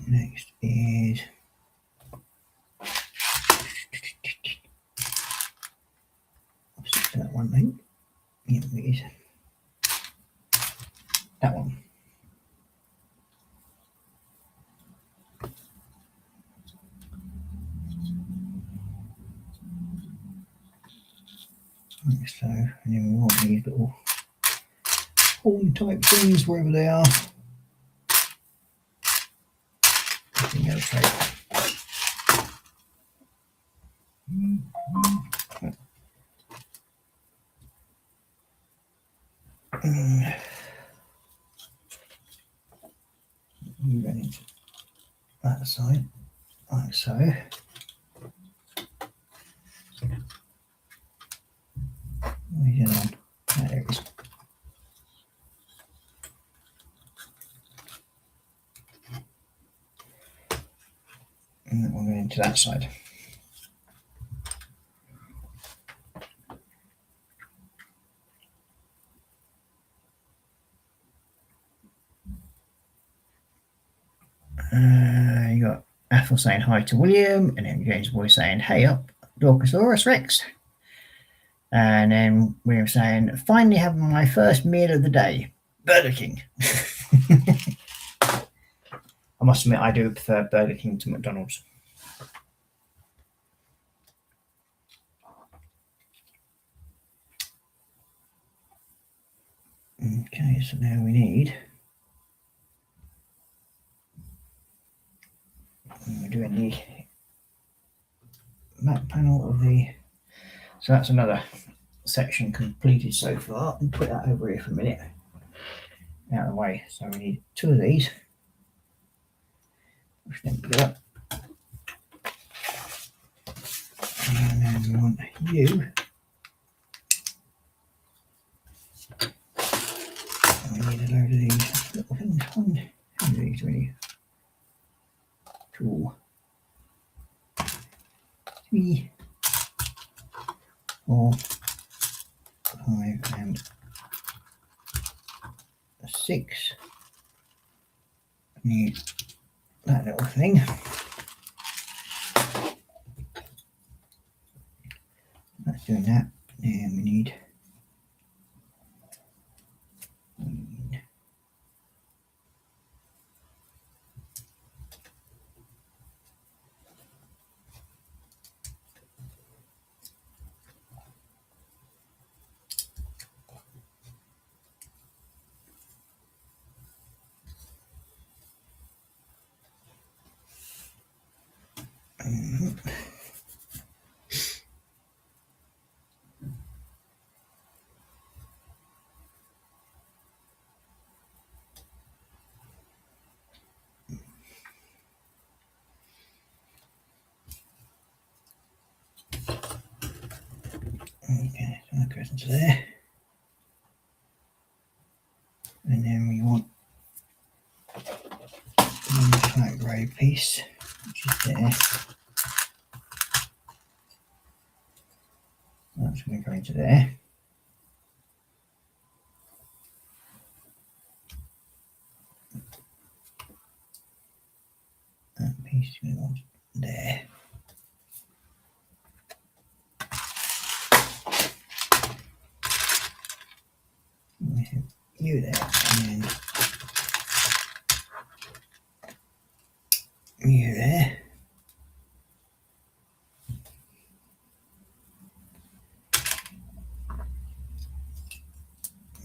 Next is that one, mate. Yeah, it is. That one. Like so, and then we want these little horn type things wherever they are. The other side. You go into that side, like so. Where's the other one? Oh, there it is. And then we'll go into that side. You got Athel saying hi to William, and then James' voice saying, "Hey up, Dorcosaurus Rex." And then William saying, "Finally having my first meal of the day, Burger King." I must admit, I do prefer Burger King to McDonald's. Okay, so now we need. We're doing the map panel of the. So that's another section completed so far. And put that over here for a minute. Out of the way. So we need two of these. Push them together. And then we want you. And we need a load of these little things. How many of these do we need? 2, 3, 4, 5, and 6. Need that little thing. That's doing that. And we need goes into there. And then we want one flat grey piece, which is there. That's going to go into there. That piece is going to go there. We have you there, and then you there.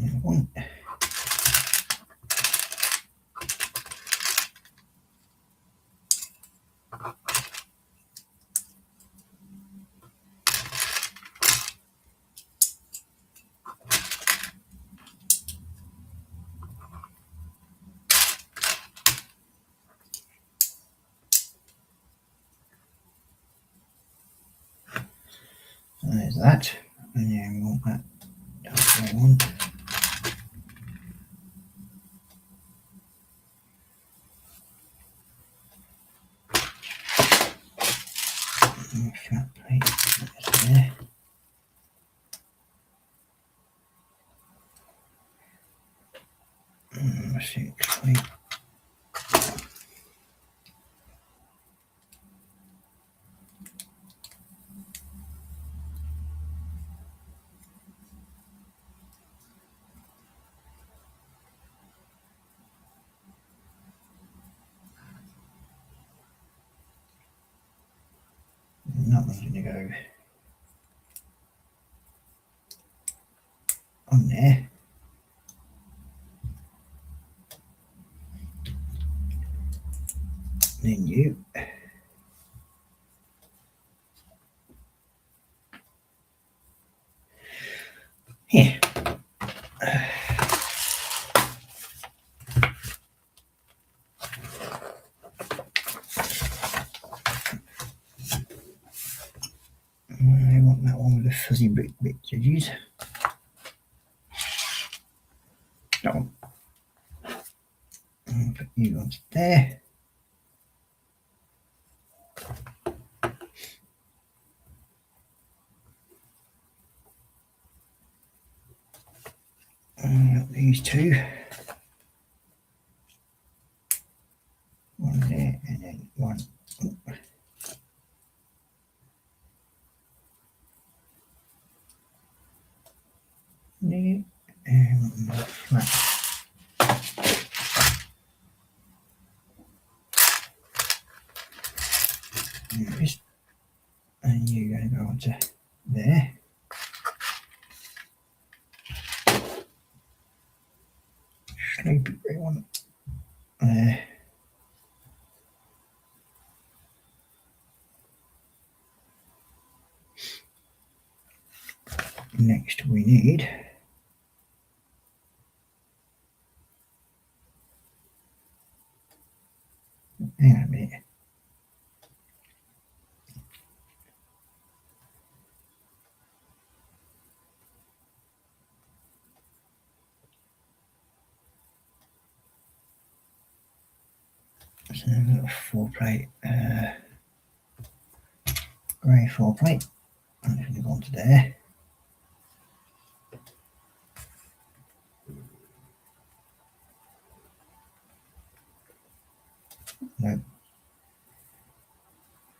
And one. So there's that, and then we want that dark grey one. And flat plate, that's there. And 6 plate. And that one's going to go on there. Then you. Here. I want that one with the fuzzy brick bits edges. That one. And put you onto there. And got these two. One there and then one. There and one flat. And you're going to go onto there. Sleepy grey one there. Next we need hang on a minute. So I've got a 4 plate, grey 4 plate. I'm going to go onto there. No,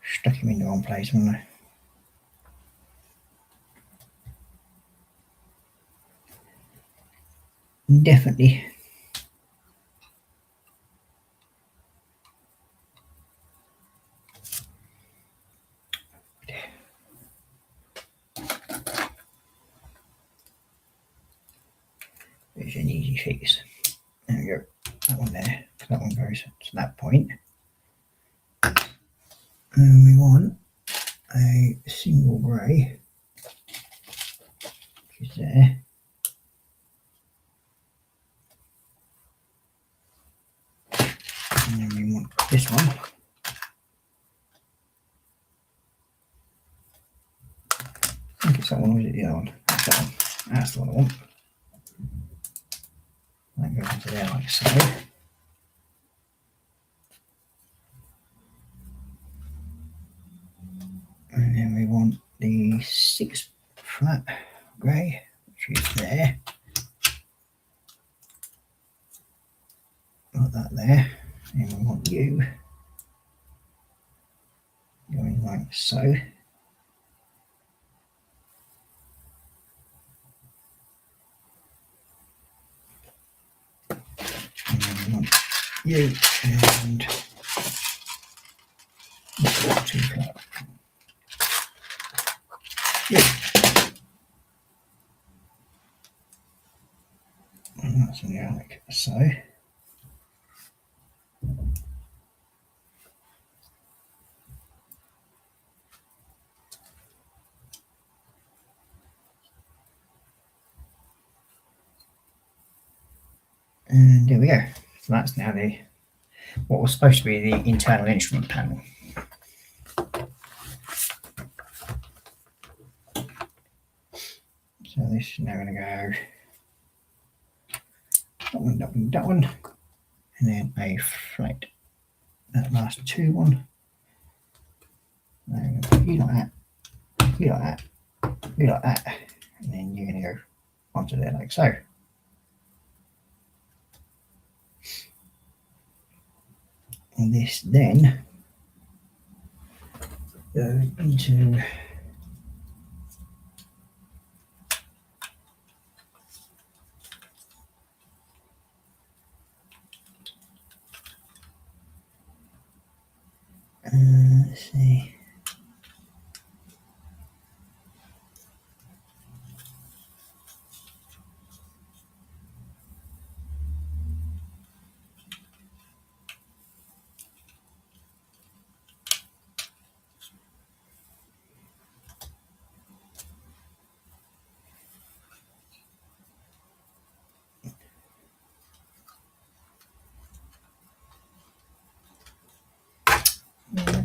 stuck him in the wrong place, haven't I? Definitely. There's an easy fix. There we go. That one there. That one goes to that point. And we want a single grey, which is there. And then we want this one. I think it's that one, or is it the other one? It's that one. That's the one I want. That goes into there like so. And then we want the 6 flat grey, which is there. Put that there. And we want you going like so. And then we want you and 2 flat. You. And that's in there like so. And there we go. So that's now the what was supposed to be the internal instrument panel. So this is now going to go that one, and then a flat. That last 2 one. Now you like that, you like that, you like that, and then you're going to go onto there like so. And this then goes into let's see.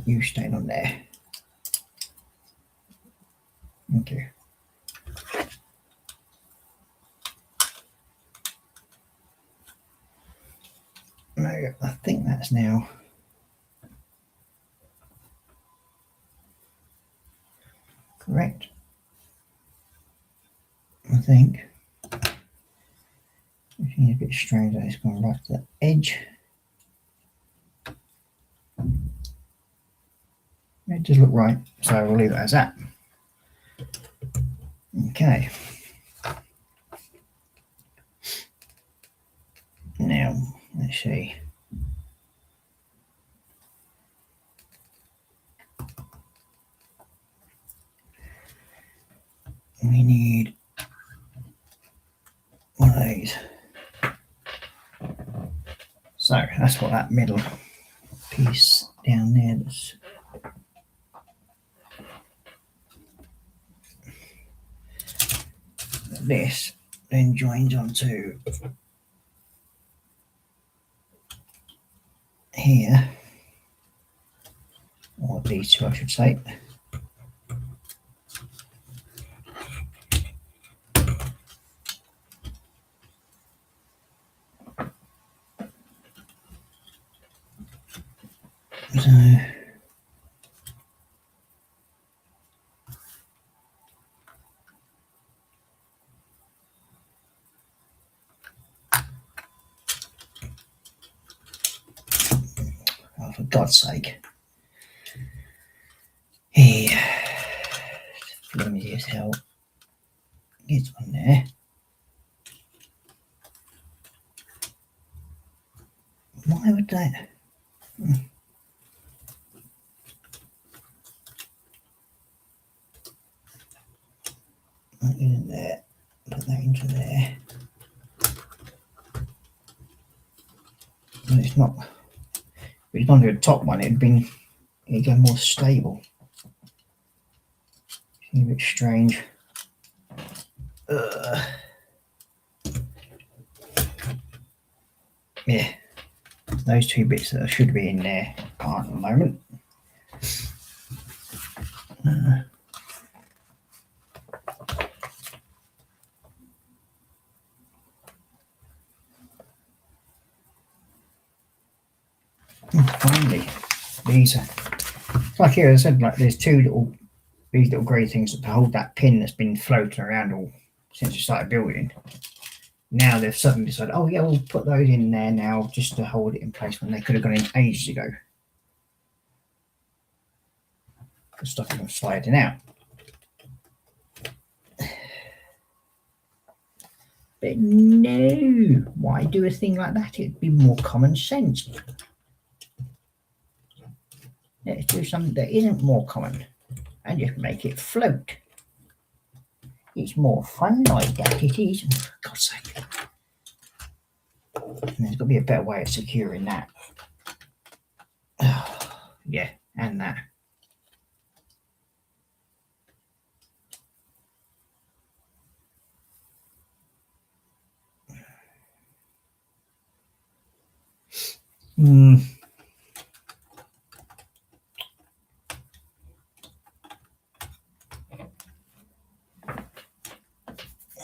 You staying on there. Okay. No, I think that's now correct. I think. It's a bit strange that it's gone right to the edge. It does look right, so we'll leave it as that. Okay. Now, let's see. We need one of these. So that's what that middle piece down there that's this then joins onto here, or these two I should say. So oh, for God's sake. Hey, flimsy as hell. Get on there. Why would that? That in there. Put that into there. And it's not. If it's gone to the top one, it'd go more stable. It's a bit strange. Yeah, those 2 bits that should be in there aren't at the moment. these are, like here I said, like there's these little grey things to hold that pin that's been floating around all since we started building. Now they've suddenly decided, oh yeah, we'll put those in there now just to hold it in place when they could have gone in ages ago. The stuff them sliding out. But no, why do a thing like that? It'd be more common sense. Let's do something that isn't more common and just make it float. It's more fun like that, it is. Oh, for God's sake. And there's got to be a better way of securing that. Oh, yeah, and that.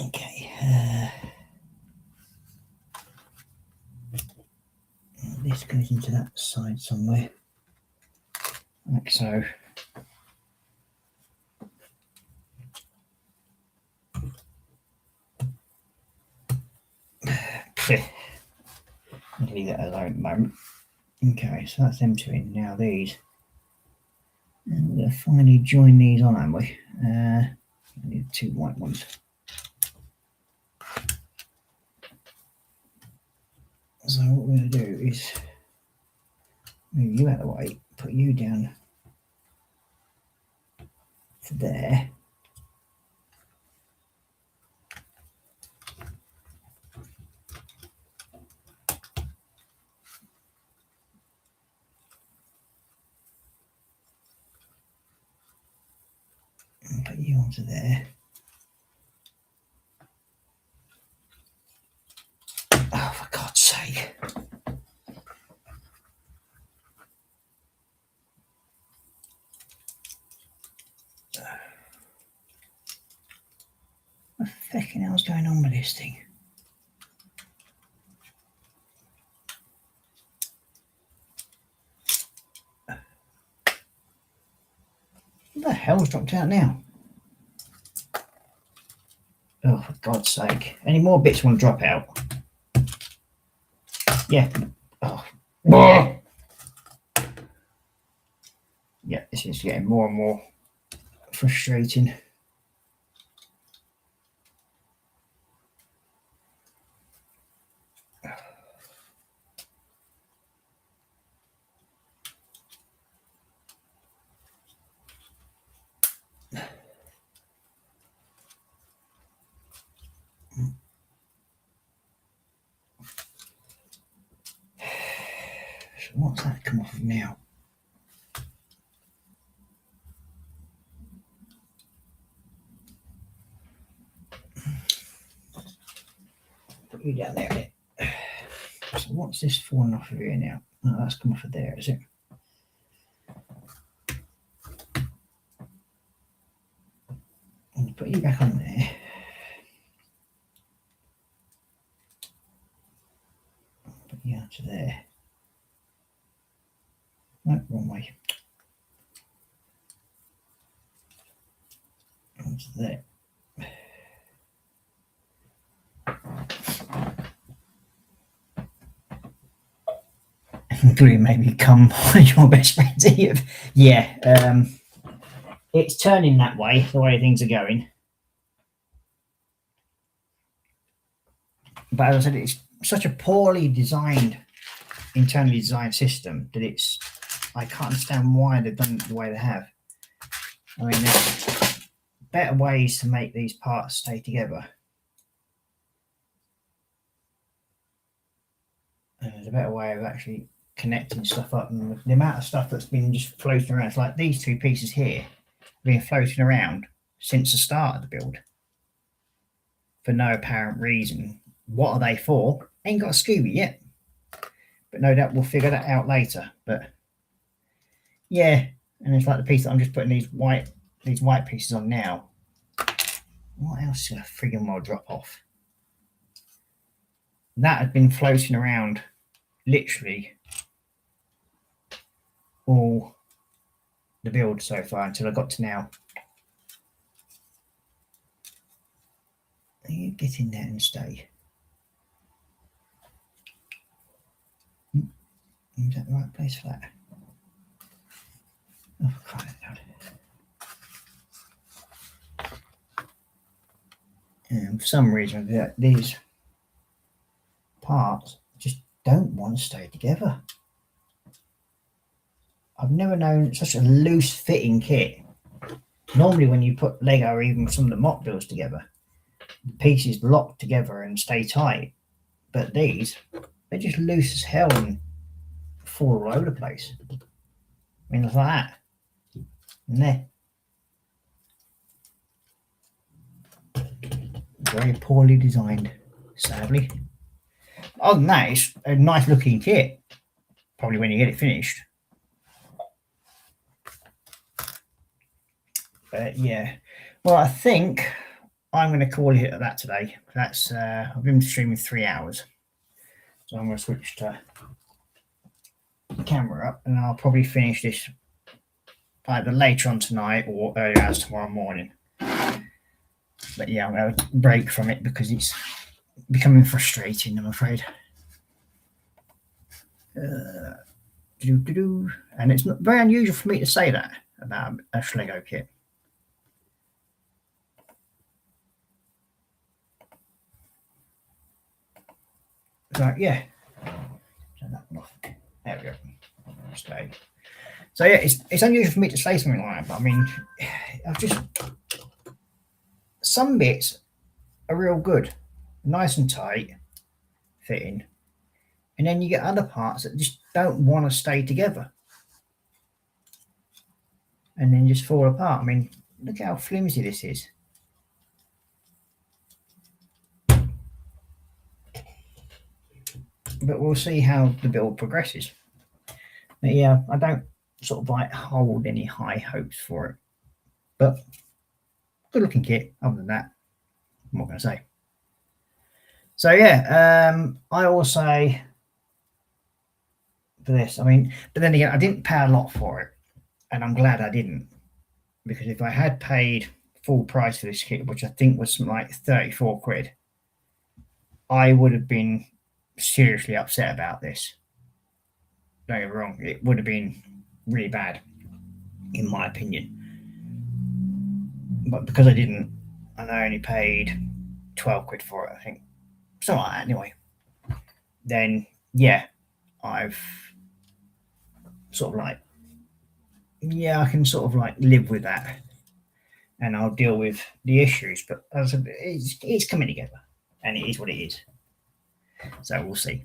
Okay. This goes into that side somewhere, like so. I'll leave that alone at the moment. Okay, so that's them two in. Now these. And we're going to finally join these on, aren't we? I need 2 white ones. So what we're going to do is move you out of the way, put you down to there. And put you onto there. Oh, for God's sake. What the fucking hell's going on with this thing? What the hell's dropped out now? Oh, for God's sake. Any more bits want to drop out? Yeah. Oh. Yeah, this is getting more and more frustrating. So what's that come off of now? Put you down there. So what's this falling off of here now? Oh, that's come off of there, is it? And put you back on there. Put you out to there. No, wrong way. Onto there. Including maybe come your best friends here. Yeah, it's turning that way, the way things are going. But as I said, it's such a poorly designed, internally designed system that I can't understand why they've done it the way they have. I mean, there's better ways to make these parts stay together. And there's a better way of actually connecting stuff up, and the amount of stuff that's been just floating around. It's like these 2 pieces here have been floating around since the start of the build for no apparent reason. What are they for? Ain't got a Scooby yet, but no doubt we'll figure that out later. But yeah, and it's like the piece that I'm just putting these white pieces on now. What else should I friggin' well drop off? That had been floating around literally all the build so far until I got to now. You get in there and stay. Is that the right place for that? Oh, crying out. And for some reason, these parts just don't want to stay together. I've never known such a loose fitting kit. Normally when you put Lego or even some of the mock builds together, the pieces lock together and stay tight. But these, they're just loose as hell and fall all over the place. I mean, like that. And there. Very poorly designed, sadly. Other than that, it's a nice looking kit. Probably when you get it finished. But yeah. Well, I think I'm going to call it at that today. That's I've been streaming 3 hours. So I'm going to switch to the camera up and I'll probably finish this either later on tonight or early hours tomorrow morning. But yeah, I'm going to break from it because it's becoming frustrating, I'm afraid. And it's not very unusual for me to say that about a Lego kit. So yeah, turn that one off. There we go. Stay. So yeah, it's unusual for me to say something like that, but I mean, I've just some bits are real good, nice and tight, fitting, and then you get other parts that just don't want to stay together, and then just fall apart. I mean, look how flimsy this is. But we'll see how the build progresses. But yeah, I don't sort of like hold any high hopes for it. But good looking kit, other than that, I'm not going to say. So yeah, I will say for this, I mean, but then again, I didn't pay a lot for it. And I'm glad I didn't. Because if I had paid full price for this kit, which I think was something like 34 quid, I would have been seriously upset about this. Don't get me wrong, it would have been really bad, in my opinion. But because I didn't, and I only paid 12 quid for it, I think, something like that anyway, then yeah, I've sort of like, yeah, I can sort of like live with that and I'll deal with the issues. But as I said, it's coming together and it is what it is. So we'll see.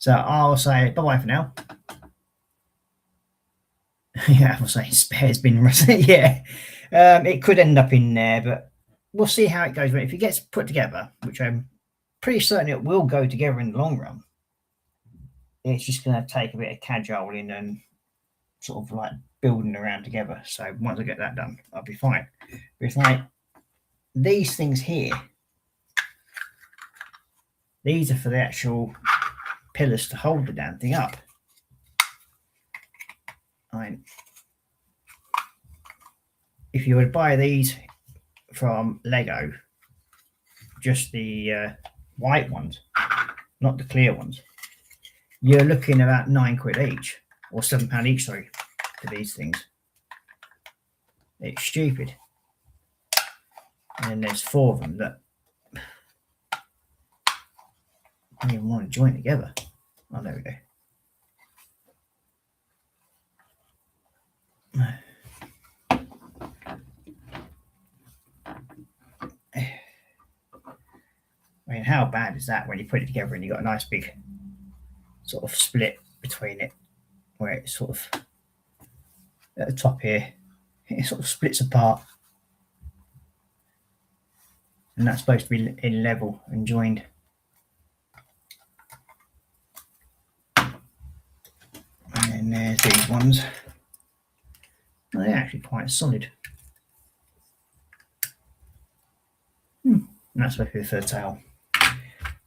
So I'll say bye-bye for now. Yeah, I'll say spare's been yeah. It could end up in there, but we'll see how it goes. But if it gets put together, which I'm pretty certain it will go together in the long run, it's just going to take a bit of cajoling and sort of like building around together. So once I get that done, I'll be fine. But it's like these things here, these are for the actual pillars to hold the damn thing up. If you would buy these from Lego, just the white ones, not the clear ones, you're looking about £9 each, or £7 each, sorry, for these things. It's stupid. And then there's 4 of them that I don't even want to join together. Oh, there we go. I mean, how bad is that when you put it together and you got a nice big sort of split between it, where it's sort of at the top here, it sort of splits apart, and that's supposed to be in level and joined. And there's these ones. Well, they're actually quite solid. And that's supposed to be the third tail.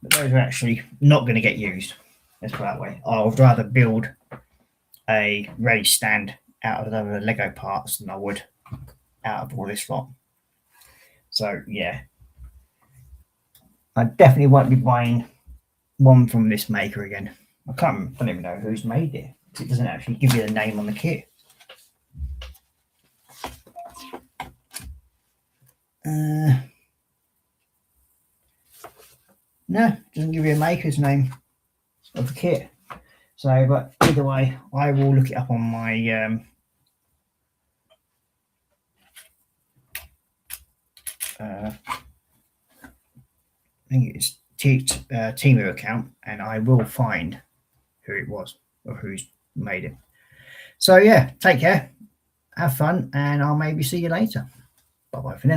But those are actually not going to get used. Let's put it that way. I would rather build a raised stand out of the Lego parts than I would out of all this lot. So yeah, I definitely won't be buying one from this maker again. I don't even know who's made it. It doesn't actually give you the name on the kit. No, it doesn't give you a maker's name of the kit. So, but either way, I will look it up on my I think it's Temu account, and I will find who it was or who's made it. So yeah, take care, have fun, and I'll maybe see you later. Bye bye for now.